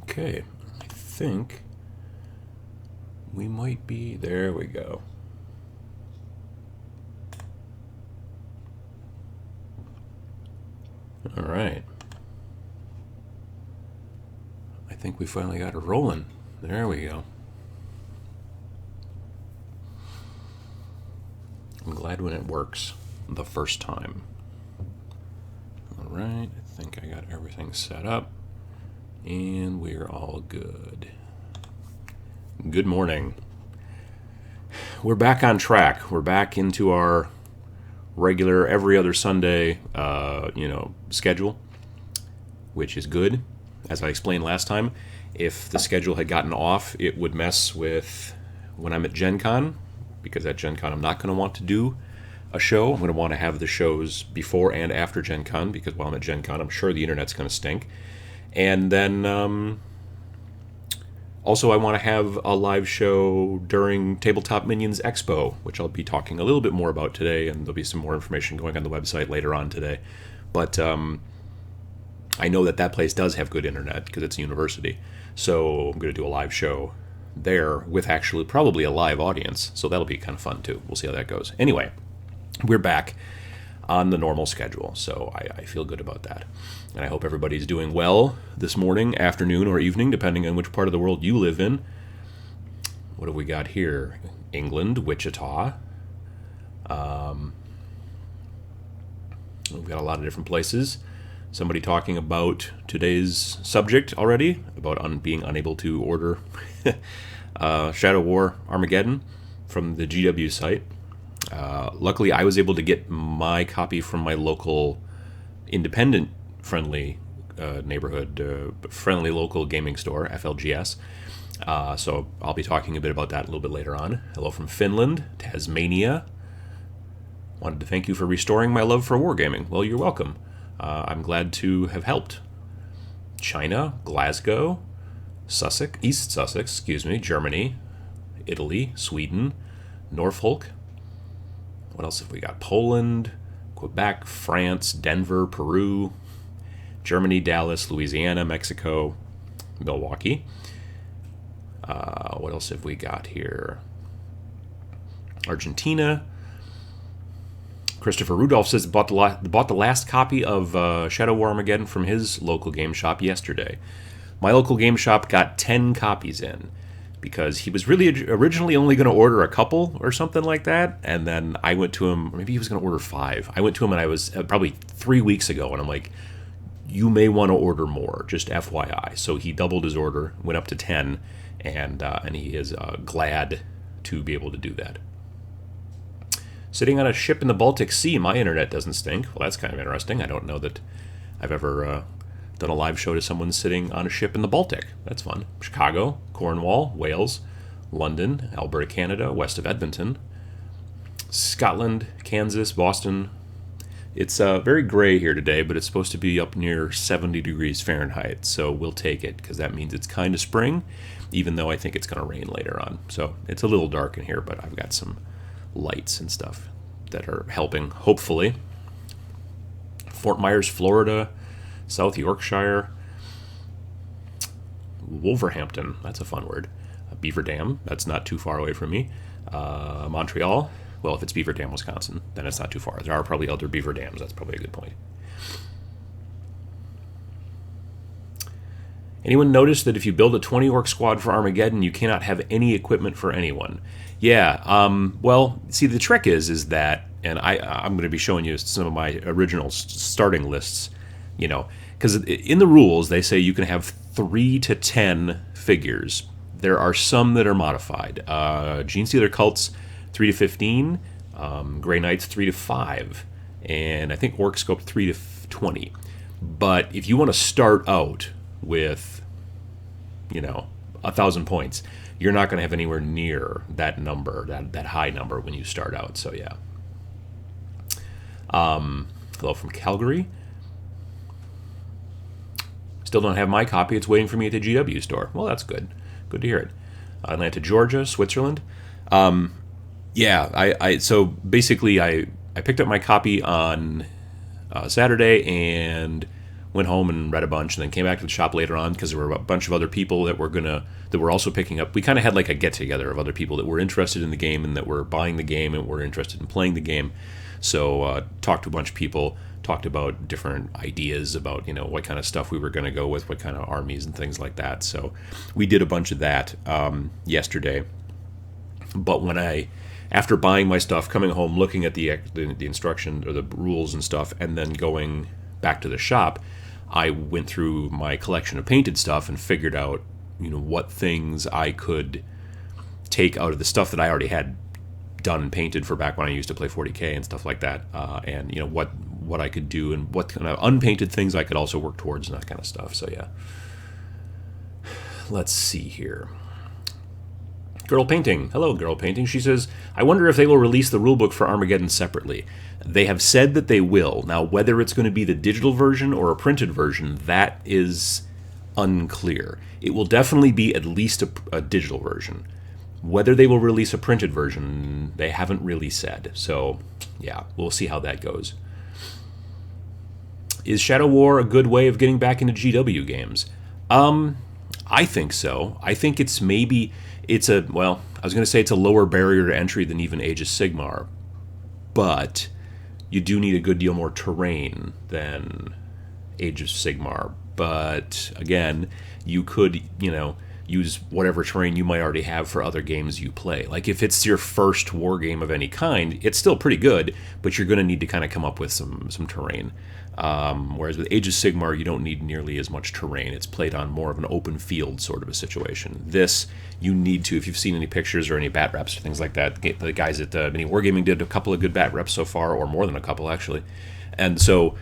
Okay, I think we might be... There we go. All right. I think we finally got it rolling. There we go. I'm glad when it works the first time. All right, I think I got everything set up, and we're all good. Good morning. We're back on track. We're back into our regular every other Sunday, schedule, which is good. As I explained last time, if the schedule had gotten off, it would mess with when I'm at Gen Con, because at Gen Con I'm not going to want to do a show. I'm going to want to have the shows before and after Gen Con, because while I'm at Gen Con, I'm sure the internet's going to stink. And then also I want to have a live show during Tabletop Minions Expo, which I'll be talking a little bit more about today, and there'll be some more information going on the website later on today. But I know that place does have good internet because it's a university. So I'm going to do a live show there with actually probably a live audience. So that'll be kind of fun too. We'll see how that goes. Anyway, we're back on the normal schedule. So I feel good about that. And I hope everybody's doing well this morning, afternoon, or evening, depending on which part of the world you live in. What have we got here? England, Wichita. We've got a lot of different places. Somebody talking about today's subject already, about being unable to order Shadow War Armageddon from the GW site. Luckily, I was able to get my copy from my local independent-friendly neighborhood, friendly local gaming store, FLGS. So I'll be talking a bit about that a little bit later on. Hello from Finland, Tasmania. Wanted to thank you for restoring my love for wargaming. Well, you're welcome. I'm glad to have helped. China, Glasgow, East Sussex, Germany, Italy, Sweden, Norfolk. What else have we got? Poland, Quebec, France, Denver, Peru, Germany, Dallas, Louisiana, Mexico, Milwaukee. What else have we got here? Argentina. Christopher Rudolph says bought the last copy of Shadow War Armageddon from his local game shop yesterday. My local game shop got 10 copies in because he was really originally only going to order a couple or something like that, and then I went to him, or maybe he was going to order 5. I went to him and I was probably 3 weeks ago, and I'm like, you may want to order more, just FYI. So he doubled his order, went up to 10, and he is glad to be able to do that. Sitting on a ship in the Baltic Sea, my internet doesn't stink. Well, that's kind of interesting. I don't know that I've ever done a live show to someone sitting on a ship in the Baltic. That's fun. Chicago, Cornwall, Wales, London, Alberta, Canada, west of Edmonton, Scotland, Kansas, Boston. It's very gray here today, but it's supposed to be up near 70 degrees Fahrenheit, so we'll take it because that means it's kind of spring, even though I think it's going to rain later on. So it's a little dark in here, but I've got some lights and stuff that are helping, hopefully. Fort Myers, Florida, South Yorkshire, Wolverhampton, that's a fun word. Beaver Dam, that's not too far away from me. Montreal, well, if it's Beaver Dam, Wisconsin, then it's not too far. There are probably other beaver dams, that's probably a good point. Anyone notice that if you build a 20-orc squad for Armageddon, you cannot have any equipment for anyone? Yeah, well, see, the trick is that, and I'm going to be showing you some of my original starting lists, because in the rules, they say you can have 3 to 10 figures. There are some that are modified. Genestealer Cults, 3 to 15, Grey Knights, 3 to 5, and I think Orc Scope, 3 to 20. But if you want to start out with, 1,000 points, you're not going to have anywhere near that number, that high number when you start out. So yeah. Hello from Calgary. Still don't have my copy. It's waiting for me at the GW store. Well, that's good. Good to hear it. Atlanta, Georgia, Switzerland. So basically I picked up my copy on Saturday and went home and read a bunch, and then came back to the shop later on because there were a bunch of other people that were also picking up. We kind of had like a get together of other people that were interested in the game and that were buying the game and were interested in playing the game. So talked to a bunch of people, talked about different ideas about what kind of stuff we were going to go with, what kind of armies and things like that. So we did a bunch of that yesterday. But after buying my stuff, coming home, looking at the instruction or the rules and stuff, and then going back to the shop, I went through my collection of painted stuff and figured out what things I could take out of the stuff that I already had done and painted for back when I used to play 40K and stuff like that, and what I could do and what kind of unpainted things I could also work towards and that kind of stuff. So yeah, let's see here. Girl Painting. Hello, Girl Painting. She says, I wonder if they will release the rulebook for Armageddon separately. They have said that they will. Now, whether it's going to be the digital version or a printed version, that is unclear. It will definitely be at least a digital version. Whether they will release a printed version, they haven't really said. So, yeah, we'll see how that goes. Is Shadow War a good way of getting back into GW games? I think so. I think I was going to say it's a lower barrier to entry than even Age of Sigmar, but you do need a good deal more terrain than Age of Sigmar. But again, you could, use whatever terrain you might already have for other games you play. Like if it's your first war game of any kind, it's still pretty good, but you're going to need to kind of come up with some terrain. Whereas with Age of Sigmar, you don't need nearly as much terrain. It's played on more of an open field sort of a situation. This, you need to, if you've seen any pictures or any bat reps or things like that, the guys at Mini Wargaming did a couple of good bat reps so far, or more than a couple actually. And so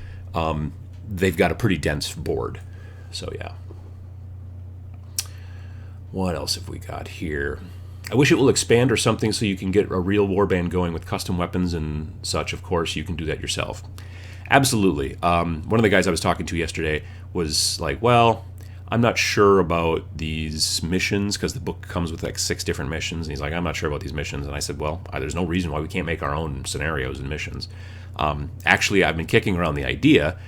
they've got a pretty dense board. So yeah. What else have we got here? I wish it will expand or something so you can get a real warband going with custom weapons and such. Of course, you can do that yourself. Absolutely. One of the guys I was talking to yesterday was like, well, I'm not sure about these missions because the book comes with like 6 different missions. And he's like, I'm not sure about these missions. And I said, well, there's no reason why we can't make our own scenarios and missions. Actually, I've been kicking around the idea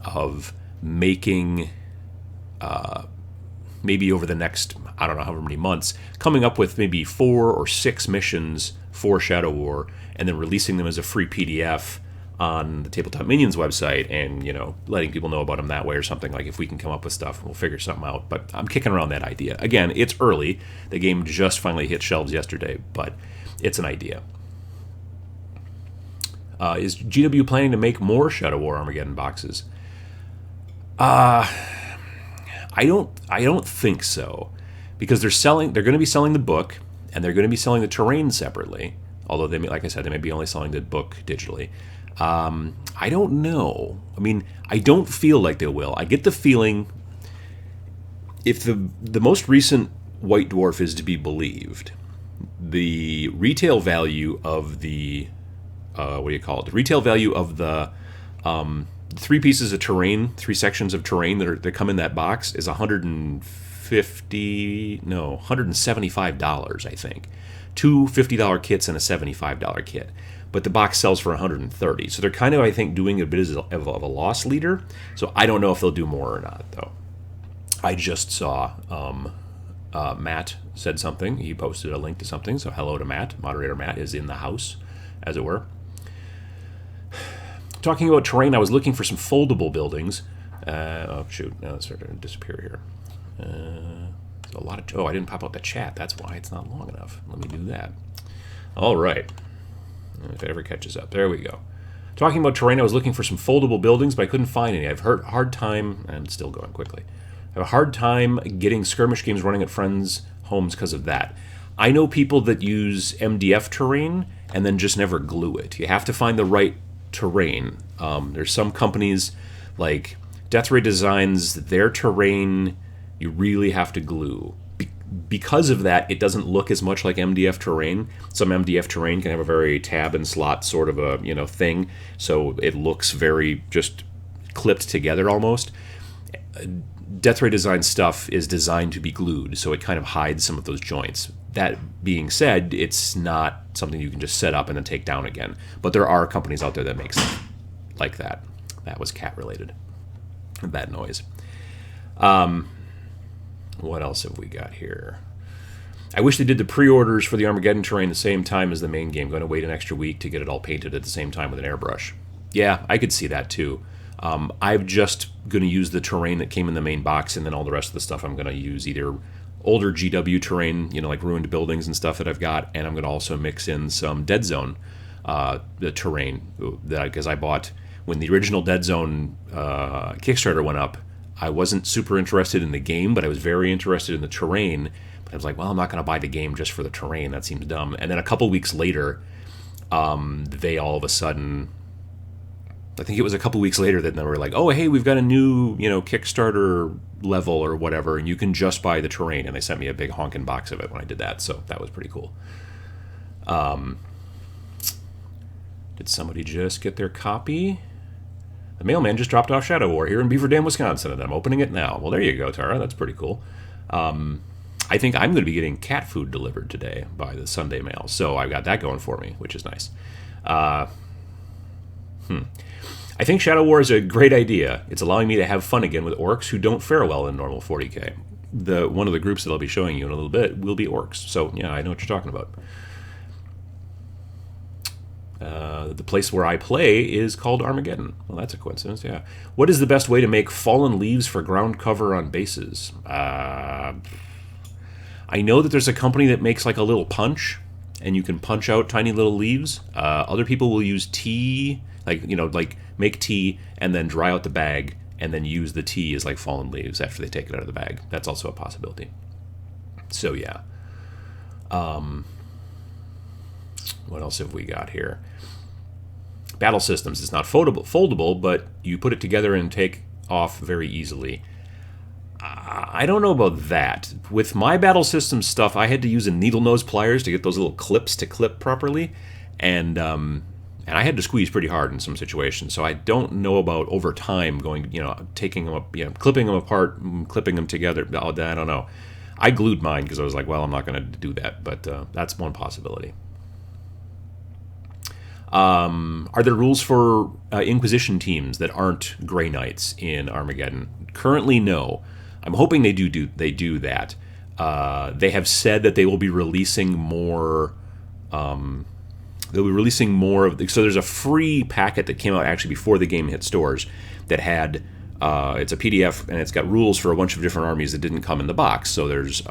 of making... maybe over the next, I don't know, however many months, coming up with maybe 4 or 6 missions for Shadow War and then releasing them as a free PDF on the Tabletop Minions website and, letting people know about them that way or something. Like if we can come up with stuff, we'll figure something out. But I'm kicking around that idea. Again, it's early. The game just finally hit shelves yesterday, but it's an idea. Is GW planning to make more Shadow War Armageddon boxes? I don't think so, because they're going to be selling the book and they're going to be selling the terrain separately. Although they may, like I said, they may be only selling the book digitally. I don't know. I mean, I don't feel like they will. I get the feeling, if the most recent White Dwarf is to be believed, the retail value of the the retail value of the 3 pieces of terrain, 3 sections of terrain that come in that box is $175, I think. 2 $50 kits and a $75 kit. But the box sells for $130. So they're kind of, I think, doing a bit of a loss leader. So I don't know if they'll do more or not, though. I just saw Matt said something. He posted a link to something. So hello to Matt. Moderator Matt is in the house, as it were. Talking about terrain, I was looking for some foldable buildings. Oh, shoot. Now it's starting to disappear here. I didn't pop out the chat. That's why it's not long enough. Let me do that. All right. If it ever catches up. There we go. Talking about terrain, I was looking for some foldable buildings, but I couldn't find any. I've heard hard time, and still going quickly. I have a hard time getting skirmish games running at friends' homes because of that. I know people that use MDF terrain and then just never glue it. You have to find the right terrain. There's some companies like Death Ray Designs, their terrain you really have to glue. Because of that, it doesn't look as much like MDF terrain. Some MDF terrain can have a very tab and slot sort of a thing, so it looks very just clipped together almost. Death Ray Design stuff is designed to be glued, so it kind of hides some of those joints. That being said, it's not something you can just set up and then take down again. But there are companies out there that make stuff like that. That was cat related. that noise. What else have we got here? I wish they did the pre-orders for the Armageddon terrain the same time as the main game. Going to wait an extra week to get it all painted at the same time with an airbrush. Yeah, I could see that too. I'm just going to use the terrain that came in the main box, and then all the rest of the stuff I'm going to use either older GW terrain, like ruined buildings and stuff that I've got, and I'm going to also mix in some Dead Zone the terrain, because I bought, when the original Dead Zone Kickstarter went up, I wasn't super interested in the game, but I was very interested in the terrain. But I was like, well, I'm not going to buy the game just for the terrain. That seems dumb. And then a couple weeks later, they all of a sudden, I think it was a couple weeks later, that they were like, oh, hey, we've got a new, Kickstarter level or whatever, and you can just buy the terrain. And they sent me a big honking box of it when I did that. So that was pretty cool. Did somebody just get their copy? The mailman just dropped off Shadow War here in Beaver Dam, Wisconsin, and I'm opening it now. Well, there you go, Tara. That's pretty cool. I think I'm going to be getting cat food delivered today by the Sunday mail, so I've got that going for me, which is nice. I think Shadow War is a great idea. It's allowing me to have fun again with orcs who don't fare well in normal 40k. One of the groups that I'll be showing you in a little bit will be orcs, so yeah, I know what you're talking about. The place where I play is called Armageddon. Well, that's a coincidence, yeah. What is the best way to make fallen leaves for ground cover on bases? I know that there's a company that makes like a little punch, and you can punch out tiny little leaves. Other people will use tea, like make tea and then dry out the bag, and then use the tea as like fallen leaves after they take it out of the bag. That's also a possibility. So yeah. What else have we got here? Battle systems. It's not foldable, but you put it together and take off very easily. I don't know about that. With my battle system stuff, I had to use a needle nose pliers to get those little clips to clip properly, and I had to squeeze pretty hard in some situations. So I don't know about over time going, taking them up, clipping them apart, clipping them together. I don't know. I glued mine because I was like, well, I'm not going to do that, but that's one possibility. Are there rules for Inquisition teams that aren't Grey Knights in Armageddon? Currently, no. I'm hoping they do that. They have said that they will be releasing more. They'll be releasing more of. So there's a free packet that came out actually before the game hit stores that had. It's a PDF and it's got rules for a bunch of different armies that didn't come in the box. So there's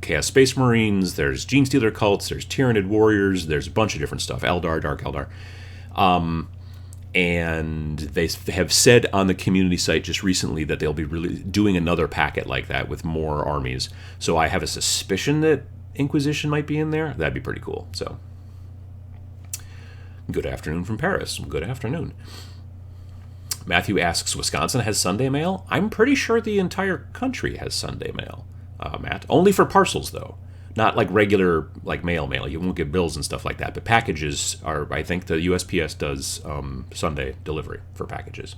Chaos Space Marines, there's Genestealer cults, there's Tyranid warriors, there's a bunch of different stuff. Eldar, Dark Eldar. And they have said on the community site just recently that they'll be really doing another packet like that with more armies. So I have a suspicion that Inquisition might be in there. That'd be pretty cool. So, good afternoon from Paris. Good afternoon. Matthew asks, Wisconsin has Sunday mail? I'm pretty sure the entire country has Sunday mail. Matt. Only for parcels, though. Not like regular mail. You won't get bills and stuff like that. But packages are, I think the USPS does Sunday delivery for packages.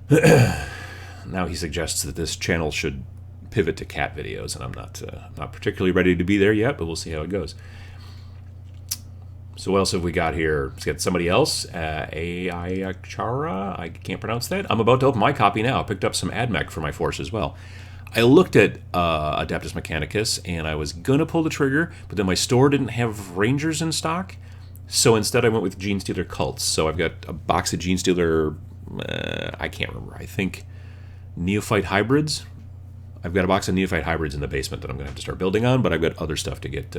Now he suggests that this channel should pivot to cat videos, and I'm not particularly ready to be there yet, but we'll see how it goes. So what else have we got here? Let's get somebody else. Ayachara? I can't pronounce that. I'm about to open my copy now. I picked up some AdMech for my force as well. I looked at Adeptus Mechanicus, and I was going to pull the trigger, but then my store didn't have Rangers in stock, so instead I went with Genestealer Cults. So I've got a box of Genestealer, I can't remember, I think Neophyte Hybrids. I've got a box of Neophyte Hybrids in the basement that I'm going to have to start building on, but I've got other stuff to get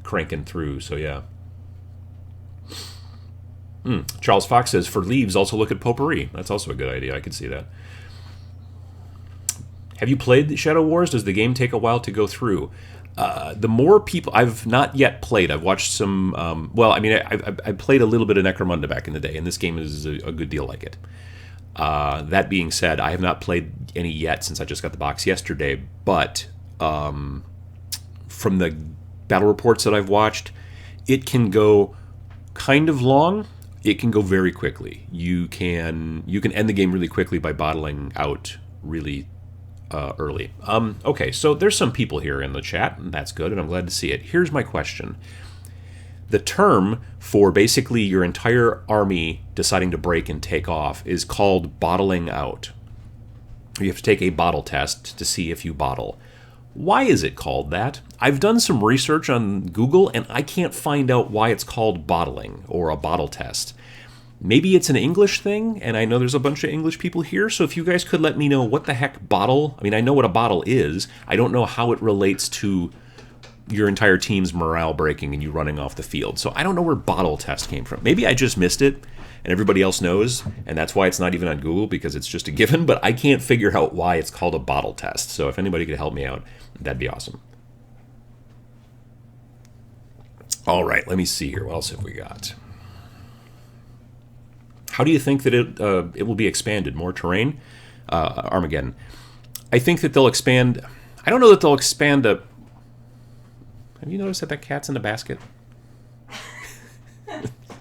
cranking through, so yeah. Charles Fox says, for leaves, also look at Potpourri. That's also a good idea, I could see that. Have you played Shadow Wars? Does the game take a while to go through? The more people... I've not yet played. I've watched some... I played a little bit of Necromunda back in the day, and this game is a good deal like it. That being said, I have not played any yet since I just got the box yesterday, but from the battle reports that I've watched, it can go kind of long. It can go very quickly. You can end the game really quickly by bottling out really early. Okay, so there's some people here in the chat, and that's good, and I'm glad to see it. Here's my question. The term for basically your entire army deciding to break and take off is called bottling out. You have to take a bottle test to see if you bottle. Why is it called that? I've done some research on Google and I can't find out why it's called bottling or a bottle test. Maybe it's an English thing, and I know there's a bunch of English people here, so if you guys could let me know what the heck bottle... I mean, I know what a bottle is. I don't know how it relates to your entire team's morale breaking and you running off the field. So I don't know where bottle test came from. Maybe I just missed it and everybody else knows, and that's why it's not even on Google, because it's just a given, but I can't figure out why it's called a bottle test. So if anybody could help me out, that'd be awesome. All right, let me see here. What else have we got? How do you think that it will be expanded? More terrain? Armageddon. I think that they'll expand... I don't know that they'll expand a... Have you noticed that cat's in the basket?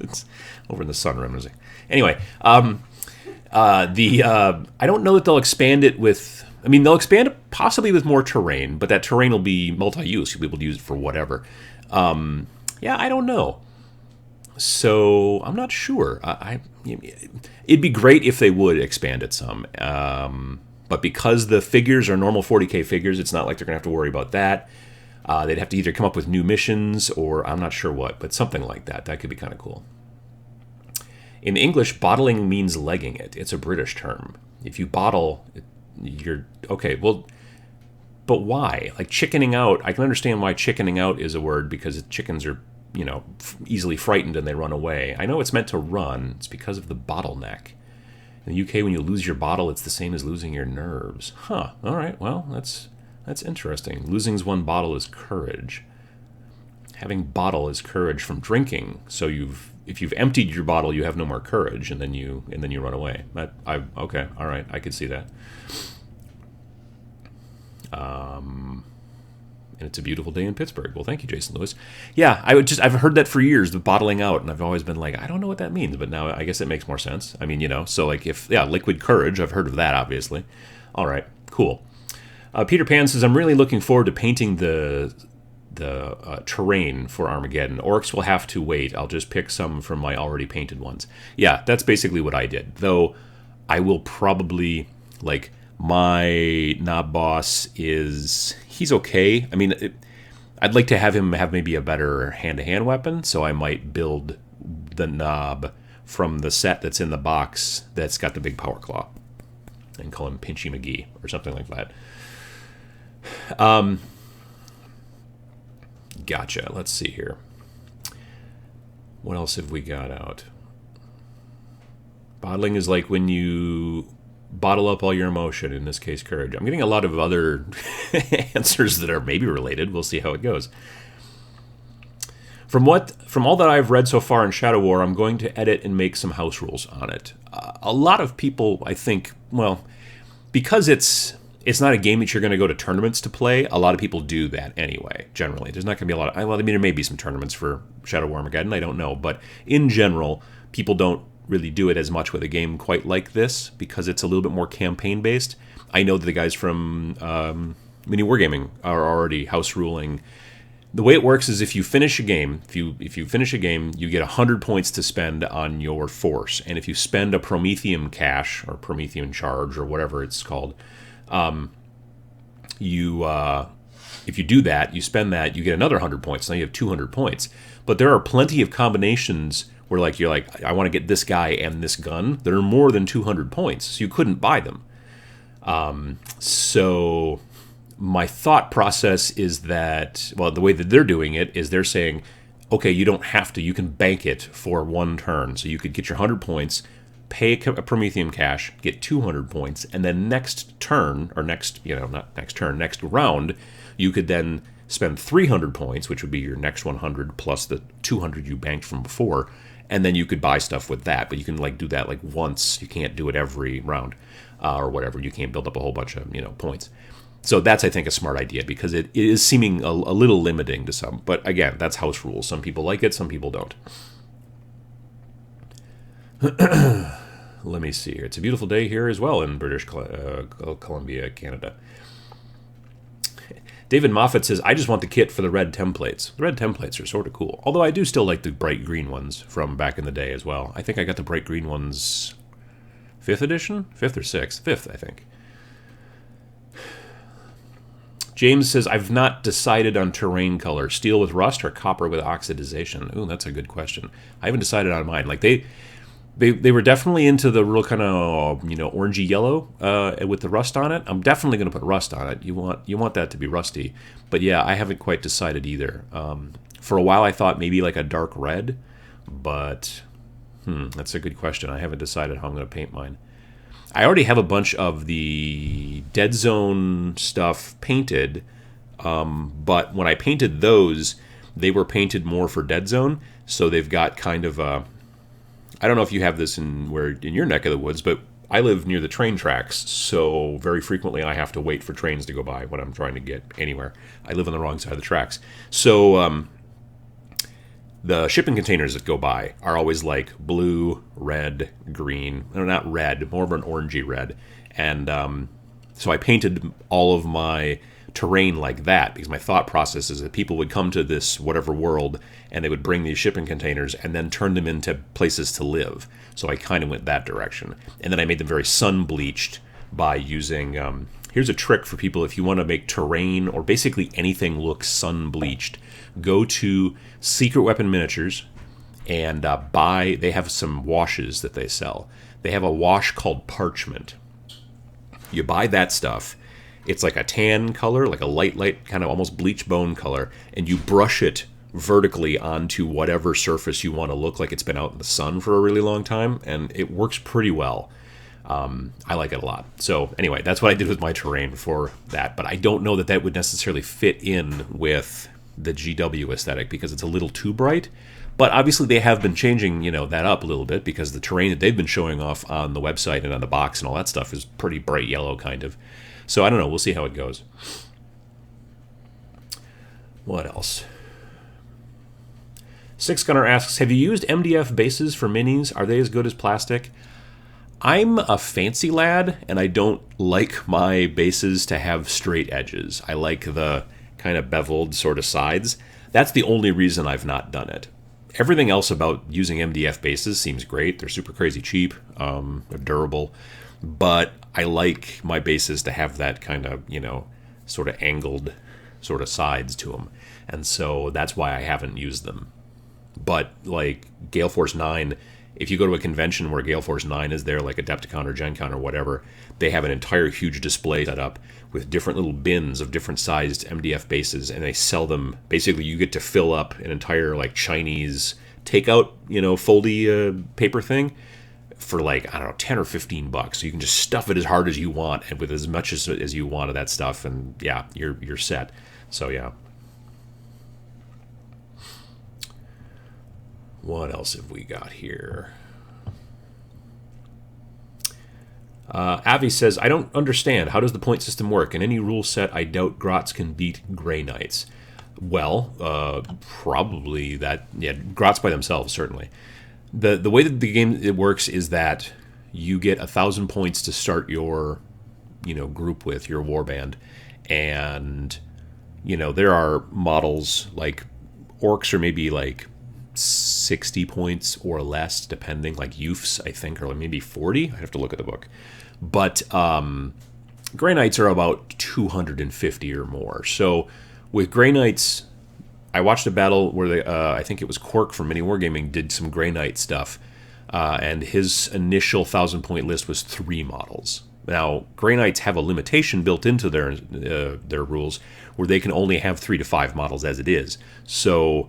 It's over in the sunroom. Anyway, I don't know that they'll expand it with... I mean, they'll expand it possibly with more terrain, but that terrain will be multi-use. You'll be able to use it for whatever. Yeah, I don't know. So I'm not sure. It'd be great if they would expand it some. But because the figures are normal 40k figures, it's not like they're going to have to worry about that. They'd have to either come up with new missions or I'm not sure what, but something like that. That could be kind of cool. In English, bottling means legging it. It's a British term. If you bottle, you're... Okay, well, but why? Like chickening out, I can understand why chickening out is a word, because chickens are, easily frightened and they run away. I know it's meant to run. It's because of the bottleneck. In the UK, when you lose your bottle, it's the same as losing your nerves. Huh. All right, well, that's interesting. Losing's one bottle is courage. Having bottle is courage from drinking. So if you've emptied your bottle, you have no more courage, and then you run away. Okay, all right, I could see that. And it's a beautiful day in Pittsburgh. Well, thank you, Jason Lewis. Yeah, I've heard that for years, the bottling out, and I've always been like, I don't know what that means, but now I guess it makes more sense. I mean, so like liquid courage, I've heard of that, obviously. All right, cool. Peter Pan says, I'm really looking forward to painting the terrain for Armageddon. Orcs will have to wait. I'll just pick some from my already painted ones. Yeah, that's basically what I did. Though I will probably, like, my knob boss he's okay. I mean, I'd like to have him have maybe a better hand-to-hand weapon, so I might build the knob from the set that's in the box that's got the big power claw and call him Pinchy McGee or something like that. Gotcha. Let's see here. What else have we got out? Bottling is like when you bottle up all your emotion, in this case, courage. I'm getting a lot of other answers that are maybe related. We'll see how it goes. From all that I've read so far in Shadow War, I'm going to edit and make some house rules on it. A lot of people, I think, well, because it's not a game that you're going to go to tournaments to play, a lot of people do that anyway, generally. There's not going to be a lot of... Well, I mean, there may be some tournaments for Shadow War Armageddon, I don't know. But in general, people don't really do it as much with a game quite like this because it's a little bit more campaign-based. I know that the guys from Mini Wargaming are already house ruling. The way it works is if you finish a game, if you finish a game, you get 100 points to spend on your force. And if you spend a Prometheum cache or Prometheum charge or whatever it's called... if you do that, you spend that, you get another 100 points. Now you have 200 points. But there are plenty of combinations where you're like, I want to get this guy and this gun that are more than 200 points. So you couldn't buy them. So my thought process is that, well, the way that they're doing it is they're saying, okay, you don't have to. You can bank it for one turn. So you could get your 100 points, pay a Prometheum cache, get 200 points, and then next turn, or next round, you could then spend 300 points, which would be your next 100 plus the 200 you banked from before, and then you could buy stuff with that. But you can do that once. You can't do it every round or whatever. You can't build up a whole bunch of points. So that's, I think, a smart idea because it is seeming a little limiting to some. But again, that's house rules. Some people like it, some people don't. Let me see here. It's a beautiful day here as well in British Columbia, Canada. David Moffat says, I just want the kit for the red templates. The red templates are sort of cool. Although I do still like the bright green ones from back in the day as well. I think I got the bright green ones 5th edition? 5th or 6th? 5th, I think. James says, I've not decided on terrain color. Steel with rust or copper with oxidization? Ooh, that's a good question. I haven't decided on mine. Like, they were definitely into the real kind of, orangey yellow with the rust on it. I'm definitely going to put rust on it. You want that to be rusty. But yeah, I haven't quite decided either. For a while, I thought maybe like a dark red. But, that's a good question. I haven't decided how I'm going to paint mine. I already have a bunch of the Dead Zone stuff painted, but when I painted those, they were painted more for Dead Zone, so they've got kind of a... I don't know if you have this in your neck of the woods, but I live near the train tracks, so very frequently I have to wait for trains to go by when I'm trying to get anywhere. I live on the wrong side of the tracks. So the shipping containers that go by are always like blue, red, green. No, not red, more of an orangey red. And so I painted all of my terrain like that because my thought process is that people would come to this whatever world and they would bring these shipping containers and then turn them into places to live. So I kind of went that direction. And then I made them very sun-bleached by using... here's a trick for people if you want to make terrain or basically anything look sun-bleached. Go to Secret Weapon Miniatures and buy... They have some washes that they sell. They have a wash called Parchment. You buy that stuff. It's like a tan color, like a light, kind of almost bleach bone color, and you brush it vertically onto whatever surface you want to look like it's been out in the sun for a really long time, and it works pretty well. I like it a lot. So anyway, that's what I did with my terrain for that, but I don't know that that would necessarily fit in with the GW aesthetic because it's a little too bright. But obviously they have been changing, that up a little bit because the terrain that they've been showing off on the website and on the box and all that stuff is pretty bright yellow kind of. So I don't know. We'll see how it goes. What else? Six Gunner asks, have you used MDF bases for minis? Are they as good as plastic? I'm a fancy lad, and I don't like my bases to have straight edges. I like the kind of beveled sort of sides. That's the only reason I've not done it. Everything else about using MDF bases seems great. They're super crazy cheap. They're durable. But I like my bases to have that kind of, sort of angled sort of sides to them. And so that's why I haven't used them. But like Gale Force 9, if you go to a convention where Gale Force 9 is there, like Adepticon or Gen Con or whatever, they have an entire huge display set up with different little bins of different sized MDF bases, and they sell them. Basically, you get to fill up an entire like Chinese takeout, foldy paper thing for like, I don't know, 10 or 15 bucks. So you can just stuff it as hard as you want and with as much as you want of that stuff, and yeah, you're set. So yeah. What else have we got here? Avi says, I don't understand. How does the point system work? In any rule set, I doubt Grots can beat Grey Knights. Well, probably that. Yeah, Grots by themselves, certainly. The way that the game it works is that you get 1,000 points to start your, group with, your warband. And, there are models like orcs are maybe like 60 points or less, depending, like youths, I think, or maybe 40. I have to look at the book. But Grey Knights are about 250 or more. So with Grey Knights, I watched a battle where they, I think it was Cork from Mini Wargaming did some Grey Knight stuff, and his initial 1,000-point list was 3 models. Now, Grey Knights have a limitation built into their rules where they can only have 3 to 5 models as it is. So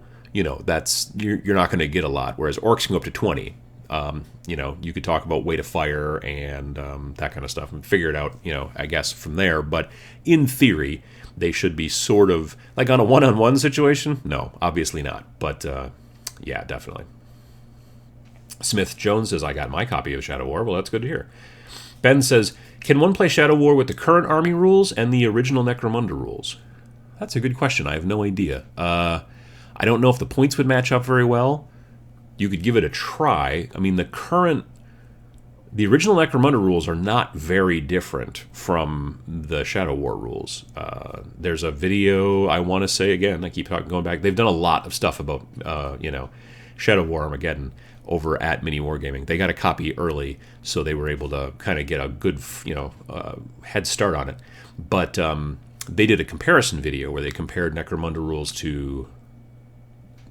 that's you're not going to get a lot. Whereas orcs can go up to 20. You could talk about weight of fire and that kind of stuff and figure it out, I guess from there. But in theory, they should be sort of like on a one-on-one situation. No, obviously not. But yeah, definitely. Smith Jones says, I got my copy of Shadow War. Well, that's good to hear. Ben says, can one play Shadow War with the current army rules and the original Necromunda rules? That's a good question. I have no idea. I don't know if the points would match up very well. You could give it a try. I mean, the current the original Necromunda rules are not very different from the Shadow War rules. There's a video, I want to say again, I keep going back. They've done a lot of stuff about, Shadow War Armageddon over at Mini Wargaming. They got a copy early, so they were able to kind of get a good, head start on it. But they did a comparison video where they compared Necromunda rules to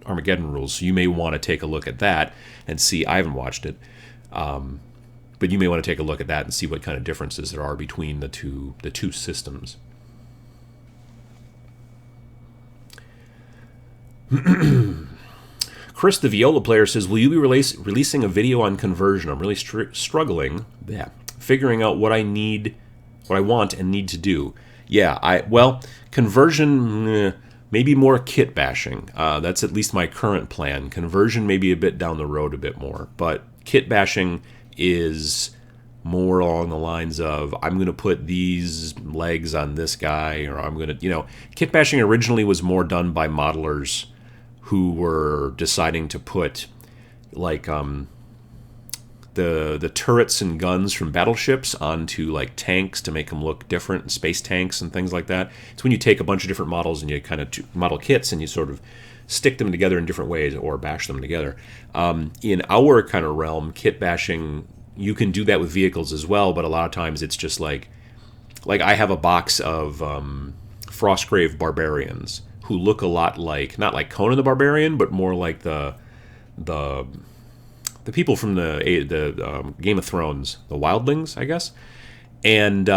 Armageddon rules. So you may want to take a look at that and see. I haven't watched it. But you may want to take a look at that and see what kind of differences there are between the two systems. Chris, the Viola player, says, will you be releasing a video on conversion? I'm really struggling figuring out what I want and need to do. Yeah, conversion, maybe more kit bashing. That's at least my current plan. Conversion maybe a bit down the road a bit more, but kit bashing is more along the lines of, I'm going to put these legs on this guy, or I'm going to, kit bashing originally was more done by modelers who were deciding to put, like, the turrets and guns from battleships onto, like, tanks to make them look different, space tanks and things like that. It's when you take a bunch of different models and you kind of model kits and you sort of stick them together in different ways or bash them together. In our kind of realm, kit bashing, you can do that with vehicles as well, but a lot of times it's just like I have a box of Frostgrave Barbarians who look a lot like, not like Conan the Barbarian, but more like the people from the Game of Thrones, the Wildlings, I guess. And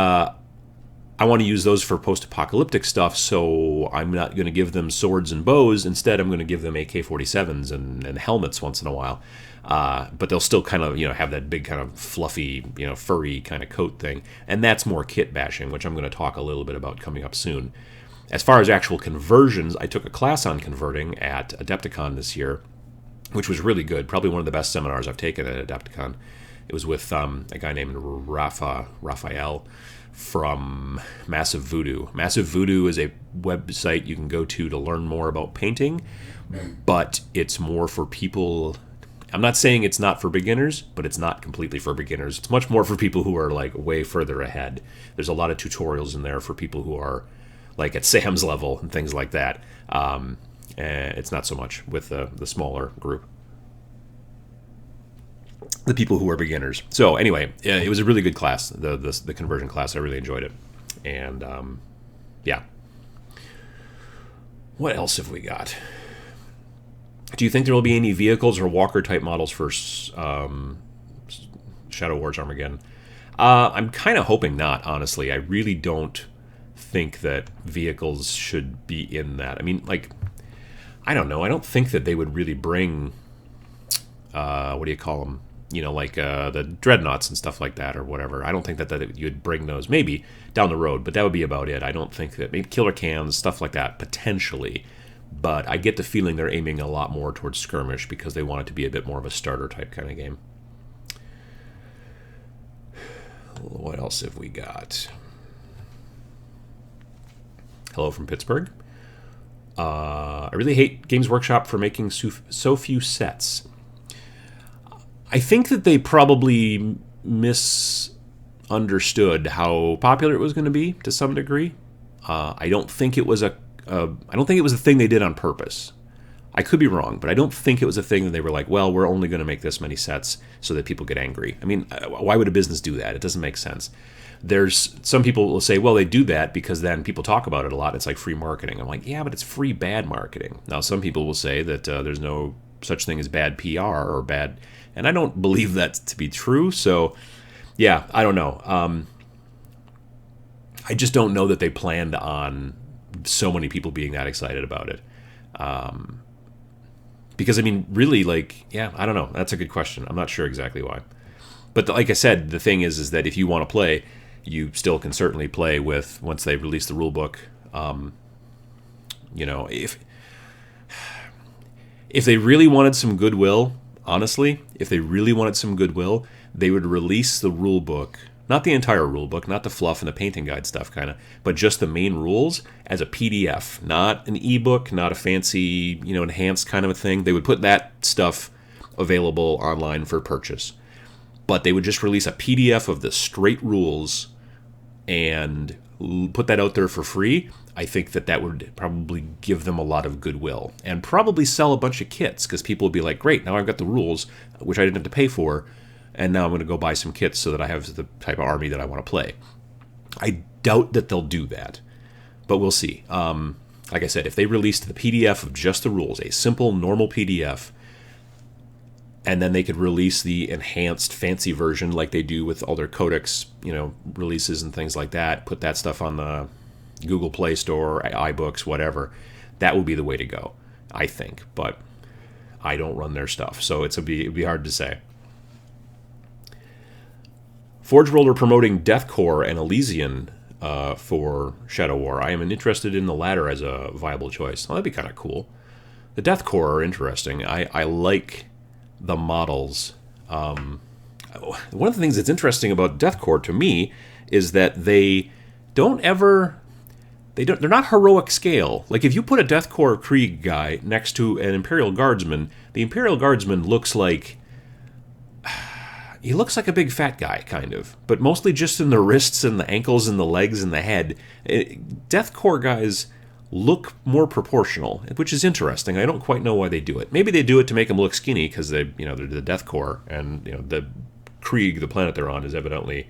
I want to use those for post-apocalyptic stuff, so I'm not going to give them swords and bows. Instead, I'm going to give them AK-47s and helmets once in a while. But they'll still kind of, have that big kind of fluffy, furry kind of coat thing. And that's more kit bashing, which I'm going to talk a little bit about coming up soon. As far as actual conversions, I took a class on converting at Adepticon this year, which was really good. Probably one of the best seminars I've taken at Adepticon. It was with a guy named Raphael from Massive Voodoo. Massive Voodoo is a website you can go to learn more about painting, but it's more for people. I'm not saying it's not for beginners, but it's not completely for beginners. It's much more for people who are like way further ahead. There's a lot of tutorials in there for people who are like at Sam's level and things like that. It's not so much with the smaller group, the people who are beginners. So anyway, it was a really good class, the conversion class. I really enjoyed it. And yeah. What else have we got? Do you think there will be any vehicles or walker type models for Shadow Wars Armageddon? I'm kind of hoping not, honestly. I really don't think that vehicles should be in that. I mean, like, I don't know. I don't think that they would really bring, what do you call them? The dreadnoughts and stuff like that or whatever. I don't think that you'd bring those. Maybe down the road, but that would be about it. I don't think that, maybe killer cans, stuff like that, potentially. But I get the feeling they're aiming a lot more towards skirmish because they want it to be a bit more of a starter type kind of game. What else have we got? Hello from Pittsburgh. I really hate Games Workshop for making so few sets. I think that they probably misunderstood how popular it was going to be to some degree. I don't think it was a thing they did on purpose. I could be wrong, but I don't think it was a thing that they were like, well, we're only going to make this many sets so that people get angry. I mean, why would a business do that? It doesn't make sense. There's some people will say, well, they do that because then people talk about it a lot. It's like free marketing. I'm like, yeah, but it's free bad marketing. Now, some people will say that there's no such thing as bad PR or bad, and I don't believe that to be true. So, yeah, I don't know. I just don't know that they planned on so many people being that excited about it. Because, I mean, really, like, yeah, I don't know. That's a good question. I'm not sure exactly why. But like I said, the thing is that if you want to play, you still can certainly play with, once they release the rule book, if they really wanted some goodwill, honestly, if they really wanted some goodwill, they would release the rule book, not the entire rule book, not the fluff and the painting guide stuff kind of, but just the main rules as a PDF, not an ebook, not a fancy, enhanced kind of a thing. They would put that stuff available online for purchase. but they would just release a PDF of the straight rules and put that out there for free, I think that would probably give them a lot of goodwill and probably sell a bunch of kits, because people would be like, great, now I've got the rules, which I didn't have to pay for, and now I'm going to go buy some kits so that I have the type of army that I want to play. I doubt that they'll do that, but we'll see. Like I said, if they released the PDF of just the rules, a simple, normal PDF, and then they could release the enhanced, fancy version like they do with all their Codex, releases and things like that, put that stuff on the Google Play Store, iBooks, whatever, that would be the way to go, I think. But I don't run their stuff, so it'd be hard to say. Forge World are promoting Death Corps and Elysian for Shadow War. I am interested in the latter as a viable choice. Well, that'd be kind of cool. The Death Corps are interesting. I like the models. One of the things that's interesting about Death Corps to me is that they're not heroic scale. Like if you put a Death Corps Krieg guy next to an Imperial Guardsman, the Imperial Guardsman looks like a big fat guy, kind of, but mostly just in the wrists and the ankles and the legs and the head. Death Corps guys look more proportional, which is interesting. I don't quite know why they do it. Maybe they do it to make them look skinny because they're the Death Corps, and the Krieg, the planet they're on, is evidently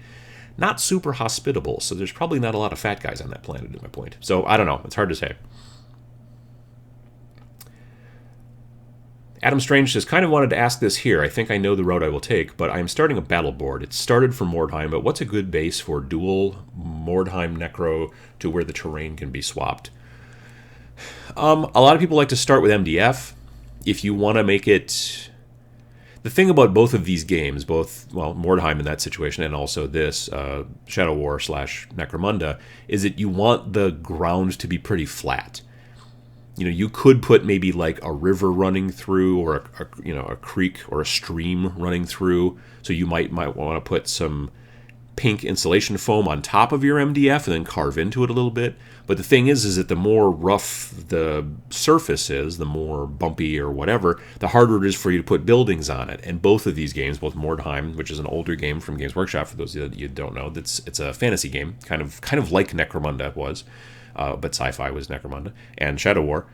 not super hospitable. So there's probably not a lot of fat guys on that planet, is my point. So I don't know. It's hard to say. Adam Strange says, kind of wanted to ask this here. I think I know the route I will take, but I'm starting a battle board. It's started for Mordheim, but what's a good base for dual Mordheim Necro to where the terrain can be swapped? A lot of people like to start with MDF. If you want to make it... The thing about both of these games, Mordheim in that situation and also this, Shadow War / Necromunda, is that you want the ground to be pretty flat. You could put maybe like a river running through, or a creek or a stream running through. So you might want to put some pink insulation foam on top of your MDF and then carve into it a little bit. But the thing is that the more rough the surface is, the more bumpy or whatever, the harder it is for you to put buildings on it. And both of these games, both Mordheim, which is an older game from Games Workshop, for those of you that don't know, it's a fantasy game, kind of like Necromunda was. But sci-fi was Necromunda, and Shadow War.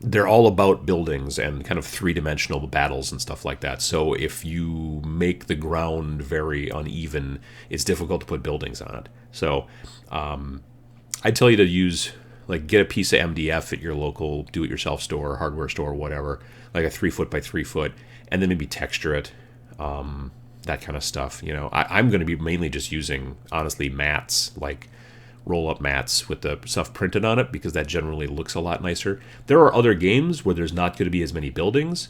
They're all about buildings and kind of three-dimensional battles and stuff like that. So if you make the ground very uneven, it's difficult to put buildings on it. So I'd tell you to get a piece of MDF at your local do-it-yourself store, hardware store, whatever, like a 3-foot by 3-foot, and then maybe texture it, that kind of stuff. I'm going to be mainly just using, honestly, mats, like roll-up mats with the stuff printed on it, because that generally looks a lot nicer. There are other games where there's not going to be as many buildings.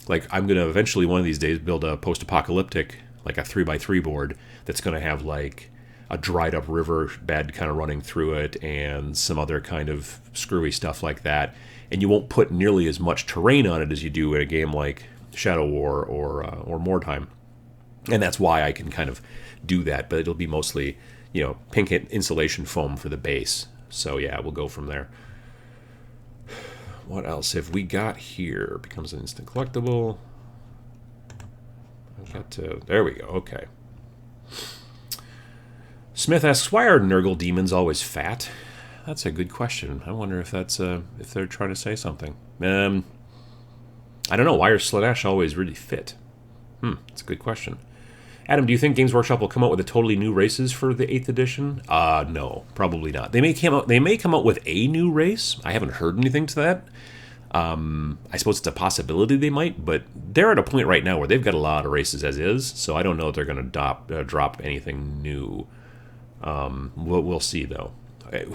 Like, I'm going to eventually one of these days build a post-apocalyptic, like a 3x3 board that's going to have like a dried-up river bed kind of running through it and some other kind of screwy stuff like that. And you won't put nearly as much terrain on it as you do in a game like Shadow War or Mordheim. And that's why I can kind of do that, but it'll be mostly pink insulation foam for the base. So yeah, we'll go from there. What else have we got here? Becomes an instant collectible. There we go. Okay. Smith asks, why are Nurgle demons always fat? That's a good question. I wonder if that's if they're trying to say something. I don't know. Why are Slaanesh always really fit? That's a good question. Adam, do you think Games Workshop will come out with a totally new races for the 8th edition? No, probably not. They may come out with a new race. I haven't heard anything to that. I suppose it's a possibility they might, but they're at a point right now where they've got a lot of races as is, so I don't know if they're going to drop anything new. We'll see, though.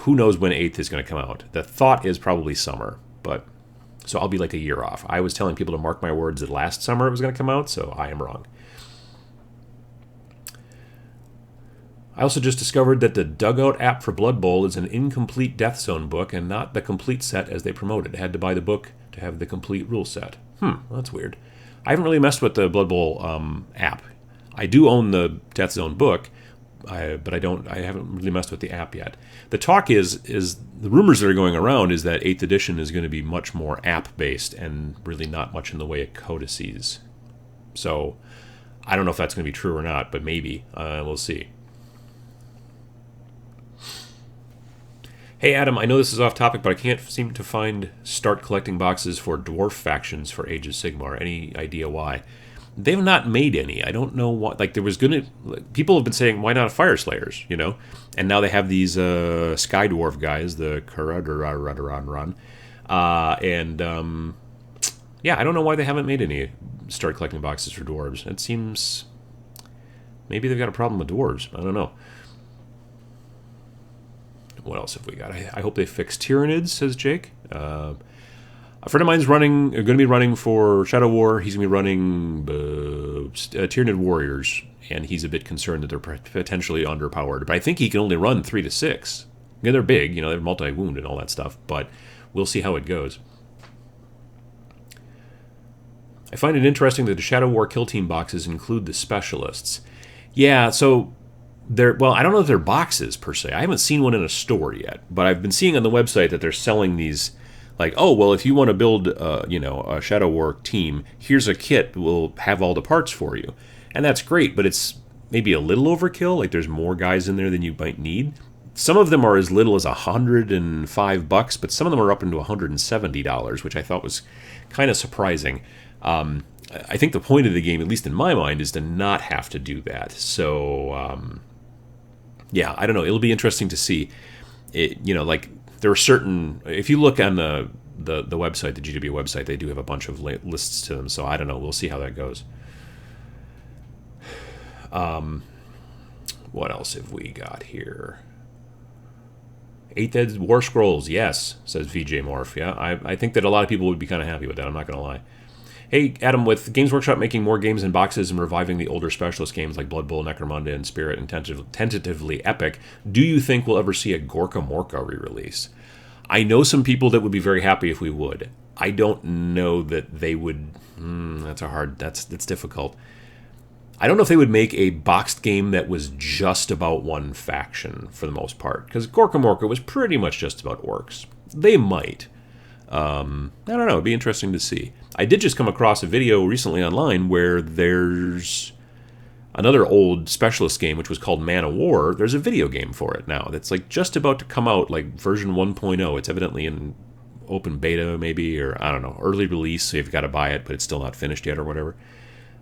Who knows when 8th is going to come out? The thought is probably summer, but so I'll be like a year off. I was telling people to mark my words that last summer it was going to come out, so I am wrong. I also just discovered that the Dugout app for Blood Bowl is an incomplete Death Zone book and not the complete set as they promoted. I had to buy the book to have the complete rule set. Well, that's weird. I haven't really messed with the Blood Bowl app. I do own the Death Zone book, but I haven't really messed with the app yet. The talk is the rumors that are going around is that 8th edition is going to be much more app-based and really not much in the way of codices. So I don't know if that's going to be true or not, but maybe. We'll see. Hey, Adam, I know this is off topic, but I can't seem to start collecting boxes for dwarf factions for Age of Sigmar. Any idea why? They've not made any. I don't know what. Like, there was going to. People have been saying, why not Fire Slayers, you know? And now they have these Sky Dwarf guys, the Karadararan. Yeah, I don't know why they haven't made any start collecting boxes for dwarves. It seems. Maybe they've got a problem with dwarves. I don't know. What else have we got? I hope they fix Tyranids, says Jake. A friend of mine's going to be running for Shadow War. He's going to be running Tyranid Warriors, and he's a bit concerned that they're potentially underpowered. But I think he can only run 3 to 6. Yeah, they're big, you know, they're multi-wound and all that stuff, but we'll see how it goes. I find it interesting that the Shadow War Kill Team boxes include the specialists. Yeah, so well, I don't know if they're boxes per se. I haven't seen one in a store yet, but I've been seeing on the website that they're selling these, like, oh, well, if you want to build, a Shadow War team, here's a kit. We'll have all the parts for you, and that's great. But it's maybe a little overkill. Like, there's more guys in there than you might need. Some of them are as little as $105, but some of them are up into $170, which I thought was kind of surprising. I think the point of the game, at least in my mind, is to not have to do that. So. Yeah, I don't know. It'll be interesting to see. Like, there are certain. If you look on the website, the GW website, they do have a bunch of lists to them. So I don't know. We'll see how that goes. What else have we got here? 8th Ed War Scrolls, yes, says VJ Morph. Yeah, I think that a lot of people would be kind of happy with that. I'm not going to lie. Hey, Adam, with Games Workshop making more games in boxes and reviving the older specialist games like Blood Bowl, Necromunda, and Spirit, and tentatively Epic, do you think we'll ever see a Gorka Morka re-release? I know some people that would be very happy if we would. I don't know that they would. That's difficult. I don't know if they would make a boxed game that was just about one faction for the most part, because Gorka Morka was pretty much just about orcs. They might. I don't know. It'd be interesting to see. I did just come across a video recently online where there's another old specialist game which was called Man of War. There's a video game for it now that's like just about to come out, like version 1.0. It's evidently in open beta maybe, or I don't know, early release, so you've got to buy it, but it's still not finished yet or whatever.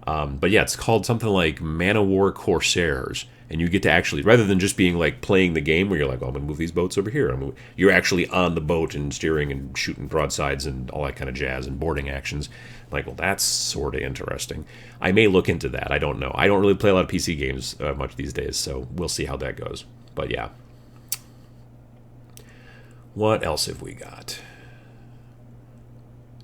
But yeah, it's called something like Man of War Corsairs, and you get to actually, rather than just being like playing the game where you're like, oh, I'm going to move these boats over here, you're actually on the boat and steering and shooting broadsides and all that kind of jazz and boarding actions. I'm like, well, that's sort of interesting. I may look into that. I don't know. I don't really play a lot of PC games much these days, so we'll see how that goes. But yeah. What else have we got?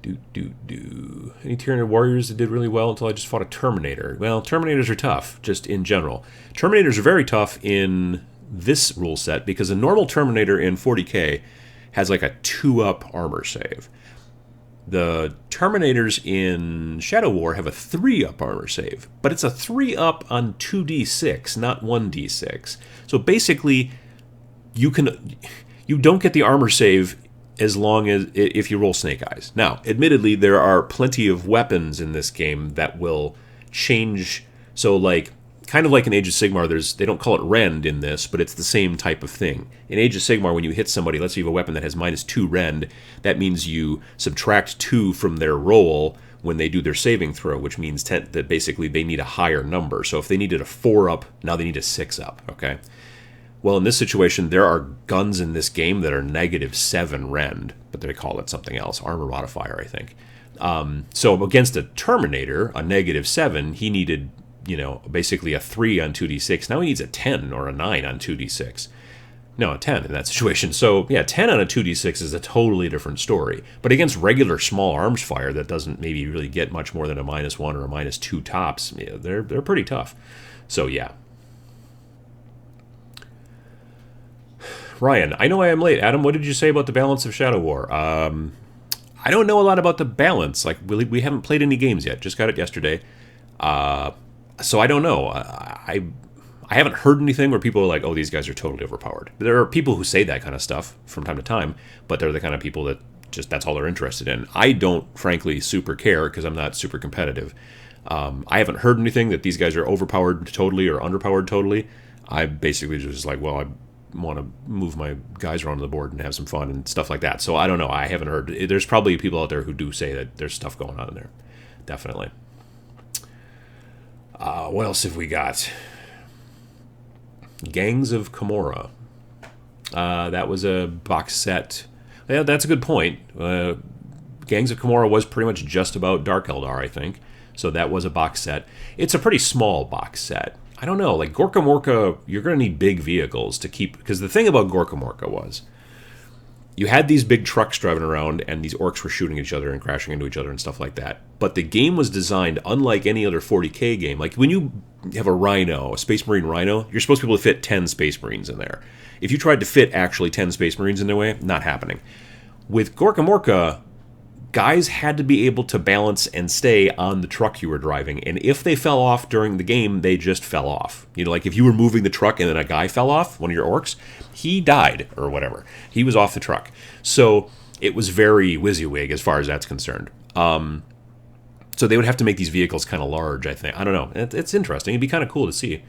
Any Tyranid Warriors that did really well until I just fought a Terminator? Well, Terminators are tough, just in general. Terminators are very tough in this rule set because a normal Terminator in 40k has like a 2-up armor save. The Terminators in Shadow War have a 3-up armor save, but it's a 3-up on 2d6, not 1d6. So basically, you don't get the armor save as long as if you roll Snake Eyes. Now, admittedly, there are plenty of weapons in this game that will change. So, like, kind of like in Age of Sigmar, they don't call it rend in this, but it's the same type of thing. In Age of Sigmar, when you hit somebody, let's say you have a weapon that has -2 rend, that means you subtract 2 from their roll when they do their saving throw, which means that basically they need a higher number. So if they needed a 4-up, now they need a 6-up, okay? Well, in this situation, there are guns in this game that are -7 rend, but they call it something else, armor modifier, I think. So against a Terminator, a -7, he needed, basically a 3 on 2d6. Now he needs a 10 or a 9 on 2d6. No, a 10 in that situation. So, yeah, 10 on a 2d6 is a totally different story. But against regular small arms fire that doesn't maybe really get much more than a -1 or a -2 tops, they're pretty tough. So, yeah. Ryan, I know I am late. Adam, what did you say about the balance of Shadow War? I don't know a lot about the balance. Like, we haven't played any games yet. Just got it yesterday. So I don't know. I haven't heard anything where people are like, oh, these guys are totally overpowered. There are people who say that kind of stuff from time to time, but they're the kind of people that just that's all they're interested in. I don't, frankly, super care because I'm not super competitive. I haven't heard anything that these guys are overpowered totally or underpowered totally. I basically just like, well, I want to move my guys around the board and have some fun and stuff like that. So I don't know. I haven't heard. There's probably people out there who do say that there's stuff going on in there. Definitely. What else have we got? Gangs of Camorra. That was a box set. Yeah, that's a good point. Gangs of Camorra was pretty much just about Dark Eldar, I think. So that was a box set. It's a pretty small box set. I don't know, like Gorka Morka, you're going to need big vehicles to keep... Because the thing about Gorka Morka was, you had these big trucks driving around, and these orcs were shooting each other and crashing into each other and stuff like that. But the game was designed unlike any other 40k game. Like, when you have a Rhino, a Space Marine Rhino, you're supposed to be able to fit 10 Space Marines in there. If you tried to fit actually 10 Space Marines in their way, not happening. With Gorka Morka, guys had to be able to balance and stay on the truck you were driving. And if they fell off during the game, they just fell off. You know, like if you were moving the truck and then a guy fell off, one of your orcs, he died or whatever. He was off the truck. So it was very WYSIWYG as far as that's concerned. So they would have to make these vehicles kind of large, I think. I don't know. It's interesting. It'd be kind of cool to see.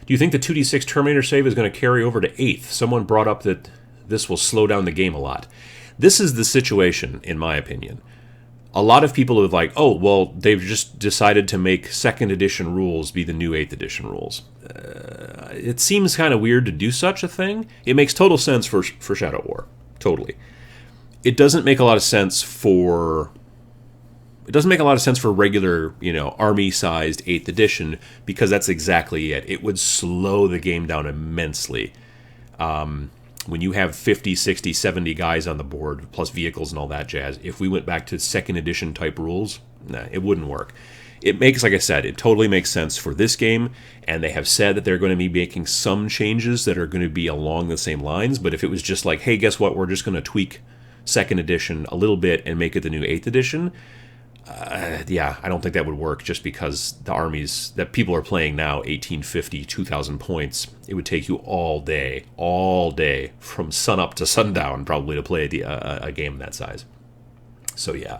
Do you think the 2d6 Terminator save is going to carry over to 8th? Someone brought up that this will slow down the game a lot. This is the situation, in my opinion. A lot of people are like, oh, well, they've just decided to make 2nd edition rules be the new 8th edition rules. It seems kind of weird to do such a thing. It makes total sense for Shadow War. Totally. It doesn't make a lot of sense for... It doesn't make a lot of sense for regular, army-sized 8th edition, because that's exactly it. It would slow the game down immensely. When you have 50, 60, 70 guys on the board, plus vehicles and all that jazz, if we went back to 2nd edition type rules, it wouldn't work. It makes, like I said, it totally makes sense for this game, and they have said that they're going to be making some changes that are going to be along the same lines, but if it was just like, hey, guess what, we're just going to tweak 2nd edition a little bit and make it the new 8th edition, I don't think that would work, just because the armies that people are playing now, 1850, 2,000 points, it would take you all day, from sunup to sundown, probably, to play a game that size. So, yeah.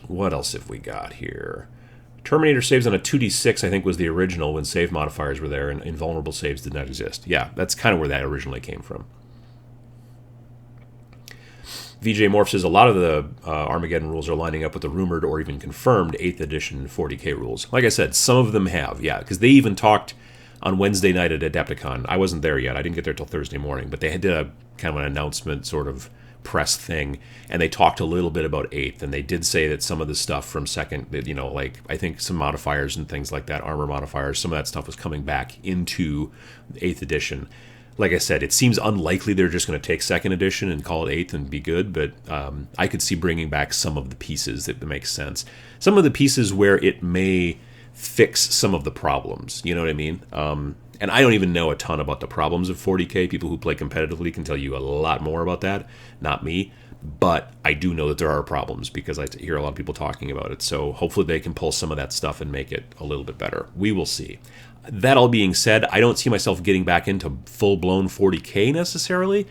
What else have we got here? Terminator saves on a 2d6, I think, was the original when save modifiers were there, and invulnerable saves did not exist. Yeah, that's kind of where that originally came from. VJ Morph says a lot of the Armageddon rules are lining up with the rumored or even confirmed 8th edition 40k rules. Like I said, some of them have, yeah, because they even talked on Wednesday night at Adepticon. I wasn't there yet. I didn't get there till Thursday morning, but they did a kind of an announcement sort of press thing, and they talked a little bit about 8th, and they did say that some of the stuff from 2nd, like I think some modifiers and things like that, armor modifiers, some of that stuff was coming back into 8th edition. Like I said, it seems unlikely they're just going to take 2nd edition and call it 8th and be good, but I could see bringing back some of the pieces that make sense. Some of the pieces where it may fix some of the problems, you know what I mean? And I don't even know a ton about the problems of 40k. People who play competitively can tell you a lot more about that, not me. But I do know that there are problems, because I hear a lot of people talking about it. So hopefully they can pull some of that stuff and make it a little bit better. We will see. That all being said, I don't see myself getting back into full-blown 40k necessarily,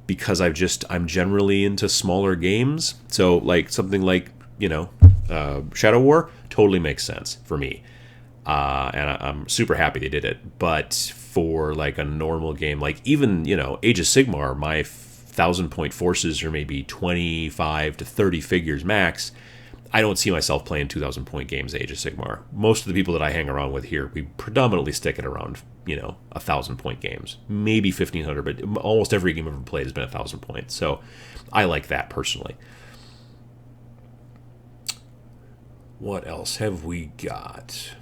because I'm generally into smaller games. So like something like, Shadow War totally makes sense for me. And I'm super happy they did it. But for like a normal game, like even, Age of Sigmar, my 1,000-point forces are maybe 25 to 30 figures max. I don't see myself playing 2,000-point games Age of Sigmar. Most of the people that I hang around with here, we predominantly stick it around, 1,000-point games. Maybe 1,500, but almost every game I've ever played has been 1,000 points. So I like that personally. What else have we got?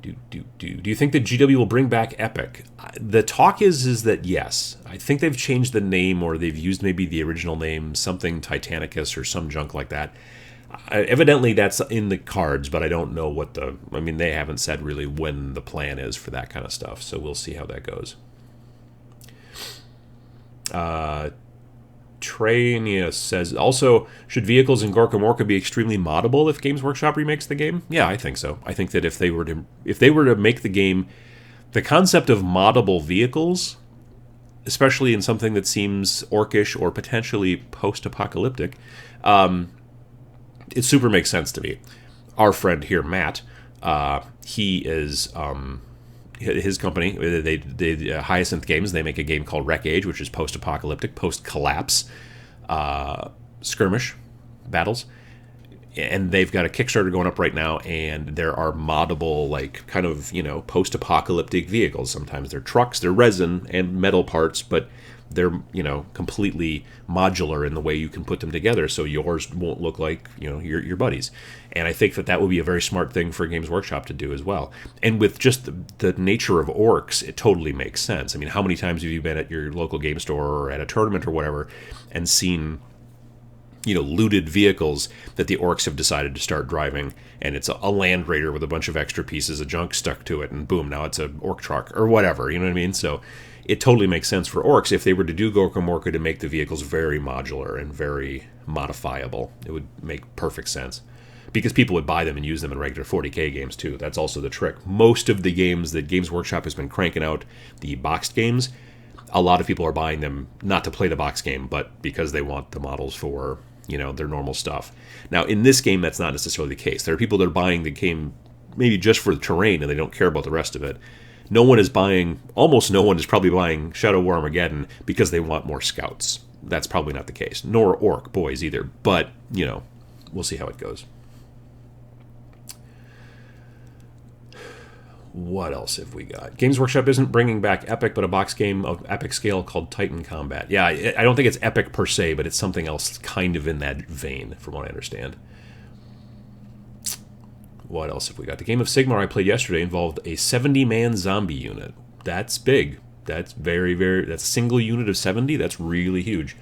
Do you think that GW will bring back Epic? The talk is that yes. I think they've changed the name, or they've used maybe the original name, something Titanicus or some junk like that. Evidently that's in the cards, but I don't know they haven't said really when the plan is for that kind of stuff, so we'll see how that goes. Trainia says, also, should vehicles in Gorka Morka be extremely moddable if Games Workshop remakes the game? Yeah, I think so. I think that if they were to make the game, the concept of moddable vehicles especially in something that seems orcish or potentially post-apocalyptic, it super makes sense to me. Our friend here, Matt, he is his company. They Hyacinth Games. They make a game called Wreck Age, which is post-apocalyptic, post-collapse skirmish battles. And they've got a Kickstarter going up right now, and there are moddable, like, kind of, post-apocalyptic vehicles. Sometimes they're trucks, they're resin and metal parts, but they're, completely modular in the way you can put them together, so yours won't look like, your buddies. And I think that would be a very smart thing for Games Workshop to do as well. And with just the nature of orcs, it totally makes sense. I mean, how many times have you been at your local game store or at a tournament or whatever and seen looted vehicles that the orcs have decided to start driving, and it's a Land Raider with a bunch of extra pieces of junk stuck to it, and boom, now it's an orc truck or whatever, you know what I mean? So it totally makes sense for orcs if they were to do Gorkamorka to make the vehicles very modular and very modifiable. It would make perfect sense. Because people would buy them and use them in regular 40k games too. That's also the trick. Most of the games that Games Workshop has been cranking out, the boxed games, a lot of people are buying them not to play the box game, but because they want the models for their normal stuff. Now, in this game, that's not necessarily the case. There are people that are buying the game maybe just for the terrain, and they don't care about the rest of it. Almost no one is probably buying Shadow War Armageddon because they want more scouts. That's probably not the case. Nor orc boys either. But, we'll see how it goes. What else have we got? Games Workshop isn't bringing back Epic, but a box game of epic scale called Titan Combat. Yeah, I don't think it's Epic per se, but it's something else kind of in that vein, from what I understand. What else have we got? The game of Sigmar I played yesterday involved a 70-man zombie unit. That's big. That's that's a single unit of 70. That's really huge.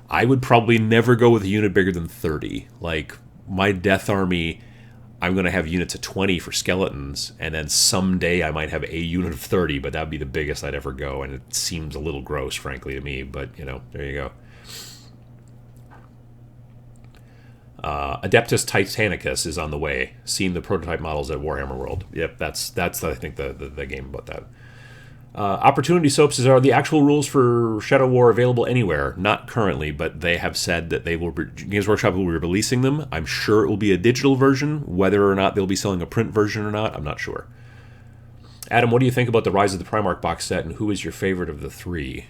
I would probably never go with a unit bigger than 30. Like, my Death Army, I'm going to have units of 20 for skeletons, and then someday I might have a unit of 30, but that would be the biggest I'd ever go, and it seems a little gross, frankly, to me, but, there you go. Adeptus Titanicus is on the way. Seen the prototype models at Warhammer World. Yep, that's I think, the game about that. Opportunity Soaps are the actual rules for Shadow War available anywhere. Not currently, but they have said that Games Workshop will be releasing them. I'm sure it will be a digital version. Whether or not they'll be selling a print version or not, I'm not sure. Adam, what do you think about the Rise of the Primarch box set, and who is your favorite of the three?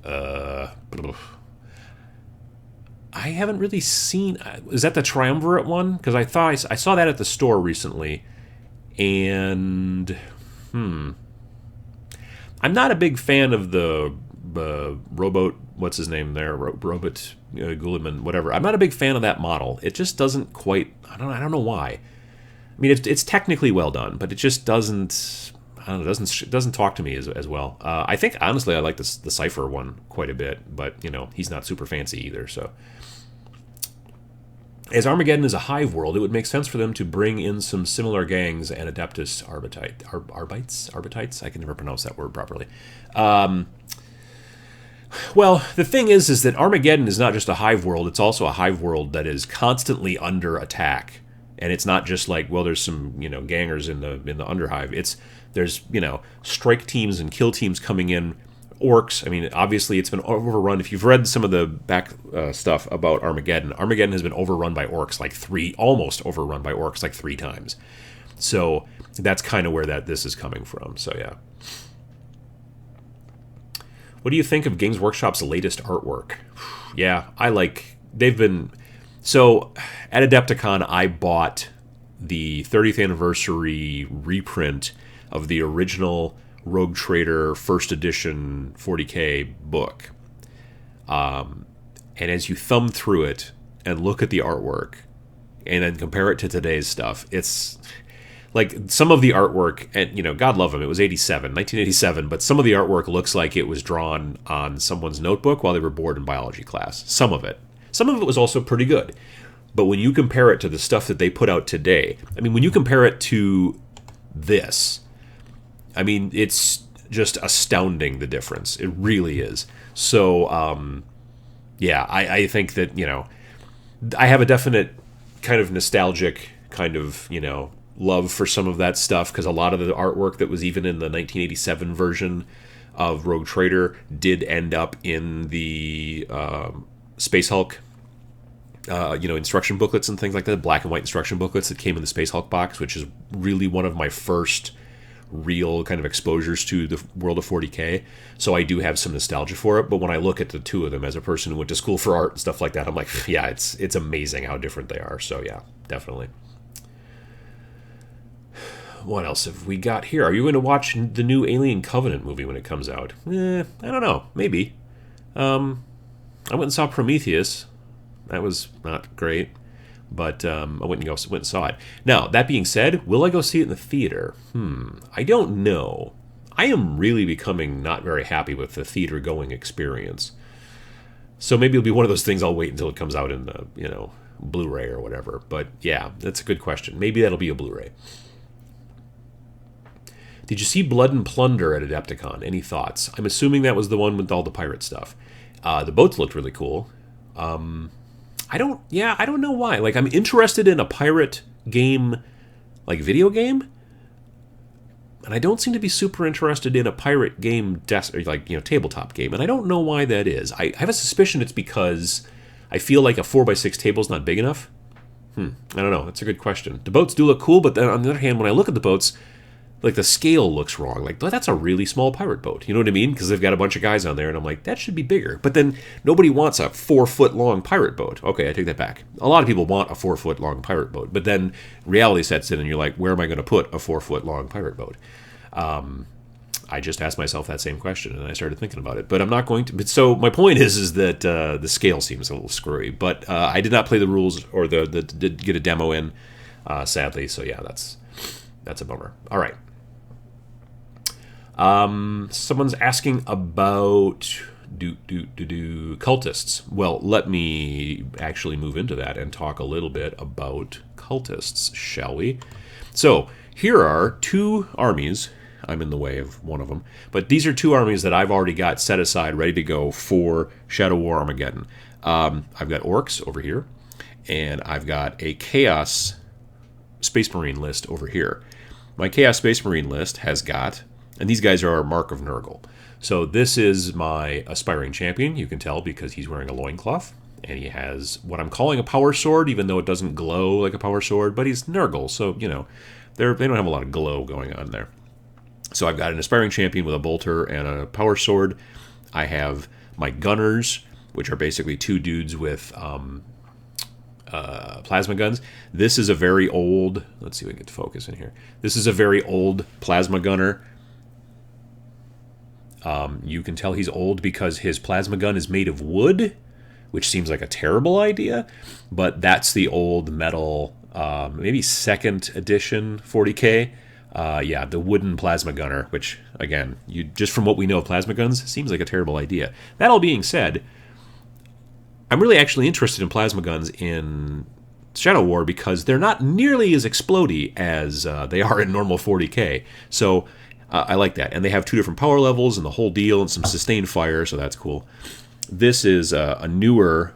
I haven't really seen... Is that the Triumvirate one? Because I saw that at the store recently, and... I'm not a big fan of the Robot, what's his name there, Robot Guliman, whatever. I'm not a big fan of that model. It just doesn't quite, I don't know why. I mean, it's technically well done, but it just doesn't, it doesn't talk to me as well. I think, honestly, I like the Cypher one quite a bit, but, he's not super fancy either, so... As Armageddon is a hive world, it would make sense for them to bring in some similar gangs and Adeptus Arbites? I can never pronounce that word properly. Well, the thing is that Armageddon is not just a hive world, it's also a hive world that is constantly under attack. And it's not just like, well, there's some, gangers in the underhive. There's strike teams and kill teams coming in. Orcs, I mean, obviously it's been overrun. If you've read some of the back stuff about Armageddon has been overrun by orcs almost overrun by orcs like 3 times. So that's kind of where this is coming from. So yeah. What do you think of Games Workshop's latest artwork? Yeah, so at Adepticon I bought the 30th anniversary reprint of the original Rogue Trader first edition 40k book. And as you thumb through it and look at the artwork and then compare it to today's stuff, it's like some of the artwork, and God love him, it was 1987, but some of the artwork looks like it was drawn on someone's notebook while they were bored in biology class. Some of it was also pretty good. But when you compare it to the stuff that they put out today, I mean, when you compare it to this, I mean, it's just astounding, the difference. It really is. So, yeah, I think that, I have a definite kind of nostalgic kind of, love for some of that stuff, because a lot of the artwork that was even in the 1987 version of Rogue Trader did end up in the Space Hulk, instruction booklets and things like that, black and white instruction booklets that came in the Space Hulk box, which is really one of my first real kind of exposures to the world of 40K. So I do have some nostalgia for it. But when I look at the two of them as a person who went to school for art and stuff like that, I'm like, yeah, it's amazing how different they are. So yeah, definitely. What else have we got here? Are you going to watch the new Alien Covenant movie when it comes out? I don't know. Maybe. I went and saw Prometheus. That was not great. But I went and saw it. Now, that being said, will I go see it in the theater? I don't know. I am really becoming not very happy with the theater-going experience. So maybe it'll be one of those things I'll wait until it comes out in the, Blu-ray or whatever. But yeah, that's a good question. Maybe that'll be a Blu-ray. Did you see Blood and Plunder at Adepticon? Any thoughts? I'm assuming that was the one with all the pirate stuff. The boats looked really cool. I don't know why. Like, I'm interested in a pirate game, like video game, and I don't seem to be super interested in a pirate game, tabletop game, and I don't know why that is. I have a suspicion it's because I feel like a 4x6 table is not big enough. I don't know. That's a good question. The boats do look cool, but then on the other hand, when I look at the boats, like, the scale looks wrong. Like, that's a really small pirate boat. You know what I mean? Because they've got a bunch of guys on there, and I'm like, that should be bigger. But then nobody wants a 4-foot-long pirate boat. Okay, I take that back. A lot of people want a 4-foot-long pirate boat. But then reality sets in, and you're like, where am I going to put a 4-foot-long pirate boat? I just asked myself that same question, and I started thinking about it. But I'm not going to. But so my point is that the scale seems a little screwy. But I did not play the rules or did get a demo in, sadly. So yeah, that's a bummer. All right. Someone's asking about cultists. Well, let me actually move into that and talk a little bit about cultists, shall we? So, here are two armies. I'm in the way of one of them. But these are two armies that I've already got set aside, ready to go for Shadow War Armageddon. I've got Orcs over here, and I've got a Chaos Space Marine list over here. My Chaos Space Marine list has got... And these guys are Mark of Nurgle. So this is my aspiring champion. You can tell because he's wearing a loincloth. And he has what I'm calling a power sword, even though it doesn't glow like a power sword. But he's Nurgle, so, they don't have a lot of glow going on there. So I've got an aspiring champion with a bolter and a power sword. I have my gunners, which are basically two dudes with plasma guns. This is a very old... Let's see if we can get focus in here. This is a very old plasma gunner. You can tell he's old because his plasma gun is made of wood, which seems like a terrible idea, but that's the old metal, maybe 2nd edition 40K. The wooden plasma gunner, which, again, just from what we know of plasma guns, seems like a terrible idea. That all being said, I'm really actually interested in plasma guns in Shadow War because they're not nearly as explodey as they are in normal 40K. So... I like that. And they have 2 different power levels and the whole deal and some sustained fire, so that's cool. This is a newer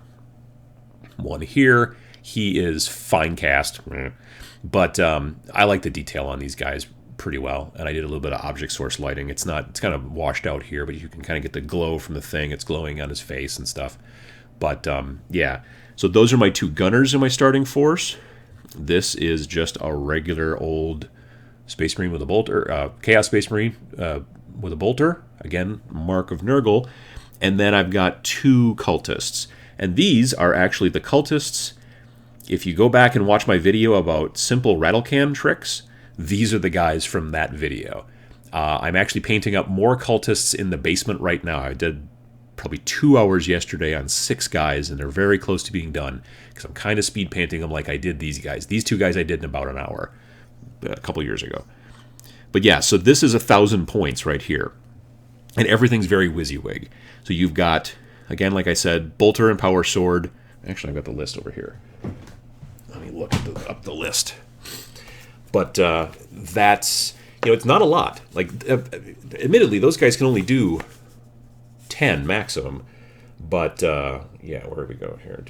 one here. He is fine cast, but I like the detail on these guys pretty well. And I did a little bit of object source lighting. It's kind of washed out here, but you can kind of get the glow from the thing. It's glowing on his face and stuff. But yeah, so those are my 2 gunners in my starting force. This is just a regular old Space Marine with a bolter, Chaos Space Marine with a bolter, again, Mark of Nurgle, and then I've got 2 cultists. And these are actually the cultists. If you go back and watch my video about simple rattle can tricks, these are the guys from that video. I'm actually painting up more cultists in the basement right now. I did probably 2 hours yesterday on 6 guys, and they're very close to being done, because I'm kind of speed painting them like I did these guys. These 2 guys I did in about an hour. A couple years ago. But yeah, so this is 1,000 points right here. And everything's very WYSIWYG. So you've got, again, like I said, bolter and power sword. Actually, I've got the list over here. Let me look up the list. But that's, it's not a lot. Like, admittedly, those guys can only do 10 maximum. But, yeah, where do we go here?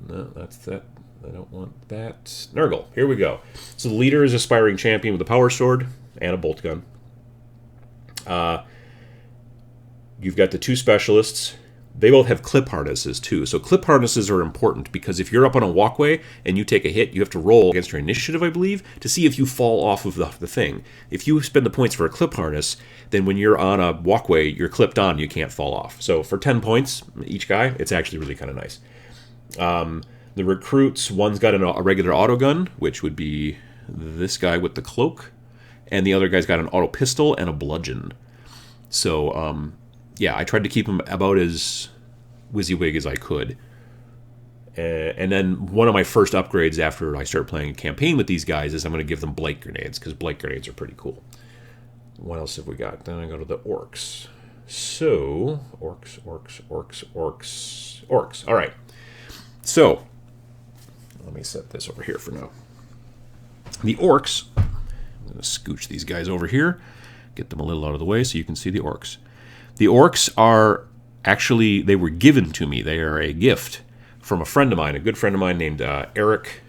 No, that's that. I don't want that. Nurgle. Here we go. So the leader is aspiring champion with a power sword and a bolt gun. You've got the two specialists. They both have clip harnesses too. So clip harnesses are important because if you're up on a walkway and you take a hit, you have to roll against your initiative, I believe, to see if you fall off of the thing. If you spend the points for a clip harness, then when you're on a walkway, you're clipped on, you can't fall off. So for 10 points each guy, it's actually really kind of nice. The recruits, one's got a regular auto gun, which would be this guy with the cloak, and the other guy's got an auto pistol and a bludgeon. So, yeah, I tried to keep him about as WYSIWYG as I could. And then one of my first upgrades after I start playing a campaign with these guys is I'm going to give them Blake grenades, because Blake grenades are pretty cool. What else have we got? Then I go to the orcs. So, orcs. All right. So, let me set this over here for now. The orcs, I'm going to scooch these guys over here, get them a little out of the way so you can see the orcs. The orcs are actually, they were given to me. They are a gift from a friend of mine, a good friend of mine named Eric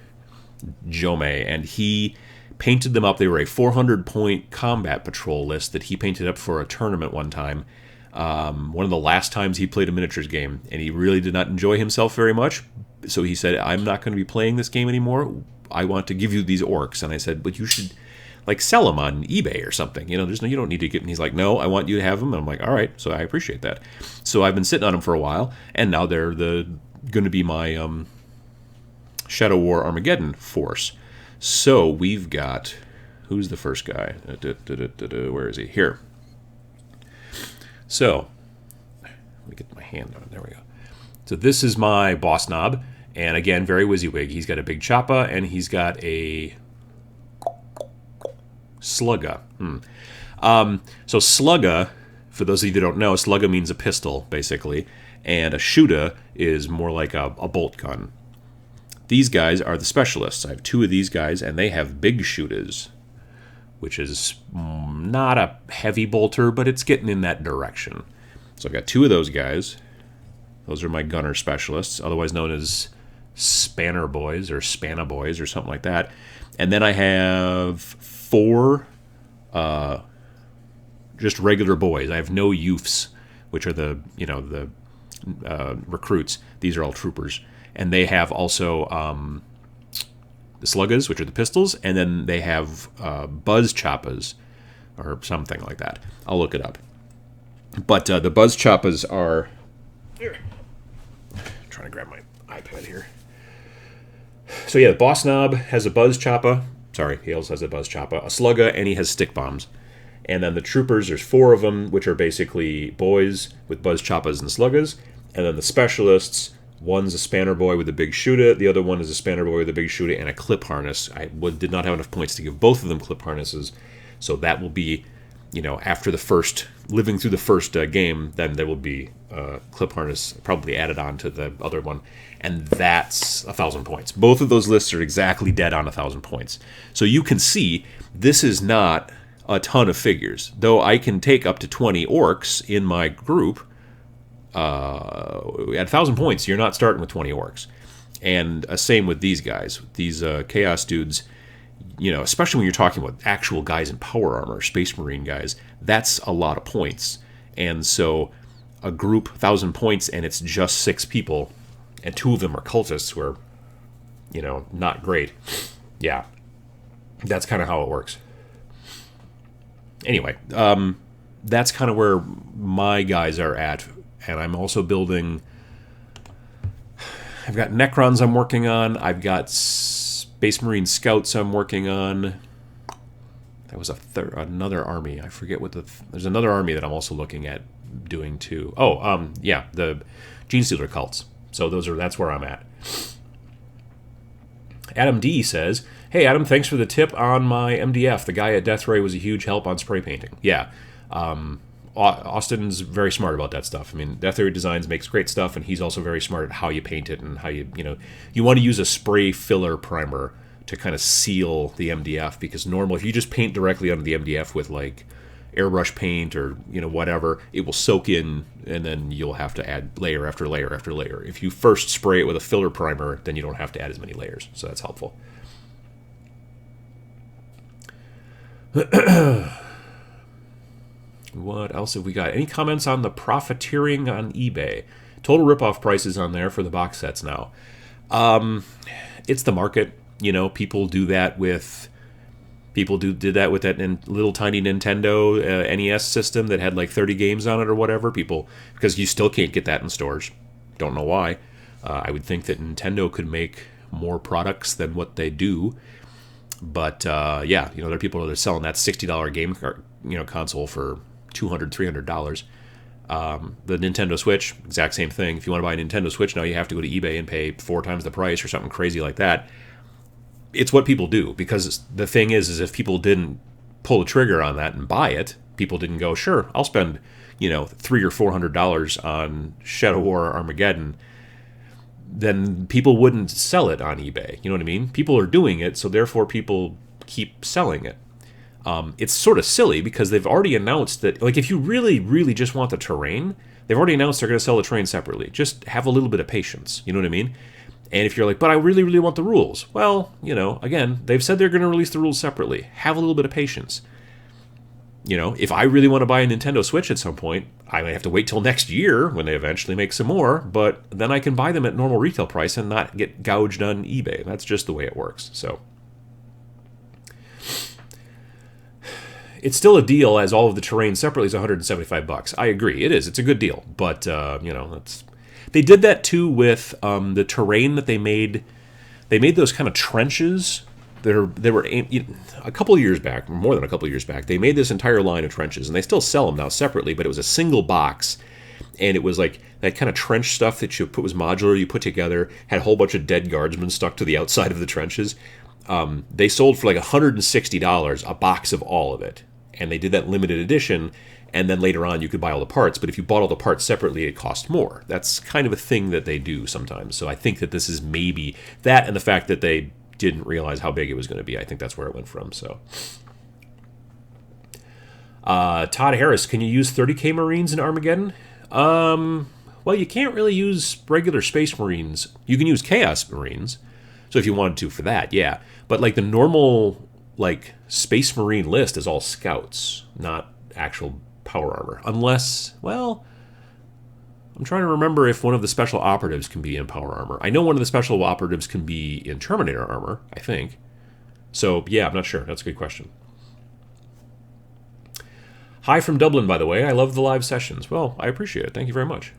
Jome, and he painted them up. They were a 400-point combat patrol list that he painted up for a tournament one time. One of the last times he played a miniatures game, and he really did not enjoy himself very much. So he said, I'm not going to be playing this game anymore. I want to give you these orcs. And I said, but you should sell them on eBay or something. You don't need to get them. He's like, no, I want you to have them. And I'm like, all right. So I appreciate that. So I've been sitting on them for a while, and now they're going to be my Shadow War Armageddon force. So we've got, who's the first guy? Where is he? Here. So let me get my hand on it. There we go. So this is my boss knob, and again, very WYSIWYG. He's got a big choppa, and he's got a slugga. So slugga, for those of you that don't know, slugga means a pistol, basically, and a shooter is more like a bolt gun. These guys are the specialists. I have two of these guys, and they have big shooters, which is not a heavy bolter, but it's getting in that direction. So I've got two of those guys. Those are my gunner specialists, otherwise known as spanner boys or spanna boys or something like that. And then I have four just regular boys. I have no youths, which are the recruits. These are all troopers. And they have also the sluggas, which are the pistols, and then they have buzz choppas or something like that. I'll look it up. But the buzz choppas are... Here. I'm trying to grab my iPad here. So yeah, the boss knob has a buzz choppa. Sorry, he also has a buzz choppa, a slugga, and he has stick bombs. And then the troopers, there's four of them, which are basically boys with buzz choppas and sluggas. And then the specialists, one's a spanner boy with a big shooter, the other one is a spanner boy with a big shooter and a clip harness. I did not have enough points to give both of them clip harnesses, so that will be, after the first, living through the first game, then there will be clip harness probably added on to the other one, and that's 1,000 points. Both of those lists are exactly dead on 1,000 points. So you can see this is not a ton of figures, though I can take up to 20 orcs in my group. At 1,000 points, you're not starting with 20 orcs. And same with these guys, these Chaos dudes, especially when you're talking about actual guys in power armor, Space Marine guys, that's a lot of points. And so a group, 1,000 points, and it's just 6 people, and 2 of them are cultists who are, not great. Yeah, that's kind of how it works. Anyway, that's kind of where my guys are at. And I'm also building... I've got Necrons I'm working on. I've got Space Marine Scouts I'm working on. There was another army. I forget what there's another army that I'm also looking at doing too. Yeah, the Genestealer cults. So that's where I'm at. Adam D says, "Hey Adam, thanks for the tip on my MDF. The guy at Death Ray was a huge help on spray painting." Yeah. Austin's very smart about that stuff. I mean, Death Ray Designs makes great stuff, and he's also very smart at how you paint it and how you want to use a spray filler primer to kind of seal the MDF, because normally if you just paint directly onto the MDF with like airbrush paint or whatever, it will soak in, and then you'll have to add layer after layer after layer. If you first spray it with a filler primer, then you don't have to add as many layers, so that's helpful. What else have we got? Any comments on the profiteering on eBay? Total ripoff prices on there for the box sets now. It's the market. You know, people do that with... did that with that little tiny Nintendo NES system that had like 30 games on it or whatever. People, because you still can't get that in stores. Don't know why. I would think that Nintendo could make more products than what they do. But yeah, you know, there are people that are selling that $60 game console for $200, $300. The Nintendo Switch, exact same thing. If you want to buy a Nintendo Switch now, you have to go to eBay and pay 4 times the price or something crazy like that. It's what people do, because the thing is if people didn't pull the trigger on that and buy it, people didn't go, sure, I'll spend, $300 or $400 on Shadow War Armageddon, then people wouldn't sell it on eBay. You know what I mean? People are doing it, so therefore people keep selling it. It's sort of silly because they've already announced that, like, if you really, really just want the terrain, they've already announced they're going to sell the terrain separately. Just have a little bit of patience. You know what I mean? And if you're like, but I really, really want the rules. Well, again, they've said they're going to release the rules separately. Have a little bit of patience. If I really want to buy a Nintendo Switch at some point, I may have to wait till next year when they eventually make some more, but then I can buy them at normal retail price and not get gouged on eBay. That's just the way it works. So it's still a deal, as all of the terrain separately is $175. I agree. It is. It's a good deal. But, they did that too with the terrain that they made. They made those kind of trenches. They were a couple of years back, more than a couple of years back. They made this entire line of trenches, and they still sell them now separately. But it was a single box, and it was like that kind of trench stuff that you put was modular. You put together, had a whole bunch of dead guardsmen stuck to the outside of the trenches. They sold for like $160 a box of all of it, and they did that limited edition. And then later on, you could buy all the parts. But if you bought all the parts separately, it cost more. That's kind of a thing that they do sometimes. So I think that this is maybe that, and the fact that they didn't realize how big it was going to be. I think that's where it went from. So, Todd Harris, can you use 30K Marines in Armageddon? Well, you can't really use regular Space Marines. You can use Chaos Marines. So if you wanted to for that, yeah. But like the normal Space Marine list is all scouts, not actual power armor, unless, well, I'm trying to remember if one of the special operatives can be in power armor. I know one of the special operatives can be in Terminator armor, I think. So, yeah, I'm not sure. That's a good question. Hi from Dublin, by the way. I love the live sessions. Well, I appreciate it. Thank you very much.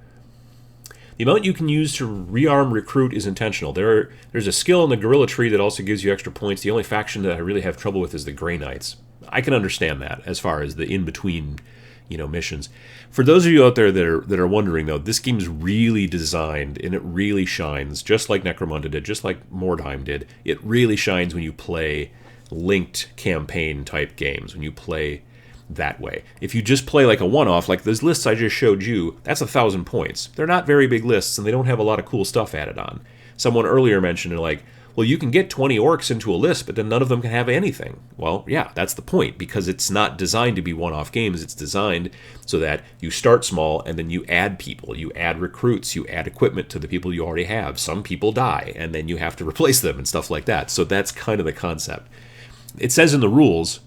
The amount you can use to rearm recruit is intentional. There's a skill in the Gorilla Tree that also gives you extra points. The only faction that I really have trouble with is the Grey Knights. I can understand that as far as the in-between missions. For those of you out there that are wondering, though, this game is really designed, and it really shines, just like Necromunda did, just like Mordheim did. It really shines when you play linked campaign-type games, when you play that way. If you just play like a one-off, like those lists I just showed you, that's 1,000 points. They're not very big lists, and they don't have a lot of cool stuff added on. Someone earlier mentioned, well, you can get 20 orcs into a list, but then none of them can have anything. Well, yeah, that's the point, because it's not designed to be one-off games. It's designed so that you start small, and then you add people, you add recruits, you add equipment to the people you already have. Some people die, and then you have to replace them and stuff like that. So that's kind of the concept. It says in the rules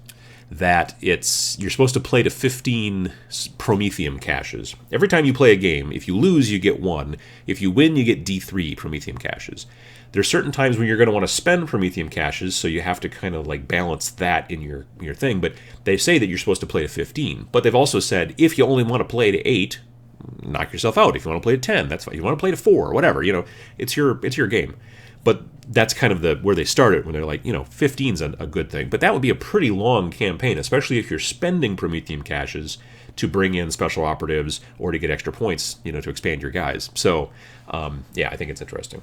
that you're supposed to play to 15 Prometheum caches. Every time you play a game, if you lose, you get 1. If you win, you get D3 Prometheum caches. There's certain times when you're going to want to spend Prometheum caches, so you have to kind of balance that in your thing. But they say that you're supposed to play to 15. But they've also said if you only want to play to 8, knock yourself out. If you want to play to 10, that's fine. If you want to play to 4, whatever. It's your game. But that's kind of where they started, when they're 15's a good thing. But that would be a pretty long campaign, especially if you're spending Prometheum caches to bring in special operatives or to get extra points, to expand your guys. So, yeah, I think it's interesting.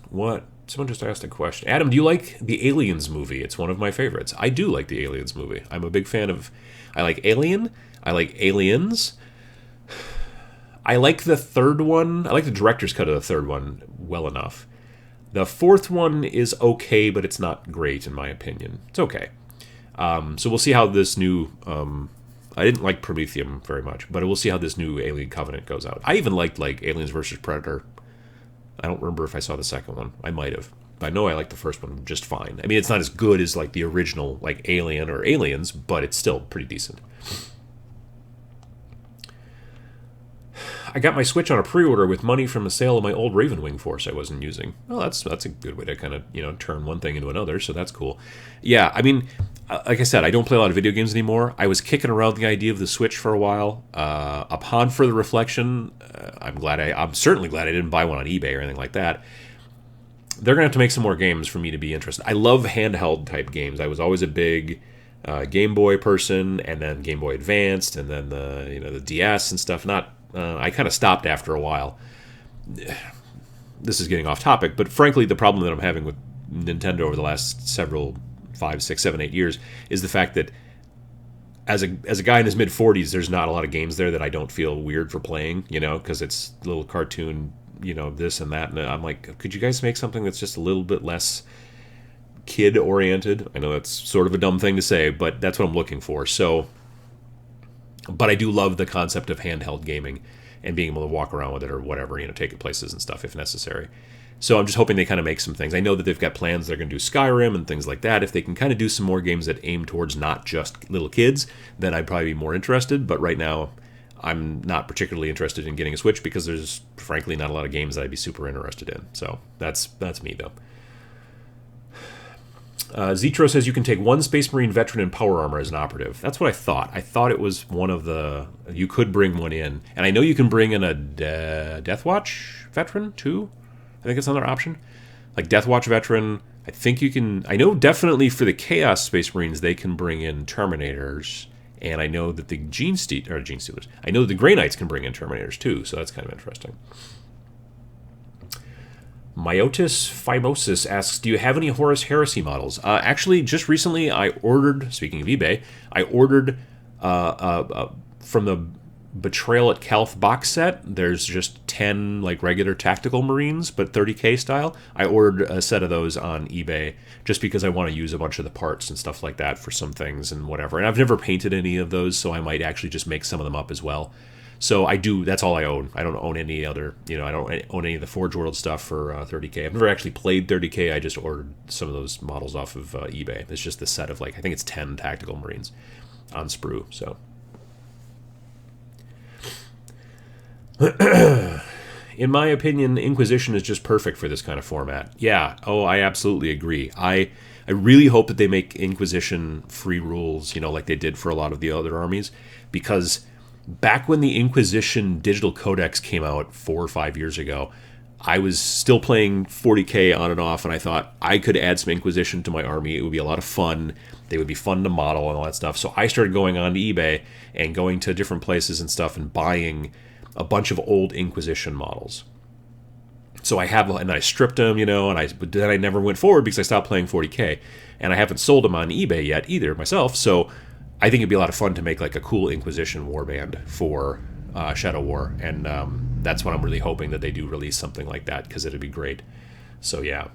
What? Someone just asked a question. Adam, do you like the Aliens movie? It's one of my favorites. I do like the Aliens movie. I'm a big fan of... I like Alien. I like Aliens. I like the third one. I like the director's cut of the third one well enough. The fourth one is okay, but it's not great in my opinion. It's okay. So we'll see how this new... I didn't like Prometheum very much, but we'll see how this new Alien Covenant goes out. I even liked Aliens vs. Predator. I don't remember if I saw the second one. I might have. I know I like the first one just fine. I mean, it's not as good as like the original, like Alien or Aliens, but it's still pretty decent. I got my Switch on a pre-order with money from a sale of my old Ravenwing Force I wasn't using. Well, that's a good way to kind of, you know, turn one thing into another, so that's cool. Yeah, I mean, like I said, I don't play a lot of video games anymore. I was kicking around the idea of the Switch for a while. Upon further reflection, I'm certainly glad I didn't buy one on eBay or anything like that. They're going to have to make some more games for me to be interested. I love handheld type games. I was always a big Game Boy person, and then Game Boy Advanced, and then the DS and stuff. I kind of stopped after a while. This is getting off topic, but frankly, the problem that I'm having with Nintendo over the last 5, 6, 7, 8 years is the fact that as a guy in his mid-40s, there's not a lot of games there that I don't feel weird for playing, you know, because it's little cartoon, you know, this and that. And I'm like, could you guys make something that's just a little bit less kid-oriented? I know that's sort of a dumb thing to say, but that's what I'm looking for. So, but I do love the concept of handheld gaming and being able to walk around with it or whatever, you know, take it places and stuff if necessary. So I'm just hoping they kind of make some things. I know that they've got plans. They're going to do Skyrim and things like that. If they can kind of do some more games that aim towards not just little kids, then I'd probably be more interested. But right now, I'm not particularly interested in getting a Switch because there's, frankly, not a lot of games that I'd be super interested in. So that's me, though. Zetro says you can take one Space Marine veteran in power armor as an operative. That's what I thought. I thought it was one of the... You could bring one in. And I know you can bring in a Deathwatch veteran, too. I think it's another option. Like Deathwatch veteran, I think you can... I know definitely for the Chaos Space Marines, they can bring in Terminators. And I know that the Gene Stealers... I know the Grey Knights can bring in Terminators, too. So that's kind of interesting. Myotis Phimosis asks, do you have any Horus Heresy models? Actually, just recently I ordered, speaking of eBay, I ordered from the Betrayal at Calth box set. There's just 10 like regular tactical Marines, but 30k style. I ordered a set of those on eBay just because I want to use a bunch of the parts and stuff like that for some things and whatever. And I've never painted any of those, so I might actually just make some of them up as well. So I do, that's all I own. I don't own any other, you know, I don't own any of the Forge World stuff for 30k. I've never actually played 30k. I just ordered some of those models off of eBay. It's just the set of like, I think it's 10 tactical Marines on sprue, so. In my opinion, Inquisition is just perfect for this kind of format. Yeah, I absolutely agree. I really hope that they make Inquisition free rules, you know, like they did for a lot of the other armies, because back when the Inquisition Digital Codex came out 4 or 5 years ago, I was still playing 40k on and off, and I thought I could add some Inquisition to my army. It would be a lot of fun. They would be fun to model and all that stuff. So I started going on to eBay and going to different places and stuff and buying a bunch of old Inquisition models. So I have, and I stripped them, you know, but then I never went forward because I stopped playing 40k, and I haven't sold them on eBay yet either myself. So I think it'd be a lot of fun to make like a cool Inquisition warband for Shadow War, and that's what I'm really hoping that they do release something like that, because it'd be great. So yeah.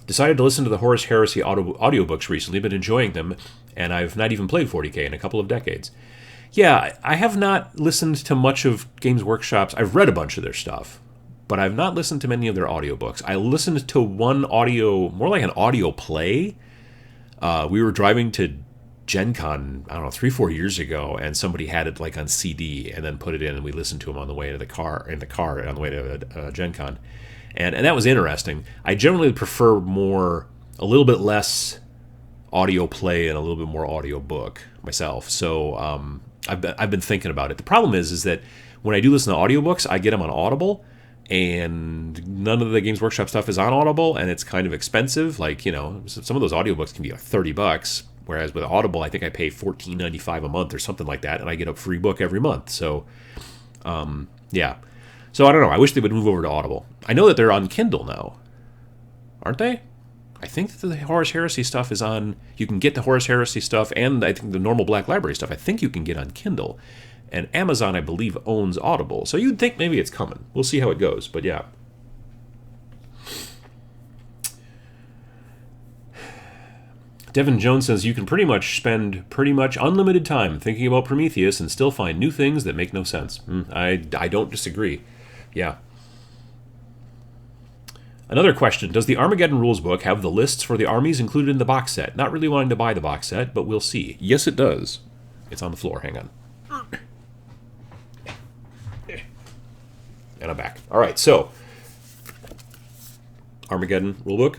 Decided to listen to the Horus Heresy audiobooks recently, been enjoying them, and I've not even played 40k in a couple of decades. Yeah, I have not listened to much of Games Workshop's. I've read a bunch of their stuff, but I've not listened to many of their audiobooks. I listened to one audio, more like an audio play. We were driving to Gen Con, I don't know, 3-4 years ago, and somebody had it like on CD and then put it in, and we listened to them on the way to the car on the way to Gen Con. And that was interesting. I generally prefer a little bit less audio play and a little bit more audio book myself. So I've been thinking about it. The problem is that when I do listen to audiobooks, I get them on Audible, and none of the Games Workshop stuff is on Audible, and it's kind of expensive. Like, you know, some of those audiobooks can be like $30, whereas with Audible, I think I pay $14.95 a month or something like that, and I get a free book every month. So, yeah. So I don't know. I wish they would move over to Audible. I know that they're on Kindle now, aren't they? I think that the Horus Heresy stuff is on... You can get the Horus Heresy stuff, and I think the normal Black Library stuff, I think you can get on Kindle. And Amazon, I believe, owns Audible. So you'd think maybe it's coming. We'll see how it goes, but yeah. Devin Jones says, you can pretty much spend unlimited time thinking about Prometheus and still find new things that make no sense. I don't disagree. Yeah. Another question, does the Armageddon rules book have the lists for the armies included in the box set? Not really wanting to buy the box set, but we'll see. Yes, it does. It's on the floor. Hang on. And I'm back. All right, so Armageddon rulebook,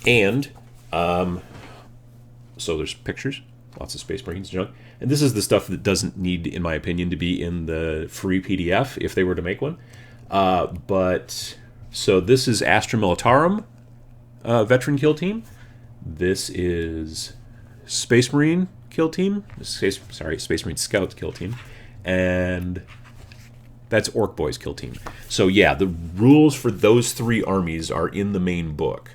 and so there's pictures, lots of Space Marines junk, and this is the stuff that doesn't need, in my opinion, to be in the free PDF if they were to make one. But so this is Astra Militarum veteran kill team. This is Space Marine kill team. Space Marine Scout kill team, and that's Orc Boys kill team. So yeah, the rules for those three armies are in the main book.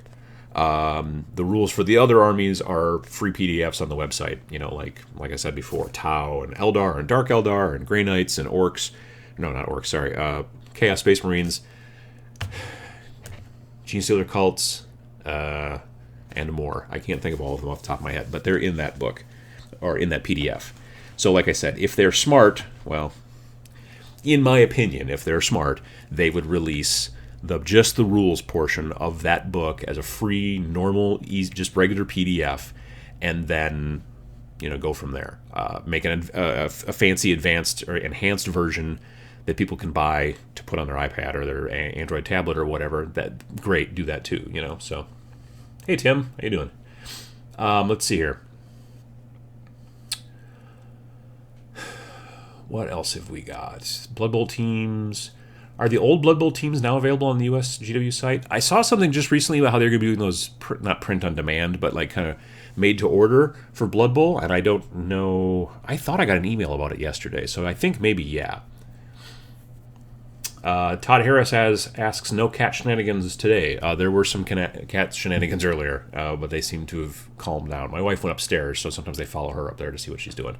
The rules for the other armies are free PDFs on the website. You know, like I said before, Tau and Eldar and Dark Eldar and Grey Knights and Orcs. No, not Orcs. Sorry, Chaos Space Marines, Gene Stealer cults, and more. I can't think of all of them off the top of my head, but they're in that book or in that PDF. So, like I said, if they're smart, well, in my opinion, if they're smart, they would release just the rules portion of that book as a free, normal, easy, just regular PDF, and then, you know, go from there. Make a fancy, advanced or enhanced version that people can buy to put on their iPad or their Android tablet or whatever. That great, do that too. You know. So, hey Tim, how you doing? Let's see here. What else have we got? Blood Bowl teams. Are the old Blood Bowl teams now available on the US GW site? I saw something just recently about how they're going to be doing those, not print on demand, but like kind of made to order for Blood Bowl, and I don't know. I thought I got an email about it yesterday, so I think maybe, yeah. Todd Harris asks, no cat shenanigans today. There were some cat shenanigans earlier, but they seem to have calmed down. My wife went upstairs, so sometimes they follow her up there to see what she's doing.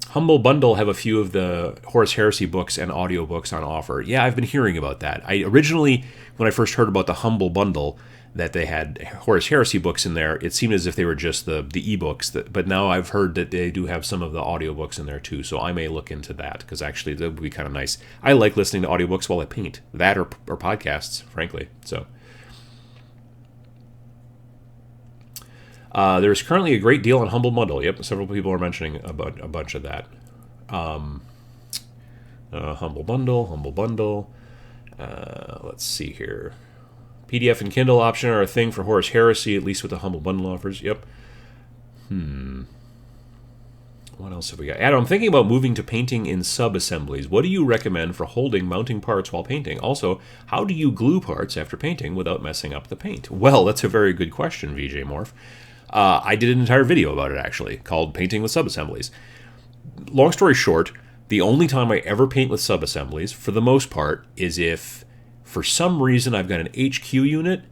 Humble Bundle have a few of the Horus Heresy books and audiobooks on offer. Yeah, I've been hearing about that. I originally, when I first heard about the Humble Bundle, that they had Horus Heresy books in there, it seemed as if they were just the ebooks. But now I've heard that they do have some of the audiobooks in there too, so I may look into that, because actually that would be kind of nice. I like listening to audiobooks while I paint. That or podcasts, frankly. So there's currently a great deal on Humble Bundle. Yep, several people are mentioning a bunch of that. Humble Bundle. Let's see here. PDF and Kindle option are a thing for Horus Heresy, at least with the Humble Bundle offers. Yep. What else have we got? Adam, I'm thinking about moving to painting in sub-assemblies. What do you recommend for holding mounting parts while painting? Also, how do you glue parts after painting without messing up the paint? Well, that's a very good question, VJ Morph. I did an entire video about it, actually, called Painting with Sub-Assemblies. Long story short, the only time I ever paint with sub-assemblies, for the most part, is if, for some reason, I've got an HQ unit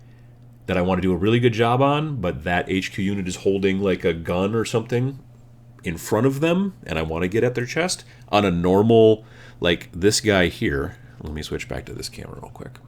that I want to do a really good job on, but that HQ unit is holding like a gun or something in front of them, and I want to get at their chest. On a normal, like this guy here, let me switch back to this camera real quick.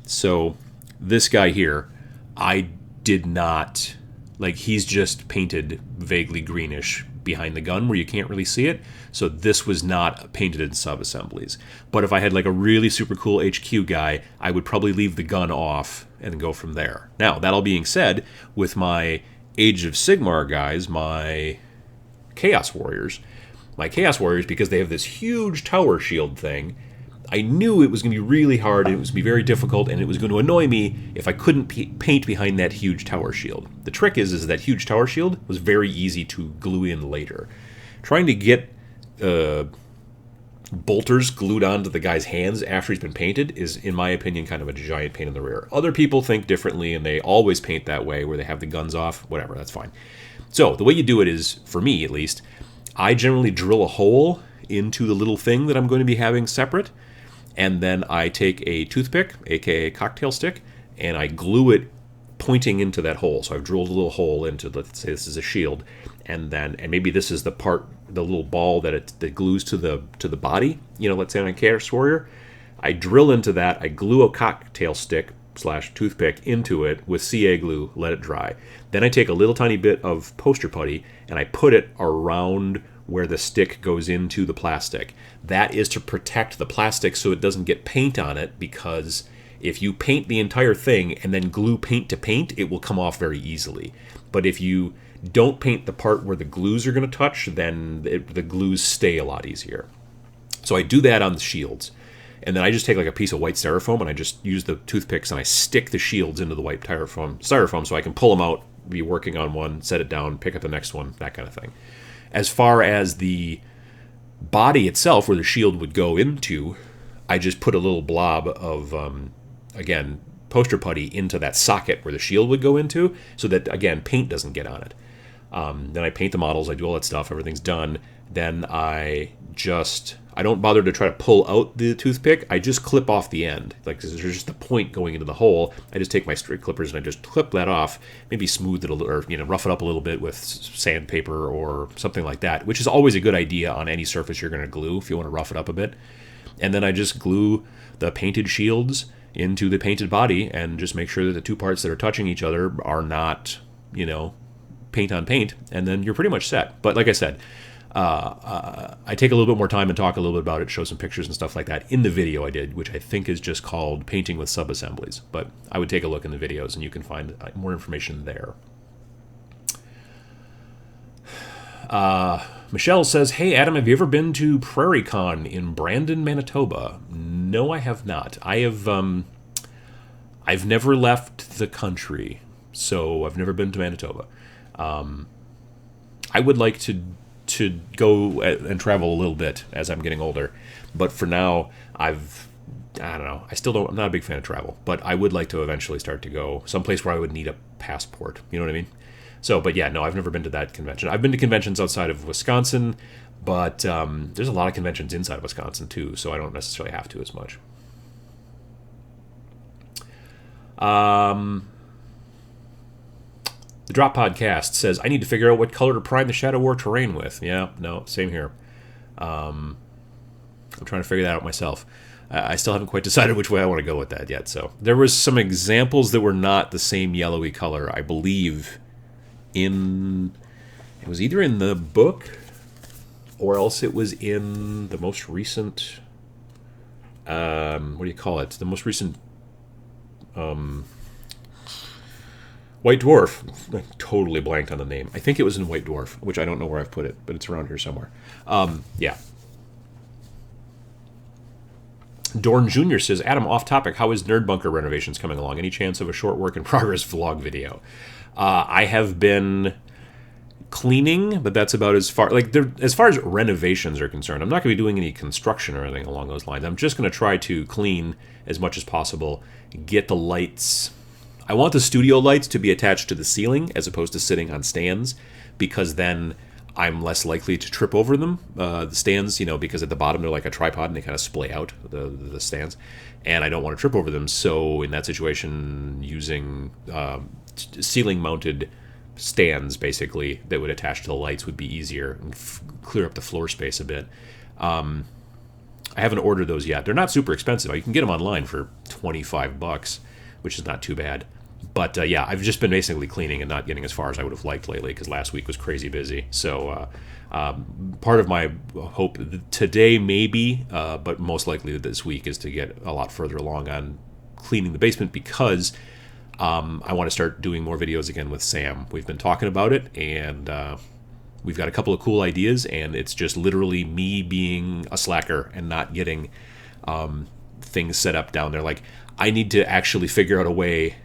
So, this guy here, I did not, like, he's just painted vaguely greenish behind the gun where you can't really see it. So this was not painted in sub-assemblies. But if I had like a really super cool HQ guy, I would probably leave the gun off and go from there. Now, that all being said, with my Age of Sigmar guys, my Chaos Warriors, because they have this huge tower shield thing, I knew it was going to be really hard, and it was going to be very difficult, and it was going to annoy me if I couldn't paint behind that huge tower shield. The trick is that huge tower shield was very easy to glue in later. Trying to get bolters glued onto the guy's hands after he's been painted is, in my opinion, kind of a giant pain in the rear. Other people think differently, and they always paint that way, where they have the guns off. Whatever, that's fine. So the way you do it is, for me at least, I generally drill a hole into the little thing that I'm going to be having separate, and then I take a toothpick, aka cocktail stick, and I glue it pointing into that hole. So I've drilled a little hole into, let's say this is a shield, and maybe this is the part, the little ball that glues to the body. You know, let's say on a Chaos Warrior, I drill into that. I glue a cocktail stick / toothpick into it with CA glue. Let it dry. Then I take a little tiny bit of poster putty and I put it around where the stick goes into the plastic. That is to protect the plastic so it doesn't get paint on it, because if you paint the entire thing and then glue paint to paint, it will come off very easily. But if you don't paint the part where the glues are going to touch, then the glues stay a lot easier. So I do that on the shields. And then I just take like a piece of white styrofoam and I just use the toothpicks and I stick the shields into the white styrofoam so I can pull them out, be working on one, set it down, pick up the next one, that kind of thing. As far as the body itself, where the shield would go into, I just put a little blob of, again, poster putty into that socket where the shield would go into, so that, again, paint doesn't get on it. Then I paint the models, I do all that stuff, everything's done. Then I don't bother to try to pull out the toothpick, I just clip off the end. Like, there's just a point going into the hole, I just take my straight clippers and I just clip that off, maybe smooth it a little, or, rough it up a little bit with sandpaper or something like that, which is always a good idea on any surface you're going to glue if you want to rough it up a bit. And then I just glue the painted shields into the painted body and just make sure that the two parts that are touching each other are not, paint on paint, and then you're pretty much set. But like I said, I take a little bit more time and talk a little bit about it, show some pictures and stuff like that in the video I did, which I think is just called Painting with Subassemblies. But I would take a look in the videos and you can find more information there. Michelle says, "Hey Adam, have you ever been to PrairieCon in Brandon, Manitoba?" No, I have not. I've never left the country, so I've never been to Manitoba. I would like to go and travel a little bit as I'm getting older, but for now I don't know. I'm not a big fan of travel, but I would like to eventually start to go someplace where I would need a passport. You know what I mean? So, but yeah, no, I've never been to that convention. I've been to conventions outside of Wisconsin, but there's a lot of conventions inside Wisconsin too, so I don't necessarily have to as much. The Drop Podcast says, "I need to figure out what color to prime the Shadow War terrain with." Yeah, no, same here. I'm trying to figure that out myself. I still haven't quite decided which way I want to go with that yet. So there was some examples that were not the same yellowy color, I believe. It was either in the book or else it was in the most recent, what do you call it? The most recent White Dwarf. I totally blanked on the name. I think it was in White Dwarf, which I don't know where I've put it, but it's around here somewhere. Yeah. Dorn Jr. says, "Adam, off topic, how is Nerd Bunker renovations coming along? Any chance of a short work in progress vlog video?" I have been cleaning, but that's about as far as renovations are concerned. I'm not going to be doing any construction or anything along those lines. I'm just going to try to clean as much as possible, get the lights. I want the studio lights to be attached to the ceiling as opposed to sitting on stands, because then I'm less likely to trip over them. The stands, because at the bottom they're like a tripod and they kind of splay out, the stands, and I don't want to trip over them. So in that situation, using ceiling-mounted stands, basically, that would attach to the lights would be easier and clear up the floor space a bit. I haven't ordered those yet. They're not super expensive. You can get them online for $25, which is not too bad. But yeah, I've just been basically cleaning and not getting as far as I would have liked lately, because last week was crazy busy. So part of my hope today, maybe, but most likely this week, is to get a lot further along on cleaning the basement, because I want to start doing more videos again with Sam. We've been talking about it, and we've got a couple of cool ideas, and it's just literally me being a slacker and not getting things set up down there. Like, I need to actually figure out a way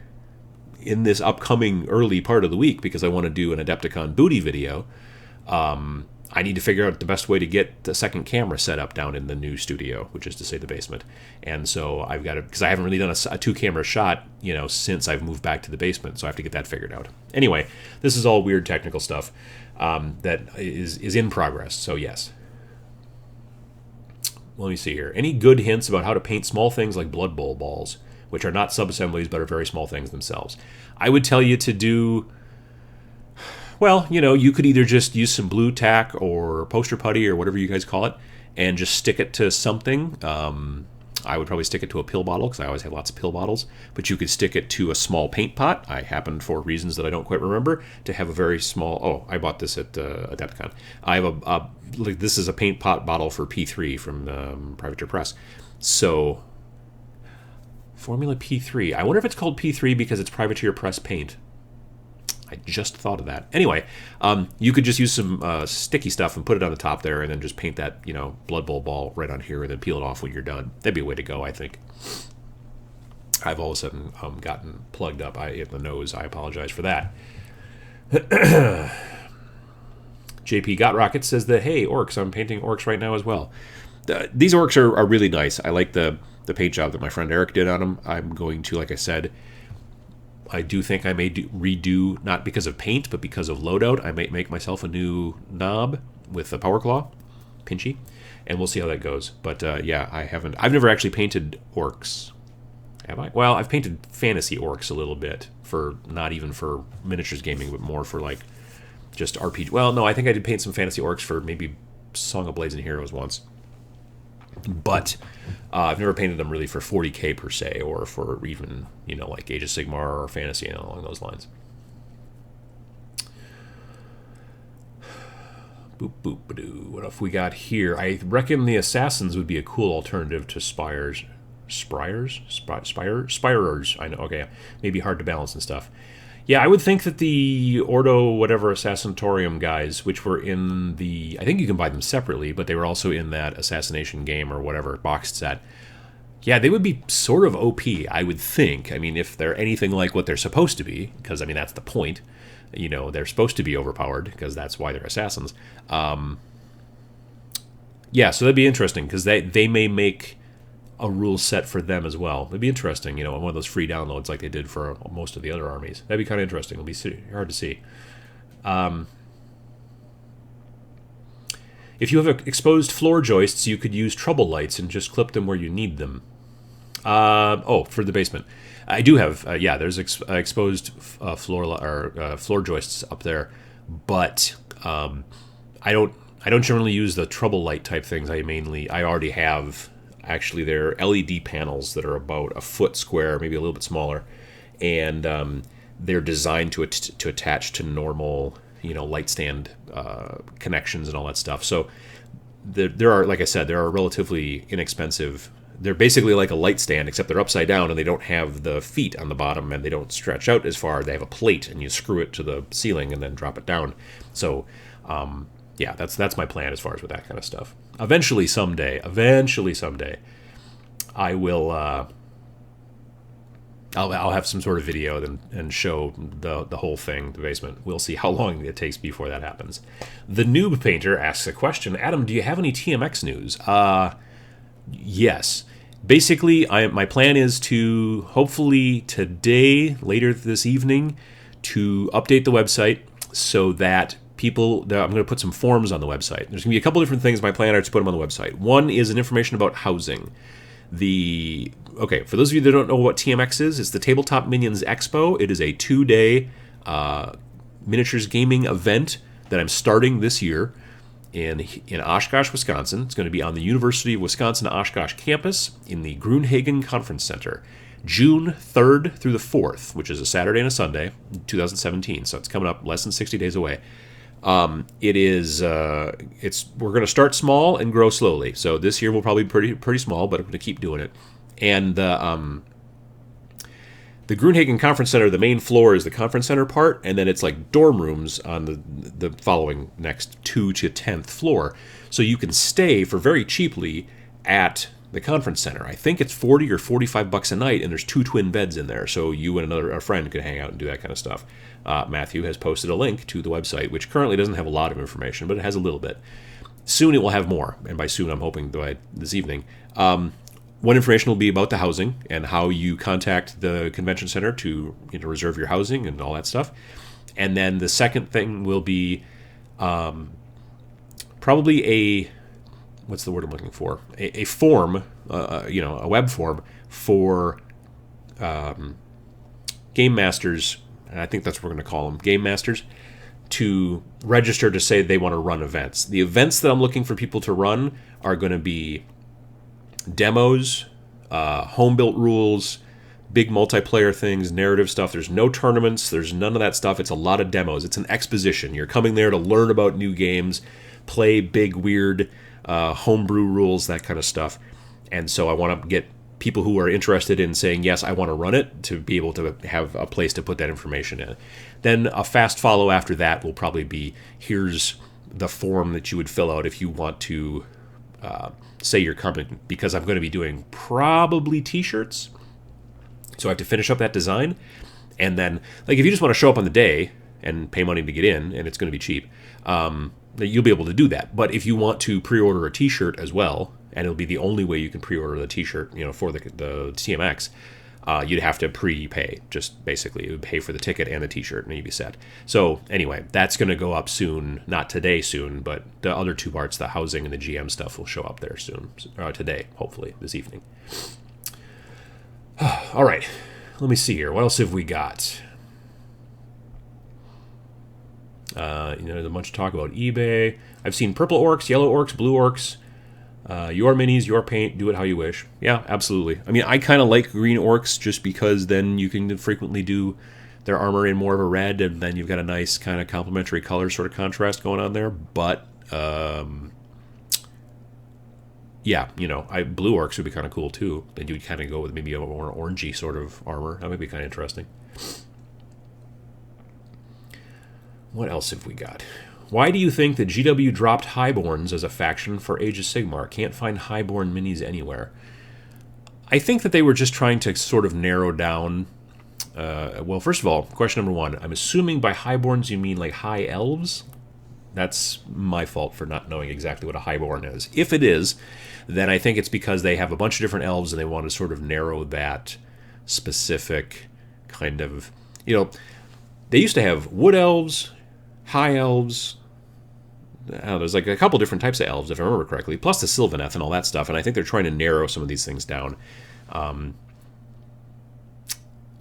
in this upcoming early part of the week, because I want to do an Adepticon booty video. I need to figure out the best way to get the second camera set up down in the new studio, which is to say the basement. And so I've got to, because I haven't really done a two-camera shot, since I've moved back to the basement. So I have to get that figured out. Anyway, this is all weird technical stuff that is in progress. So yes. Let me see here. Any good hints about how to paint small things like Blood Bowl balls, which are not subassemblies but are very small things themselves? I would tell you to do, well, you could either just use some blue tack or poster putty or whatever you guys call it, and just stick it to something. I would probably stick it to a pill bottle because I always have lots of pill bottles. But you could stick it to a small paint pot. I happen, for reasons that I don't quite remember, to have a very small. Oh, I bought this at Adepticon. I have this is a paint pot bottle for P3 from Privateer Press. So, Formula P3. I wonder if it's called P3 because it's Privateer Press paint. I just thought of that. Anyway, you could just use some sticky stuff and put it on the top there, and then just paint that, Blood Bowl ball right on here, and then peel it off when you're done. That'd be a way to go, I think. I've all of a sudden gotten plugged up in the nose. I apologize for that. JP Got Rocket says that, hey, orcs, I'm painting orcs right now as well. These orcs are really nice. I like the paint job that my friend Eric did on them. I'm going to, like I said, I do think I may redo, not because of paint, but because of loadout. I might make myself a new knob with a power claw, pinchy, and we'll see how that goes. But yeah, I've never actually painted orcs. Have I? Well, I've painted fantasy orcs a little bit, not even for miniatures gaming, but more for like just RPG. Well, no, I think I did paint some fantasy orcs for maybe Song of Blades and Heroes once. But I've never painted them really for 40k per se, or for even, like Age of Sigmar or fantasy, along those lines. Boop, boop, ba-doo. What else we got here? I reckon the Assassins would be a cool alternative to Spirers. Spirers? I know, okay. Maybe hard to balance and stuff. Yeah, I would think that the Ordo whatever Assassinatorium guys, which were in the... I think you can buy them separately, but they were also in that Assassination game or whatever boxed set. Yeah, they would be sort of OP, I would think. I mean, if they're anything like what they're supposed to be, because, I mean, that's the point. They're supposed to be overpowered, because that's why they're assassins. Yeah, so that'd be interesting, because they may make a rule set for them as well. It'd be interesting, one of those free downloads like they did for most of the other armies. That'd be kind of interesting. It'll be hard to see. If you have exposed floor joists, you could use trouble lights and just clip them where you need them. For the basement. I do have, there's exposed floor joists up there, but I don't generally use the trouble light type things. I already have. Actually, they're LED panels that are about a foot square, maybe a little bit smaller, and they're designed to attach to normal, light stand connections and all that stuff. So there are, like I said, there are relatively inexpensive. They're basically like a light stand, except they're upside down and they don't have the feet on the bottom and they don't stretch out as far. They have a plate and you screw it to the ceiling and then drop it down. So, yeah, that's my plan as far as with that kind of stuff. Eventually someday, I will. I'll have some sort of video and show the whole thing, the basement. We'll see how long it takes before that happens. The Noob Painter asks a question. Adam, do you have any TMX news? Yes. Basically, my plan is to hopefully today, later this evening, to update the website so that I'm going to put some forms on the website. There's going to be a couple different things. My plan are to put them on the website. One is an information about housing. Okay, for those of you that don't know what TMX is, it's the Tabletop Minions Expo. It is a 2-day miniatures gaming event that I'm starting this year in Oshkosh, Wisconsin. It's going to be on the University of Wisconsin-Oshkosh campus in the Grunhagen Conference Center. June 3rd through the 4th, which is a Saturday and a Sunday, 2017. So it's coming up less than 60 days away. We're going to start small and grow slowly. So this year will probably be pretty small, but I'm going to keep doing it. And the Grunhagen Conference Center, the main floor is the conference center part, and then it's like dorm rooms on the following next 2 to 10th floor. So you can stay for very cheaply at the conference center. I think it's $40 or $45 a night, and there's 2 twin beds in there, so you and a friend could hang out and do that kind of stuff. Matthew has posted a link to the website, which currently doesn't have a lot of information, but it has a little bit. Soon it will have more, and by soon I'm hoping by this evening. One information will be about the housing and how you contact the convention center to reserve your housing and all that stuff. And then the second thing will be probably what's the word I'm looking for? A form, a web form for game masters, and I think that's what we're going to call them, game masters, to register to say they want to run events. The events that I'm looking for people to run are going to be demos, home-built rules, big multiplayer things, narrative stuff. There's no tournaments. There's none of that stuff. It's a lot of demos. It's an exposition. You're coming there to learn about new games, play big, weird homebrew rules, that kind of stuff. And so I want to get people who are interested in saying, yes, I want to run it, to be able to have a place to put that information in. Then a fast follow after that will probably be, here's the form that you would fill out if you want to say you're coming, because I'm going to be doing probably t-shirts. So I have to finish up that design. And then, like, if you just want to show up on the day and pay money to get in, and it's going to be cheap, you'll be able to do that. But if you want to pre-order a t-shirt as well, and it'll be the only way you can pre-order the t-shirt, for the TMX, you'd have to prepay. Just basically, you would pay for the ticket and the t-shirt, and you'd be set. So anyway, that's going to go up soon. Not today soon, but the other two parts, the housing and the GM stuff, will show up there soon. Today, hopefully, this evening. All right, let me see here. What else have we got? There's a bunch of talk about eBay. I've seen purple orcs, yellow orcs, blue orcs. Your minis, your paint, do it how you wish. Yeah, absolutely. I mean, I kind of like green orcs just because then you can frequently do their armor in more of a red, and then you've got a nice kind of complementary color sort of contrast going on there. But, yeah, blue orcs would be kind of cool too. Then you would kind of go with maybe a more orangey sort of armor. That might be kind of interesting. What else have we got? Why do you think that GW dropped Highborns as a faction for Age of Sigmar? Can't find Highborn minis anywhere. I think that they were just trying to sort of narrow down... well, first of all, question number one. I'm assuming by Highborns you mean like High Elves? That's my fault for not knowing exactly what a Highborn is. If it is, then I think it's because they have a bunch of different elves and they want to sort of narrow that specific kind of... they used to have Wood Elves, High Elves... there's like a couple different types of elves, if I remember correctly, plus the Sylvaneth and all that stuff, and I think they're trying to narrow some of these things down.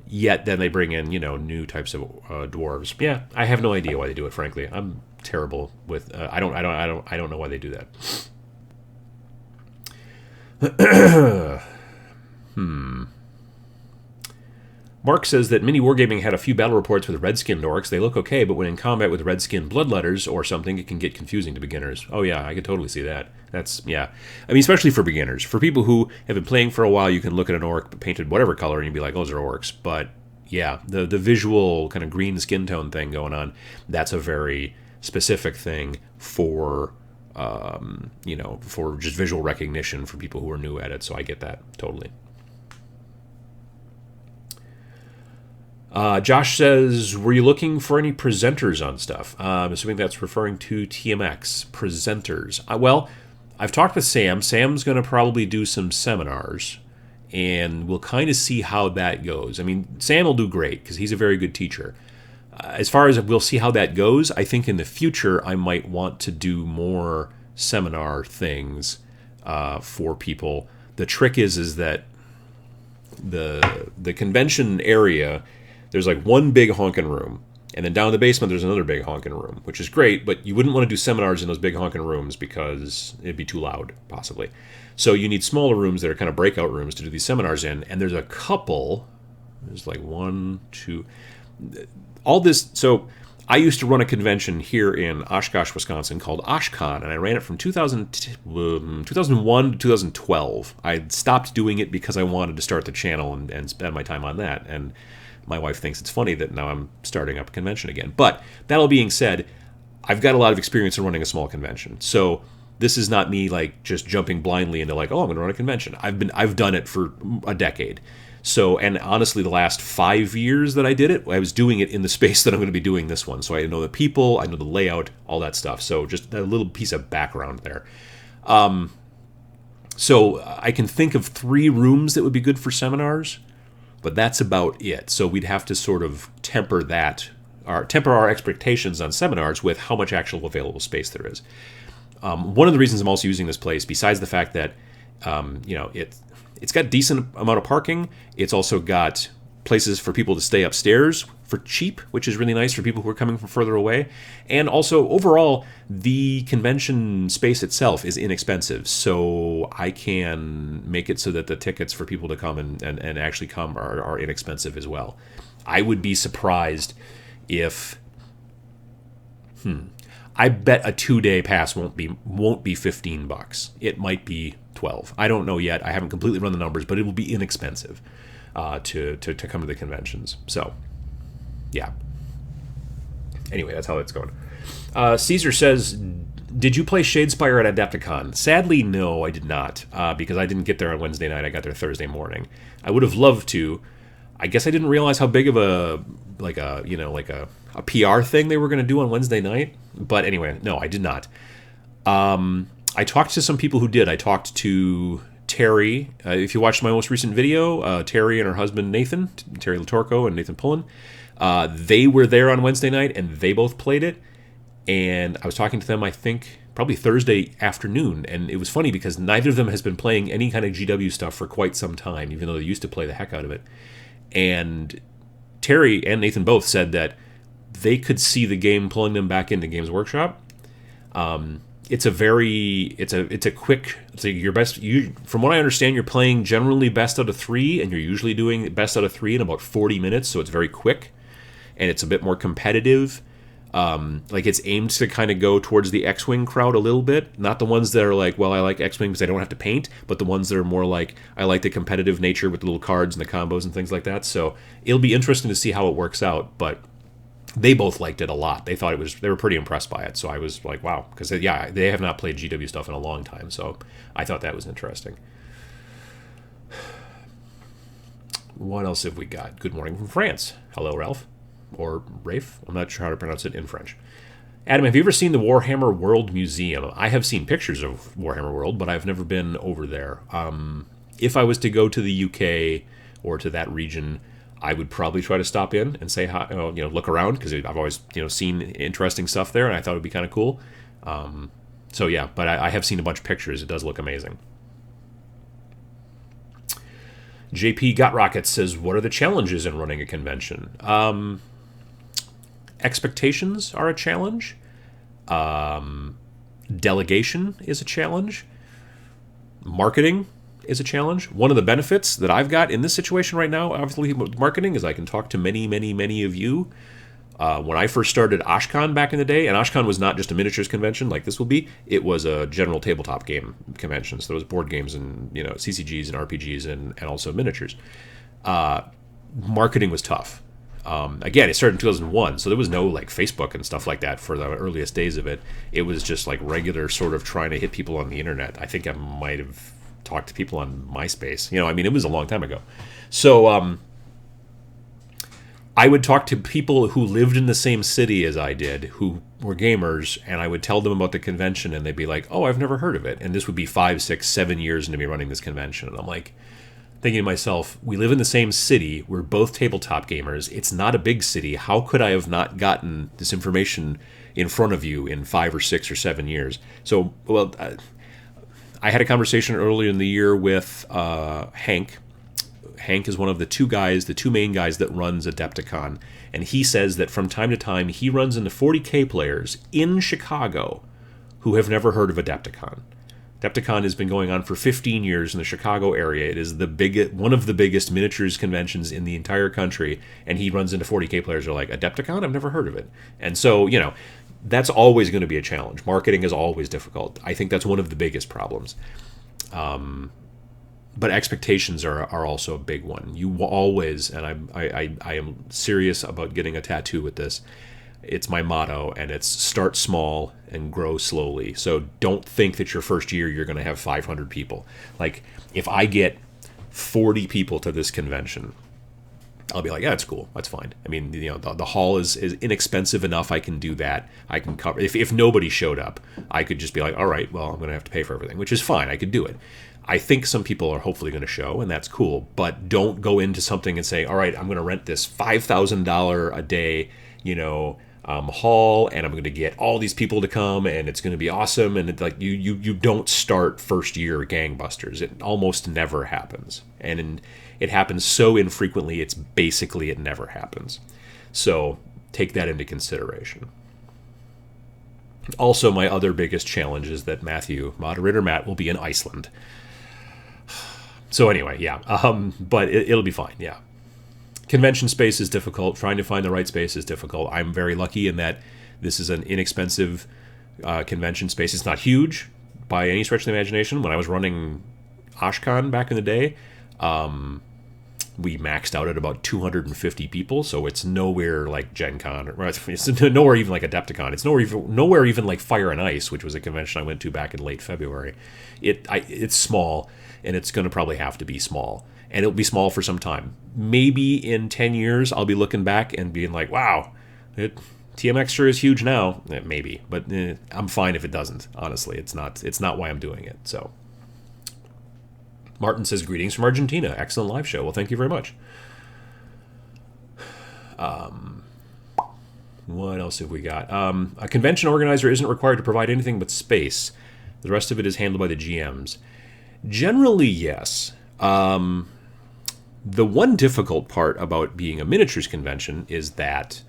Yet then they bring in, new types of dwarves. Yeah, I have no idea why they do it, frankly. I'm terrible with... I don't know why they do that. Mark says that Mini Wargaming had a few battle reports with red-skinned orcs. They look okay, but when in combat with red-skinned bloodletters or something, it can get confusing to beginners. Oh yeah, I could totally see that. That's, yeah. I mean, especially for beginners. For people who have been playing for a while, you can look at an orc painted whatever color and you'd be like, those are orcs. But yeah, the visual kind of green skin tone thing going on, that's a very specific thing for, for just visual recognition for people who are new at it. So I get that totally. Josh says, were you looking for any presenters on stuff? I'm assuming that's referring to TMX. Presenters. Well, I've talked with Sam. Sam's going to probably do some seminars, and we'll kind of see how that goes. I mean, Sam will do great, because he's a very good teacher. As far as we'll see how that goes, I think in the future I might want to do more seminar things for people. The trick is that the convention area... There's like one big honking room, and then down in the basement there's another big honking room, which is great, but you wouldn't want to do seminars in those big honking rooms because it'd be too loud, possibly. So you need smaller rooms that are kind of breakout rooms to do these seminars in, and there's a couple, there's like one, two, all this. So I used to run a convention here in Oshkosh, Wisconsin called OshCon, and I ran it from 2001 to 2012. I stopped doing it because I wanted to start the channel and spend my time on that, and my wife thinks it's funny that now I'm starting up a convention again. But that all being said, I've got a lot of experience in running a small convention. So this is not me like just jumping blindly into like, oh, I'm going to run a convention. I've done it for a decade. So, and honestly, the last 5 years that I did it, I was doing it in the space that I'm going to be doing this one. So I know the people, I know the layout, all that stuff. So just a little piece of background there. So I can think of 3 rooms that would be good for seminars. But that's about it. So we'd have to sort of temper our expectations on seminars with how much actual available space there is. One of the reasons I'm also using this place, besides the fact that it's got decent amount of parking, it's also got places for people to stay upstairs for cheap, which is really nice for people who are coming from further away. And also, overall, the convention space itself is inexpensive, so I can make it so that the tickets for people to come and actually come are inexpensive as well. I would be surprised if... I bet a 2-day pass won't be $15. It might be $12. I don't know yet. I haven't completely run the numbers, but it will be inexpensive to come to the conventions. So, yeah. Anyway, that's how it's going. Caesar says, did you play Shadespire at Adepticon? Sadly, no, I did not, because I didn't get there on Wednesday night. I got there Thursday morning. I would have loved to. I guess I didn't realize how big of a PR thing they were going to do on Wednesday night. But anyway, no, I did not. I talked to some people who did. I talked to Terry. If you watched my most recent video, Terry and her husband Nathan, Terry Latorco and Nathan Pullen, they were there on Wednesday night and they both played it. And I was talking to them, I think, probably Thursday afternoon. And it was funny because neither of them has been playing any kind of GW stuff for quite some time, even though they used to play the heck out of it. And Terry and Nathan both said that they could see the game pulling them back into Games Workshop. It's a quick. It's like your best. From what I understand, you're playing generally best out of 3, and you're usually doing best out of 3 in about 40 minutes. So it's very quick, and it's a bit more competitive. Like it's aimed to kind of go towards the X-Wing crowd a little bit. Not the ones that are like, well, I like X-Wing because I don't have to paint, but the ones that are more like, I like the competitive nature with the little cards and the combos and things like that. So it'll be interesting to see how it works out, but they both liked it a lot. They were pretty impressed by it. So I was like, wow, because yeah, they have not played GW stuff in a long time. So I thought that was interesting. What else have we got? Good morning from France. Hello, Ralph. Or Rafe. I'm not sure how to pronounce it in French. Adam, have you ever seen the Warhammer World Museum? I have seen pictures of Warhammer World, but I've never been over there. If I was to go to the UK or to that region, I would probably try to stop in and say hi, look around, because I've always seen interesting stuff there, and I thought it would be kind of cool. So yeah, but I have seen a bunch of pictures. It does look amazing. JP Got Rockets says, what are the challenges in running a convention? Expectations are a challenge. Delegation is a challenge. Marketing is a challenge. One of the benefits that I've got in this situation right now, obviously, with marketing, is I can talk to many, many, many of you. When I first started OshCon back in the day, and OshCon was not just a miniatures convention like this will be, it was a general tabletop game convention. So there was board games and CCGs and RPGs and also miniatures. Marketing was tough. Again, it started in 2001, so there was no like Facebook and stuff like that for the earliest days of it. It was just like regular sort of trying to hit people on the internet. I think I might have talked to people on MySpace. It was a long time ago. So I would talk to people who lived in the same city as I did, who were gamers, and I would tell them about the convention, and they'd be like, oh, I've never heard of it. And this would be 5, 6, 7 years into me running this convention. And I'm like, thinking to myself, we live in the same city. We're both tabletop gamers. It's not a big city. How could I have not gotten this information in front of you in 5 or 6 or 7 years? So, well, I had a conversation earlier in the year with Hank. Hank is one of the two main guys that runs Adepticon. And he says that from time to time, he runs into 40K players in Chicago who have never heard of Adepticon. Adepticon has been going on for 15 years in the Chicago area. It is one of the biggest miniatures conventions in the entire country, and he runs into 40K players who are like, Adepticon? I've never heard of it. And so, that's always going to be a challenge. Marketing is always difficult. I think that's one of the biggest problems. But expectations are also a big one. You always, and I am serious about getting a tattoo with this, it's my motto, and it's start small and grow slowly. So don't think that your first year you're going to have 500 people. Like, if I get 40 people to this convention, I'll be like, yeah, that's cool. That's fine. I mean, the hall is inexpensive enough. I can do that. I can cover. If nobody showed up, I could just be like, all right, well, I'm going to have to pay for everything, which is fine. I could do it. I think some people are hopefully going to show, and that's cool. But don't go into something and say, all right, I'm going to rent this $5,000 a day, hall, and I'm going to get all these people to come, and it's going to be awesome. And it's like you don't start first year gangbusters. It almost never happens, and it happens so infrequently. It's basically it never happens. So take that into consideration. Also, my other biggest challenge is that moderator Matt, will be in Iceland. So anyway, yeah, but it'll be fine. Yeah. Convention space is difficult. Trying to find the right space is difficult. I'm very lucky in that this is an inexpensive convention space. It's not huge by any stretch of the imagination. When I was running OshCon back in the day, we maxed out at about 250 people, so it's nowhere like Gen Con, or it's nowhere even like Adepticon. It's nowhere even like Fire and Ice, which was a convention I went to back in late February. It's small, and it's going to probably have to be small. And it'll be small for some time. Maybe in 10 years, I'll be looking back and being like, wow, TM Extra is huge now. Maybe, but I'm fine if it doesn't, honestly. It's not why I'm doing it. So, Martin says, greetings from Argentina. Excellent live show. Well, thank you very much. What else have we got? A convention organizer isn't required to provide anything but space. The rest of it is handled by the GMs. Generally, yes. The one difficult part about being a miniatures convention is that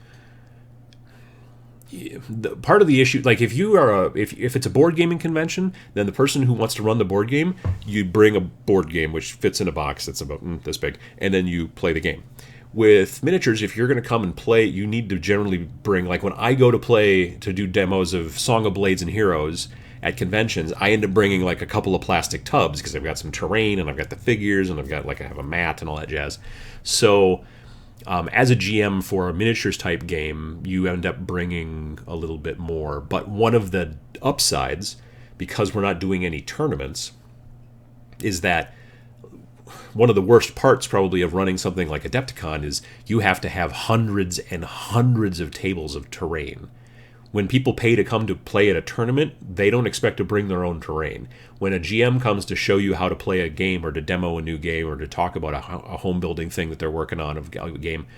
part of the issue, like if it's a board gaming convention, then the person who wants to run the board game, you bring a board game which fits in a box that's about this big, and then you play the game. With miniatures, if you're going to come and play, you need to generally bring, like when I go to do demos of Song of Blades and Heroes at conventions, I end up bringing like a couple of plastic tubs because I've got some terrain and I've got the figures and I have a mat and all that jazz. So as a GM for a miniatures type game, you end up bringing a little bit more. But one of the upsides, because we're not doing any tournaments, is that one of the worst parts probably of running something like Adepticon is you have to have hundreds and hundreds of tables of terrain. When people pay to come to play at a tournament, they don't expect to bring their own terrain. When a GM comes to show you how to play a game or to demo a new game or to talk about a home building thing that they're working on of a game,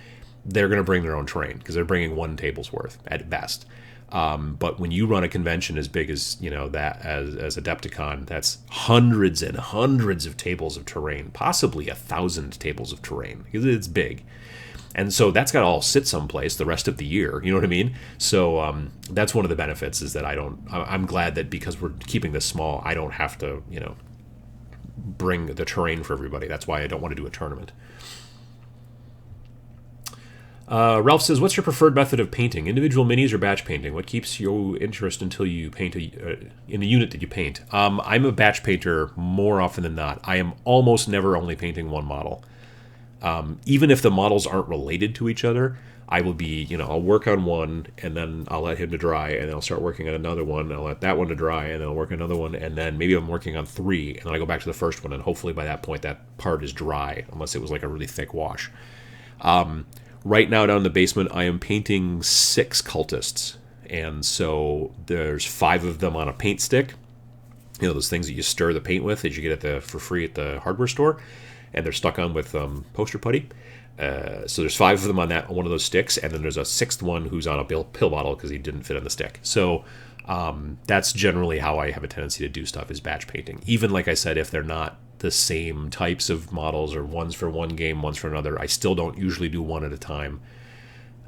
they're going to bring their own terrain because they're bringing one table's worth at best. But when you run a convention as big as as Adepticon, that's hundreds and hundreds of tables of terrain, possibly 1,000 tables of terrain because it's big. And so that's got to all sit someplace the rest of the year. You know what I mean? So that's one of the benefits is that I'm glad that because we're keeping this small, I don't have to, bring the terrain for everybody. That's why I don't want to do a tournament. Ralph says, what's your preferred method of painting? Individual minis or batch painting? What keeps your interest until you paint in the unit that you paint? I'm a batch painter more often than not. I am almost never only painting one model. Even if the models aren't related to each other, I will be, I'll work on one, and then I'll let him to dry, and then I'll start working on another one, and I'll let that one to dry, and then I'll work on another one, and then maybe I'm working on 3, and then I go back to the first one, and hopefully by that point that part is dry, unless it was like a really thick wash. Right now down in the basement, I am painting 6 cultists, and so there's 5 of them on a paint stick, those things that you stir the paint with that you get for free at the hardware store, and they're stuck on with poster putty. So there's 5 of them on one of those sticks, and then there's a 6th one who's on a pill bottle because he didn't fit on the stick. So that's generally how I have a tendency to do stuff, is batch painting. Even, like I said, if they're not the same types of models, or one's for one game, one's for another, I still don't usually do one at a time.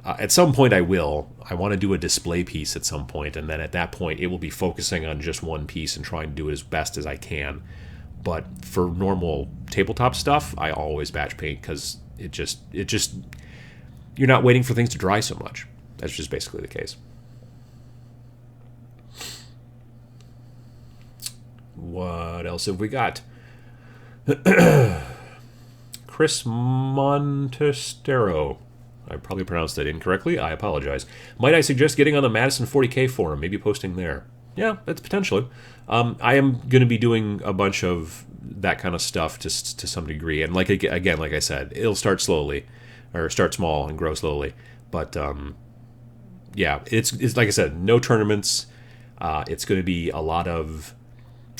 At some point I will. I want to do a display piece at some point, and then at that point it will be focusing on just one piece and trying to do it as best as I can. But for normal tabletop stuff, I always batch paint because it just you're not waiting for things to dry so much. That's just basically the case. What else have we got? Chris Montestero. I probably pronounced that incorrectly. I apologize. Might I suggest getting on the Madison 40K forum, maybe posting there? Yeah, that's potentially. I am going to be doing a bunch of that kind of stuff to some degree. And like I said, it'll start slowly, or start small and grow slowly. But yeah, it's like I said, no tournaments. It's going to be a lot of...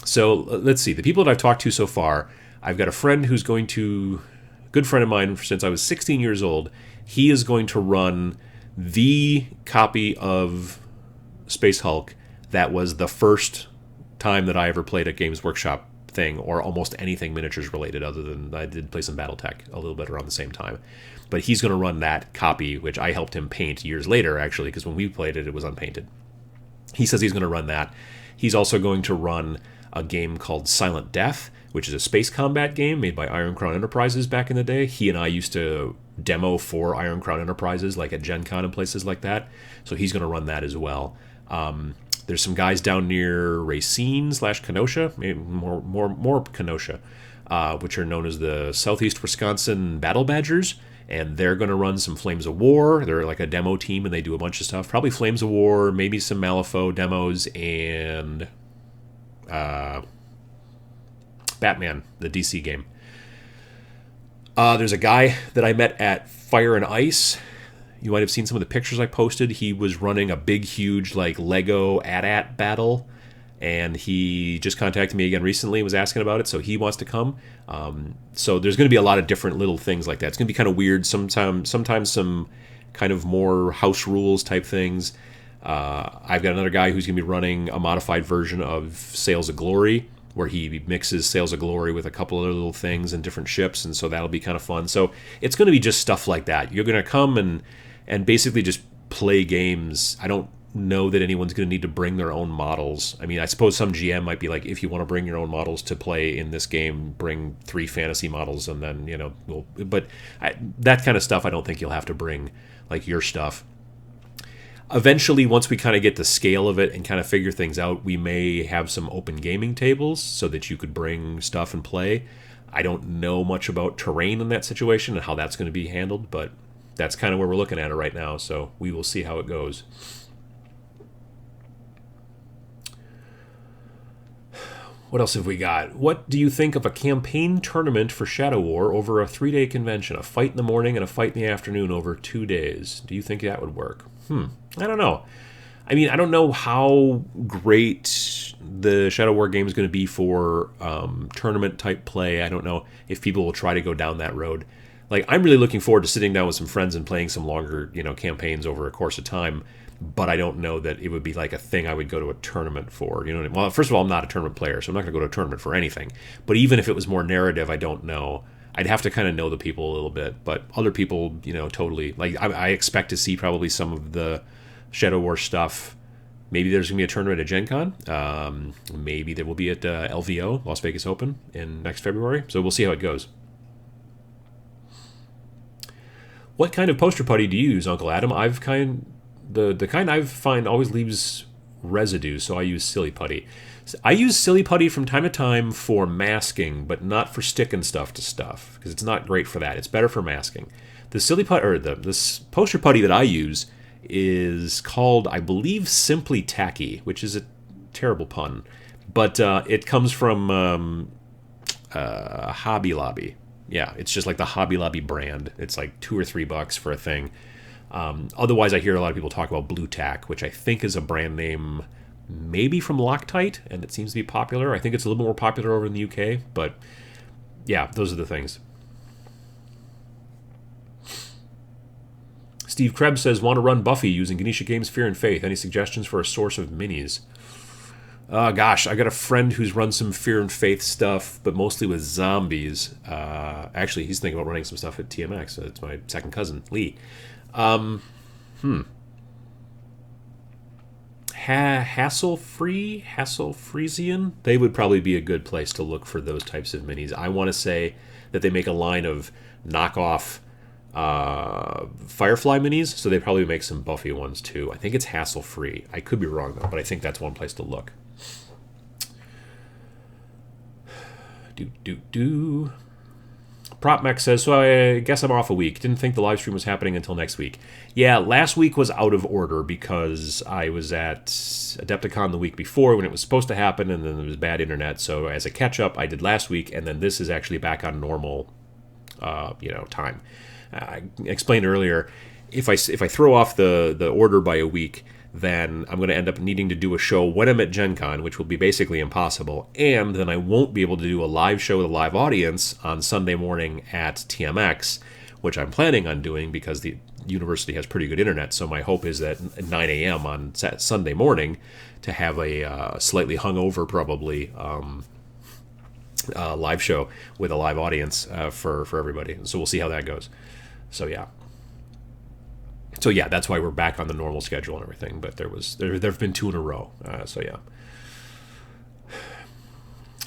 So let's see. The people that I've talked to so far, I've got a friend who's good friend of mine since I was 16 years old. He is going to run the copy of Space Hulk that was the first time that I ever played a Games Workshop thing, or almost anything miniatures related, other than I did play some BattleTech a little bit around the same time. But he's going to run that copy, which I helped him paint years later, actually, because when we played it, it was unpainted. He says he's going to run that. He's also going to run a game called Silent Death, which is a space combat game made by Iron Crown Enterprises back in the day. He and I used to demo for Iron Crown Enterprises, like at Gen Con and places like that. So he's going to run that as well. There's some guys down near Racine/Kenosha, maybe more Kenosha, which are known as the Southeast Wisconsin Battle Badgers, and they're going to run some Flames of War. They're like a demo team, and they do a bunch of stuff. Probably Flames of War, maybe some Malifaux demos, and Batman, the DC game. There's a guy that I met at Fire and Ice. You might have seen some of the pictures I posted. He was running a big, huge, like, Lego AT-AT battle, and he just contacted me again recently, was asking about it, so he wants to come. So there's going to be a lot of different little things like that. It's going to be kind of weird, sometimes some kind of more house rules type things. I've got another guy who's going to be running a modified version of Sails of Glory, where he mixes Sails of Glory with a couple other little things and different ships, and so that'll be kind of fun. So it's going to be just stuff like that. You're going to come and basically just play games. I don't know that anyone's going to need to bring their own models. I mean, I suppose some GM might be like, if you want to bring your own models to play in this game, bring 3 fantasy models, and then, that kind of stuff I don't think you'll have to bring, like, your stuff. Eventually, once we kind of get the scale of it and kind of figure things out, we may have some open gaming tables so that you could bring stuff and play. I don't know much about terrain in that situation and how that's going to be handled, but that's kind of where we're looking at it right now, so we will see how it goes. What else have we got? What do you think of a campaign tournament for Shadow War over a 3-day convention? A fight in the morning and a fight in the afternoon over 2 days. Do you think that would work? I don't know. I mean, I don't know how great the Shadow War game is going to be for tournament-type play. I don't know if people will try to go down that road. Like, I'm really looking forward to sitting down with some friends and playing some longer, campaigns over a course of time. But I don't know that it would be like a thing I would go to a tournament for. You know what I mean? Well, first of all, I'm not a tournament player, so I'm not going to go to a tournament for anything. But even if it was more narrative, I don't know. I'd have to kind of know the people a little bit. But other people, totally. Like, I expect to see probably some of the Shadow War stuff. Maybe there's going to be a tournament at Gen Con. Maybe there will be at LVO, Las Vegas Open, in next February. So we'll see how it goes. What kind of poster putty do you use, Uncle Adam? The kind I find always leaves residue, so I use silly putty. I use silly putty from time to time for masking, but not for sticking stuff to stuff, because it's not great for that. It's better for masking. The silly putty, or this poster putty that I use is called, I believe, Simply Tacky, which is a terrible pun, but it comes from Hobby Lobby. Yeah, it's just like the Hobby Lobby brand. It's like $2 or $3 for a thing. Otherwise, I hear a lot of people talk about Blue Tack, which I think is a brand name maybe from Loctite, and it seems to be popular. I think it's a little more popular over in the UK, but yeah, those are the things. Steve Krebs says, want to run Buffy using Ganesha Games Fear and Faith. Any suggestions for a source of minis? Gosh, I got a friend who's run some Fear and Faith stuff, but mostly with zombies. Actually, he's thinking about running some stuff at TMX. It's my second cousin, Lee. Hasselfriesian, they would probably be a good place to look for those types of minis. I want to say that they make a line of knockoff Firefly minis, so they probably make some Buffy ones too. I think it's hassle-free. I could be wrong though, but I think that's one place to look. PropMech says, so I guess I'm off a week. Didn't think the live stream was happening until next week. Yeah, last week was out of order because I was at Adepticon the week before when it was supposed to happen, and then there was bad internet. So as a catch-up, I did last week, and then this is actually back on normal time. I explained earlier, if I throw off the order by a week, then I'm going to end up needing to do a show when I'm at Gen Con, which will be basically impossible, and then I won't be able to do a live show with a live audience on Sunday morning at TMX which I'm planning on doing because the university has pretty good internet. So my hope is that at 9 a.m. on Sunday morning to have a slightly hungover, probably, live show with a live audience for everybody. So we'll see how that goes. So yeah. So yeah, that's why we're back on the normal schedule and everything. But there've been 2 in a row. So yeah.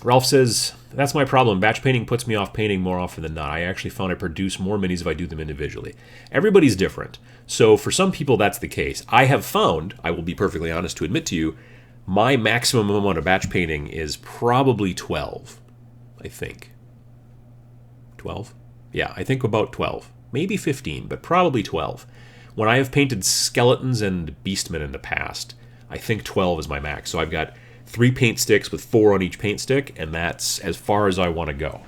Ralph says, that's my problem. Batch painting puts me off painting more often than not. I actually found I produce more minis if I do them individually. Everybody's different. So for some people, that's the case. I have found, I will be perfectly honest to admit to you, my maximum amount of batch painting is probably 12, I think. 12? Yeah, I think about 12. Maybe 15, but probably 12. When I have painted skeletons and beastmen in the past, I think 12 is my max. So I've got 3 paint sticks with 4 on each paint stick, and that's as far as I want to go.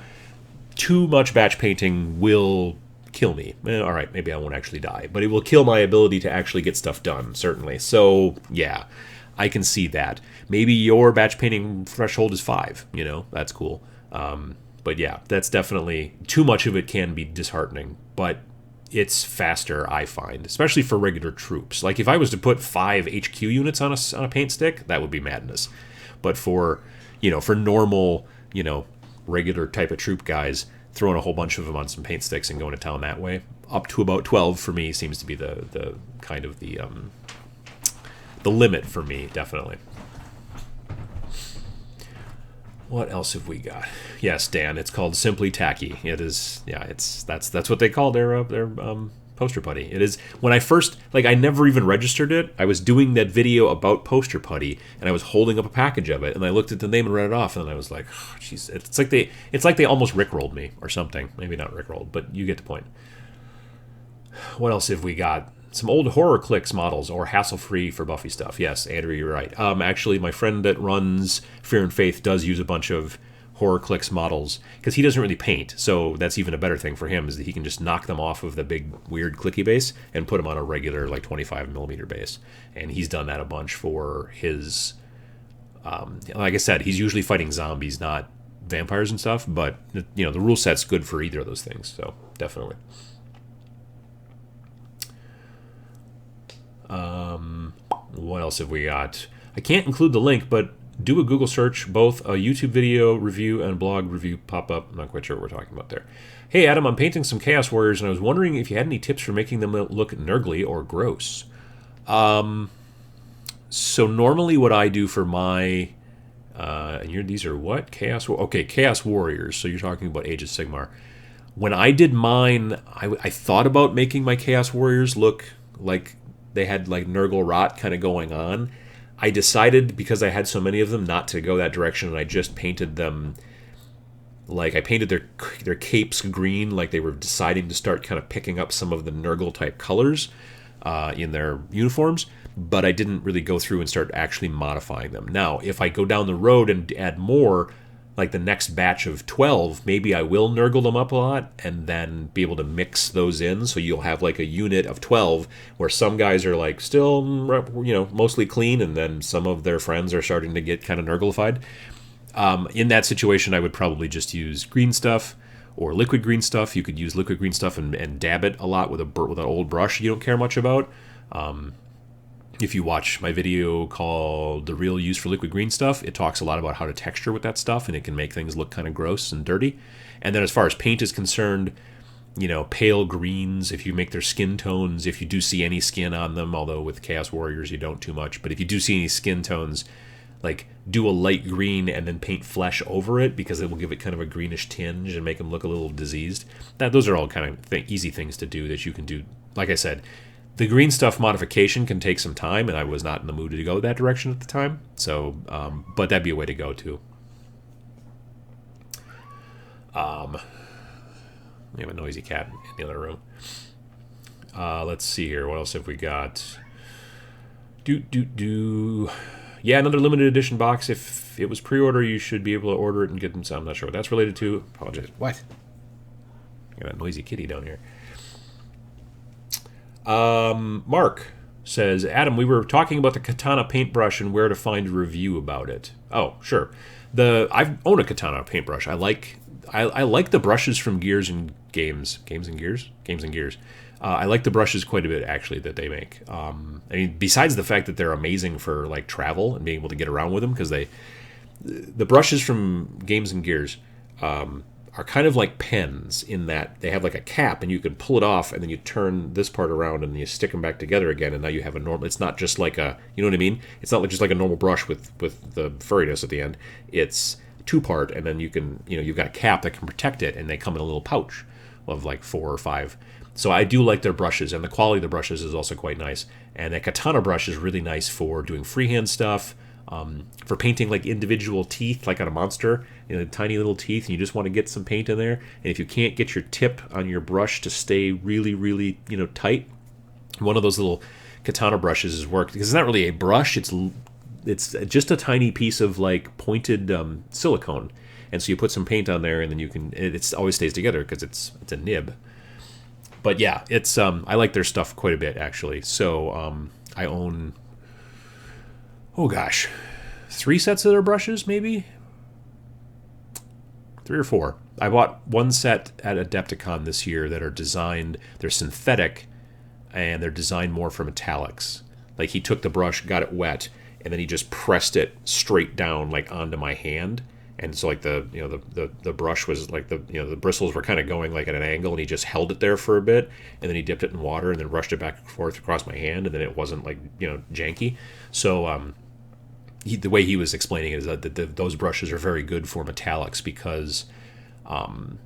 Too much batch painting will kill me. All right, maybe I won't actually die, but it will kill my ability to actually get stuff done, certainly. So, yeah, I can see that. Maybe your batch painting threshold is 5, that's cool. But yeah, that's definitely, too much of it can be disheartening, but it's faster, I find, especially for regular troops. Like if I was to put 5 HQ units on a paint stick, that would be madness. But for normal, regular type of troop guys, throwing a whole bunch of them on some paint sticks and going to town that way, up to about 12 for me seems to be the kind of the limit for me, definitely. What else have we got? Yes, Dan, it's called Simply Tacky. It is, yeah, that's what they call their poster putty. It is, when I first, I never even registered it. I was doing that video about poster putty, and I was holding up a package of it, and I looked at the name and read it off, and then I was like, oh, jeez, it's like they almost rickrolled me or something. Maybe not rickrolled, but you get the point. What else have we got? Some old Horror Clicks models, or hassle-free for Buffy stuff. Yes, Andrew, you're right. Actually, my friend that runs Fear and Faith does use a bunch of Horror Clicks models, because he doesn't really paint, so that's even a better thing for him, is that he can just knock them off of the big, weird, clicky base and put them on a regular, 25mm base. And he's done that a bunch for his... like I said, he's usually fighting zombies, not vampires and stuff, but, the rule set's good for either of those things, so definitely. What else have we got? I can't include the link, but do a Google search. Both a YouTube video review and a blog review pop up. I'm not quite sure what we're talking about there. Hey, Adam, I'm painting some Chaos Warriors, and I was wondering if you had any tips for making them look nurgly or gross. So normally what I do for my... these are what? Chaos Warriors. So you're talking about Age of Sigmar. When I did mine, I thought about making my Chaos Warriors look like they had Nurgle rot kind of going on. I decided, because I had so many of them, not to go that direction, and I just painted them, I painted their capes green, like they were deciding to start kind of picking up some of the Nurgle type colors in their uniforms, but I didn't really go through and start actually modifying them. Now, if I go down the road and add more, the next batch of 12, maybe I will Nurgle them up a lot and then be able to mix those in, so you'll have a unit of 12 where some guys are still, mostly clean, and then some of their friends are starting to get kind of Nurglified. In that situation, I would probably just use green stuff or liquid green stuff. You could use liquid green stuff and dab it a lot with an old brush you don't care much about. If you watch my video called The Real Use for Liquid Green Stuff, it talks a lot about how to texture with that stuff, and it can make things look kind of gross and dirty. And then as far as paint is concerned, pale greens, if you make their skin tones, if you do see any skin on them, although with Chaos Warriors you don't too much, but if you do see any skin tones, do a light green and then paint flesh over it, because it will give it kind of a greenish tinge and make them look a little diseased. Those are all kind of easy things to do that you can do. Like I said, the green stuff modification can take some time, and I was not in the mood to go that direction at the time. So, but that'd be a way to go too. We have a noisy cat in the other room. Let's see here. What else have we got? Yeah, another limited edition box. If it was pre-order, you should be able to order it and get them. So I'm not sure what that's related to. Apologize. What? I got a noisy kitty down here. Mark says, Adam, we were talking about the Katana paintbrush and where to find a review about it. Oh, sure. I own a Katana paintbrush. I like I like the brushes from Gears and Games and Gears. I like the brushes quite a bit actually that they make. I mean, besides the fact that they're amazing for like travel and being able to get around with them, because the brushes from Games and Gears are kind of like pens in that they have like a cap and you can pull it off and then you turn this part around and you stick them back together again, and now you have a normal. It's not just like a, you know what I mean? It's not just like a normal brush with the furriness at the end. It's two-part, and then you can, you've got a cap that can protect it, and they come in a little pouch of like 4 or 5. So I do like their brushes, and the quality of the brushes is also quite nice. And that katana brush is really nice for doing freehand stuff, for painting like individual teeth, like on a monster, tiny little teeth, and you just want to get some paint in there. And if you can't get your tip on your brush to stay really, really, tight, one of those little katana brushes is worked, because it's not really a brush, it's just a tiny piece of like pointed silicone, and so you put some paint on there, and then it always stays together because it's a nib. But yeah, it's I like their stuff quite a bit actually. So I own, oh gosh, 3 sets of their brushes, maybe 3 or 4. I bought 1 set at Adepticon this year that are designed. They're synthetic, and they're designed more for metallics. Like he took the brush, got it wet, and then he just pressed it straight down like onto my hand, and so like the brush was like the bristles were kind of going like at an angle, and he just held it there for a bit, and then he dipped it in water and then rushed it back and forth across my hand, and then it wasn't like janky. So the way he was explaining it is that those brushes are very good for metallics, because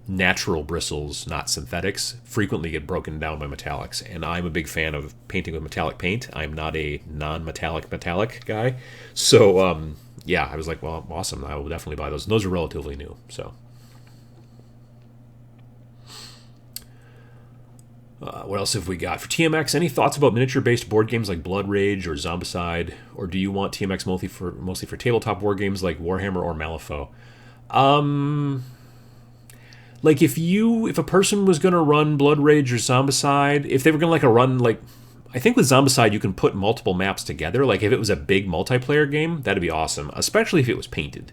natural bristles, not synthetics, frequently get broken down by metallics. And I'm a big fan of painting with metallic paint. I'm not a non-metallic guy. So, yeah, I was like, well, awesome. I will definitely buy those. And those are relatively new. So, what else have we got? For TMX, any thoughts about miniature-based board games like Blood Rage or Zombicide? Or do you want TMX mostly for tabletop war games like Warhammer or Malifaux? Like if a person was going to run Blood Rage or Zombicide, if they were going to run I think with Zombicide you can put multiple maps together. Like if it was a big multiplayer game, that'd be awesome, especially if it was painted.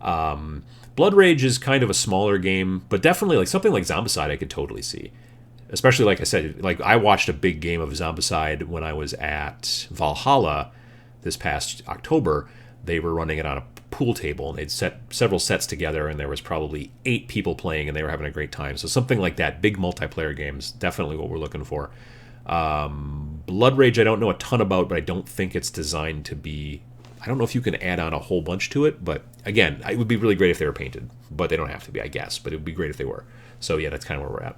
Blood Rage is kind of a smaller game, but definitely like something like Zombicide I could totally see. Especially like I said, like I watched a big game of Zombicide when I was at Valhalla this past October. They were running it on a pool table, and they'd set several sets together, and there was probably 8 people playing, and they were having a great time. So something like that, big multiplayer games, definitely what we're looking for. Blood Rage I don't know a ton about, but I don't think it's designed to be, I don't know if you can add on a whole bunch to it, but again, it would be really great if they were painted, but they don't have to be, I guess, but it would be great if they were. So yeah, that's kind of where we're at.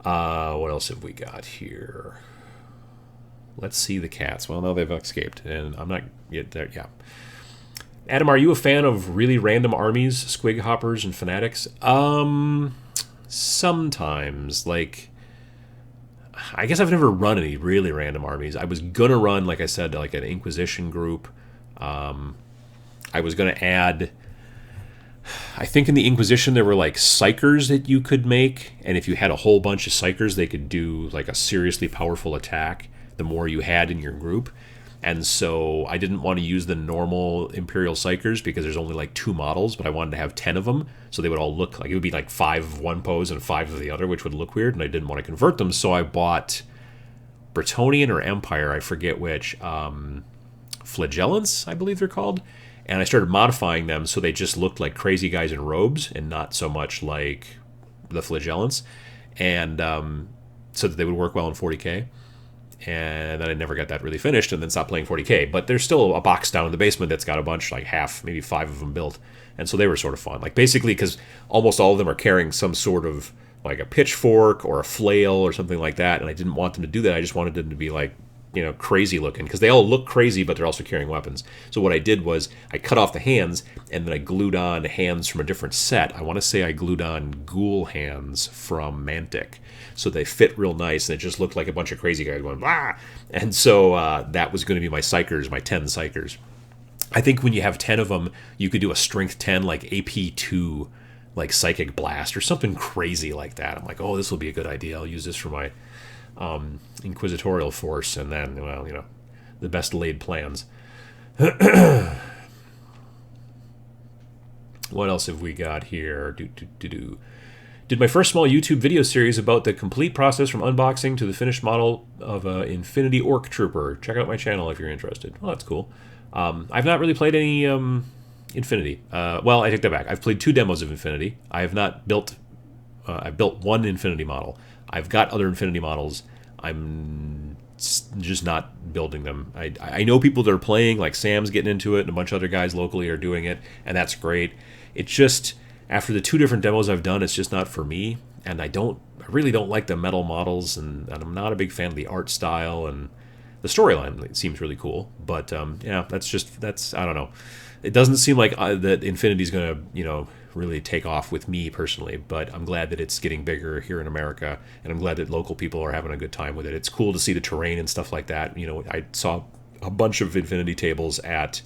What else have we got here? Let's see the cats. Well, now they've escaped, and I'm not yet there. Yeah. Adam, are you a fan of really random armies, squig hoppers, and fanatics? Sometimes. Like, I guess I've never run any really random armies. I was gonna run, like I said, like an Inquisition group. I was gonna add, I think in the Inquisition there were like psychers that you could make, and if you had a whole bunch of psychers, they could do like a seriously powerful attack the more you had in your group. And so I didn't want to use the normal Imperial Psychers because there's only like 2 models, but I wanted to have 10 of them, so they would all look like, it would be like 5 of one pose and 5 of the other, which would look weird, and I didn't want to convert them, so I bought Bretonnian or Empire, I forget which, Flagellants, I believe they're called, and I started modifying them so they just looked like crazy guys in robes and not so much like the Flagellants, and so that they would work well in 40k. And then I never got that really finished, and then stopped playing 40k. But there's still a box down in the basement that's got a bunch, like half, maybe 5 of them built, and so they were sort of fun. Like basically, because almost all of them are carrying some sort of like a pitchfork or a flail or something like that, and I didn't want them to do that. I just wanted them to be like, crazy looking, because they all look crazy, but they're also carrying weapons. So what I did was I cut off the hands, and then I glued on hands from a different set. I want to say I glued on ghoul hands from Mantic, so they fit real nice, and it just looked like a bunch of crazy guys going blah. And so that was going to be my psychers, my 10 psychers. I think when you have 10 of them, you could do a strength 10 like AP2, like psychic blast or something crazy like that. I'm like, oh, this will be a good idea. I'll use this for my inquisitorial force, and then, well, the best laid plans. What else have we got here? Did my first small YouTube video series about the complete process from unboxing to the finished model of Infinity Orc Trooper. Check out my channel if you're interested. Well, that's cool. I've not really played any Infinity. Well, I take that back. I've played 2 demos of Infinity. I have not built... I've built 1 Infinity model. I've got other Infinity models. I'm just not building them. I know people that are playing, like Sam's getting into it, and a bunch of other guys locally are doing it, and that's great. It's just... After the 2 different demos I've done, it's just not for me, and I really don't like the metal models, and I'm not a big fan of the art style, and the storyline seems really cool, but yeah, that's I don't know. It doesn't seem like that Infinity's going to, really take off with me personally, but I'm glad that it's getting bigger here in America, and I'm glad that local people are having a good time with it. It's cool to see the terrain and stuff like that. I saw a bunch of Infinity tables at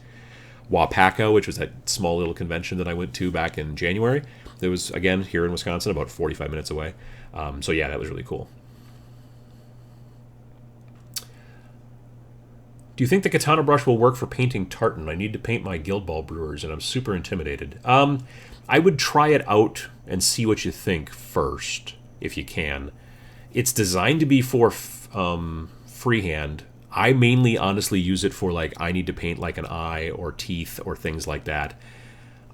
Wapaka, which was that small little convention that I went to back in January. It was, again, here in Wisconsin, about 45 minutes away. So yeah, that was really cool. Do you think the katana brush will work for painting tartan? I need to paint my Guild Ball brewers, and I'm super intimidated. I would try it out and see what you think first, if you can. It's designed to be for freehand. I mainly, honestly, use it for, like, I need to paint, like, an eye or teeth or things like that.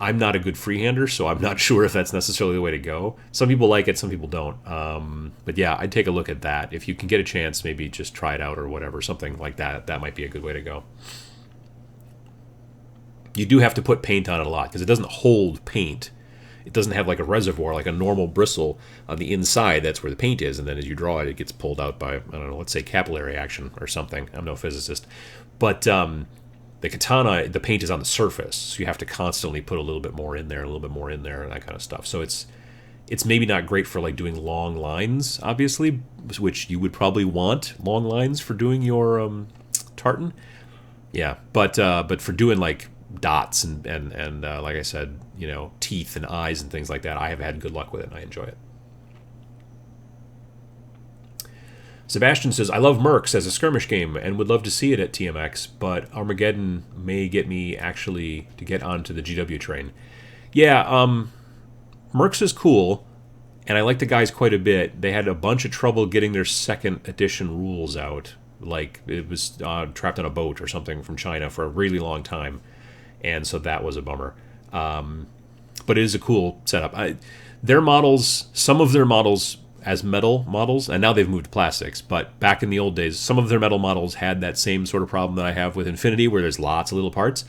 I'm not a good freehander, so I'm not sure if that's necessarily the way to go. Some people like it, some people don't. But yeah, I'd take a look at that. If you can get a chance, maybe just try it out or whatever, something like that. That might be a good way to go. You do have to put paint on it a lot, because it doesn't hold paint. It doesn't have like a reservoir, like a normal bristle on the inside. That's where the paint is, and then as you draw it, it gets pulled out by, I don't know, let's say capillary action or something. I'm no physicist. But the katana, the paint is on the surface, so you have to constantly put a little bit more in there, a little bit more in there, and that kind of stuff. So it's maybe not great for like doing long lines, obviously, which you would probably want long lines for doing your tartan. Yeah, but for doing like dots and like I said, teeth and eyes and things like that, I have had good luck with it, and I enjoy it. Sebastian says, I love Mercs as a skirmish game and would love to see it at TMX, but Armageddon may get me actually to get onto the GW train. Yeah, Mercs is cool, and I like the guys quite a bit. They had a bunch of trouble getting their 2nd edition rules out. Like, it was trapped on a boat or something from China for a really long time, and so that was a bummer. But it is a cool setup. Their models, some of their models as metal models, and now they've moved to plastics, but back in the old days, some of their metal models had that same sort of problem that I have with Infinity, where there's lots of little parts.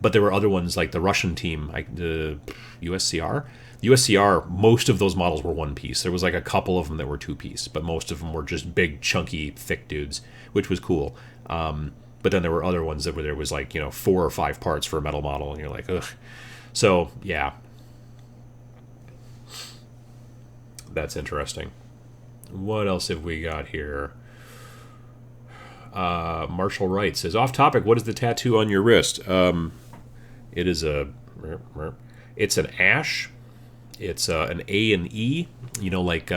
But there were other ones, like the Russian team, like the USCR. The USCR, most of those models were one piece. There was like a couple of them that were 2-piece, but most of them were just big, chunky, thick dudes, which was cool. But then there were other ones that where there was like, 4 or 5 parts for a metal model, and you're like, ugh. So, yeah. That's interesting. What else have we got here? Marshall Wright says, off topic, what is the tattoo on your wrist? It is it's an ash. It's an A and E. Like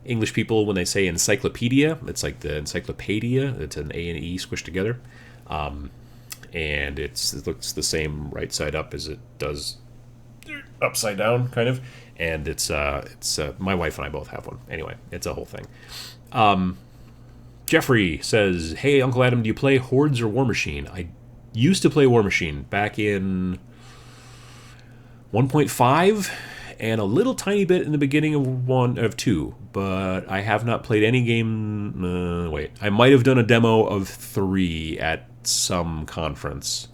English people, when they say encyclopedia, it's like the encyclopedia. It's an A and E squished together. And it looks the same right side up as it does upside down, kind of. And it's my wife and I both have one. Anyway, it's a whole thing. Jeffrey says, hey, Uncle Adam, do you play Hordes or War Machine? I used to play War Machine back in 1.5 and a little tiny bit in the beginning of 2, but I have not played any game. I might have done a demo of 3 at some conference.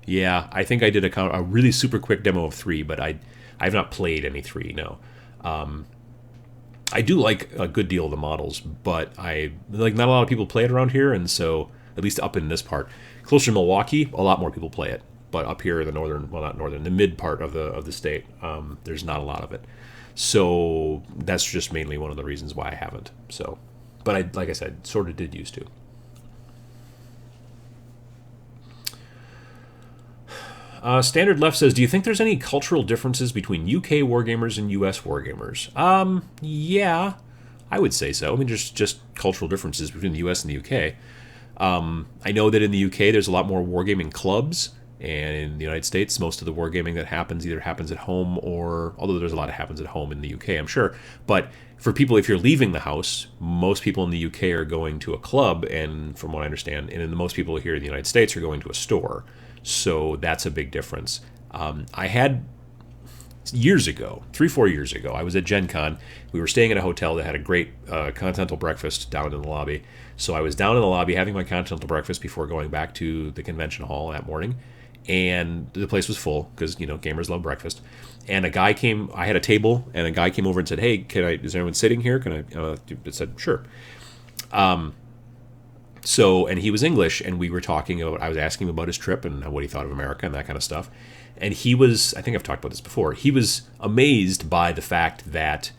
Yeah, I think I did a really super quick demo of 3, but I've not played any 3, no. I do like a good deal of the models, but not a lot of people play it around here, and so, at least up in this part. Closer to Milwaukee, a lot more people play it, but up here in the the mid part of the state, there's not a lot of it. So that's just mainly one of the reasons why I haven't. So, but like I said, sort of did used to. Standard Left says, do you think there's any cultural differences between UK wargamers and US wargamers? Yeah, I would say so. I mean, there's just cultural differences between the US and the UK. I know that in the UK there's a lot more wargaming clubs, And in the United States, most of the wargaming that happens either happens at home or, although there's a lot that happens at home in the UK, I'm sure. But for people, if you're leaving the house, most people in the UK are going to a club, and from what I understand, and most people here in the United States are going to a store. So that's a big difference. I had years ago, 3-4 years ago, I was at Gen Con. We were staying at a hotel that had a great continental breakfast down in the lobby. So I was down in the lobby having my continental breakfast before going back to the convention hall that morning. And the place was full because, gamers love breakfast. And a guy came, I had a table, and a guy came over and said, "Hey, is anyone sitting here? Can I?" I said, "Sure." And he was English, and we were talking about, I was asking him about his trip and what he thought of America and that kind of stuff. And he was, I think I've talked about this before, he was amazed by the fact that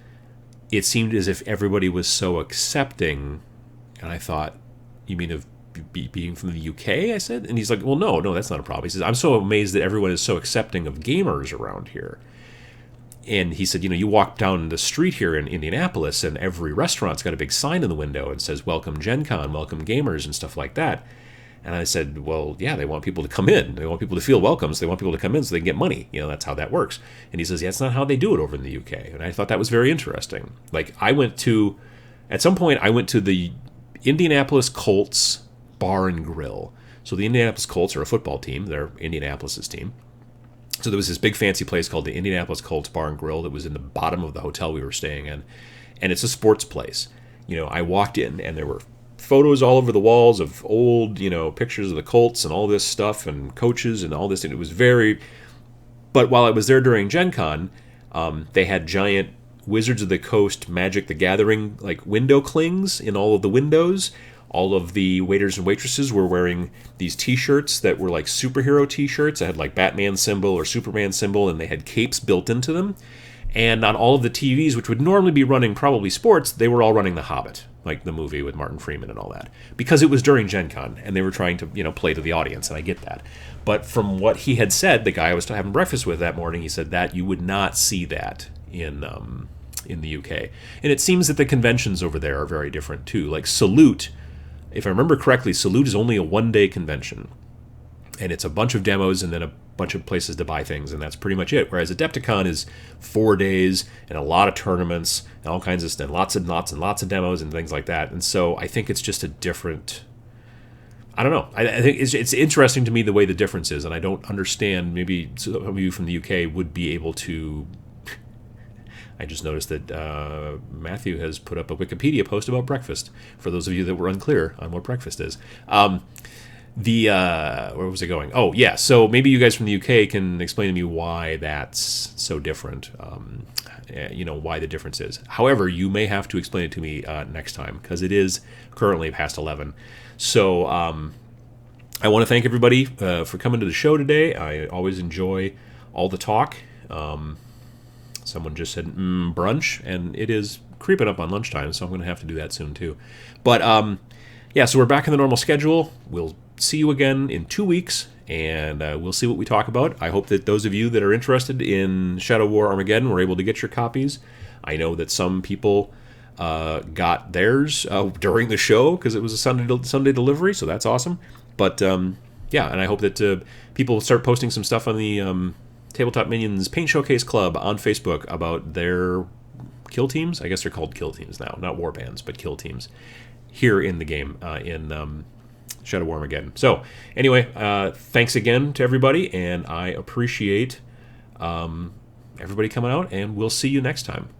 it seemed as if everybody was so accepting. And I thought, "You mean of being from the UK?" I said. And he's like, "Well, no, that's not a problem." He says, "I'm so amazed that everyone is so accepting of gamers around here." And he said, "You walk down the street here in Indianapolis, and every restaurant's got a big sign in the window and says, 'Welcome Gen Con, welcome gamers,' and stuff like that." And I said, "Well, yeah, they want people to come in. They want people to feel welcome, so they want people to come in so they can get money. That's how that works." And he says, "Yeah, that's not how they do it over in the UK." And I thought that was very interesting. Like, at some point, I went to the Indianapolis Colts Bar and Grill. So the Indianapolis Colts are a football team. They're Indianapolis's team. So there was this big fancy place called the Indianapolis Colts Bar and Grill that was in the bottom of the hotel we were staying in. And it's a sports place. I walked in, and there were photos all over the walls of old, pictures of the Colts and all this stuff and coaches and all this. And it was but while I was there during Gen Con, they had giant Wizards of the Coast Magic the Gathering like window clings in all of the windows. All of the waiters and waitresses were wearing these t-shirts that were like superhero t-shirts. That had like Batman symbol or Superman symbol, and they had capes built into them. And on all of the TVs, which would normally be running probably sports, they were all running The Hobbit, like the movie with Martin Freeman and all that. Because it was during Gen Con, and they were trying to, play to the audience, and I get that. But from what he had said, the guy I was having breakfast with that morning, he said that you would not see that in the UK. And it seems that the conventions over there are very different too. Like Salute, if I remember correctly, Salute is only a one-day convention. And it's a bunch of demos and then a bunch of places to buy things, and that's pretty much it. Whereas Adepticon is 4 days and a lot of tournaments and all kinds of stuff, lots and lots of demos and things like that. And so I think it's just a different... I don't know. I think it's interesting to me the way the difference is, and I don't understand. Maybe some of you from the UK would be able to... I just noticed that Matthew has put up a Wikipedia post about breakfast, for those of you that were unclear on what breakfast is. Where was it going? Oh, yeah. So maybe you guys from the UK can explain to me why that's so different, why the difference is. However, you may have to explain it to me next time, because it is currently past 11. So I want to thank everybody for coming to the show today. I always enjoy all the talk. Someone just said brunch, and it is creeping up on lunchtime, so I'm going to have to do that soon too. But so we're back in the normal schedule. We'll see you again in 2 weeks, and we'll see what we talk about. I hope that those of you that are interested in Shadow War Armageddon were able to get your copies. I know that some people got theirs during the show because it was a Sunday delivery, so that's awesome. But and I hope that people start posting some stuff on the Tabletop Minions Paint Showcase Club on Facebook about their kill teams. I guess they're called kill teams now, not war bands, but kill teams here in the game in Shadow War Armageddon. So anyway, thanks again to everybody, and I appreciate everybody coming out, and we'll see you next time.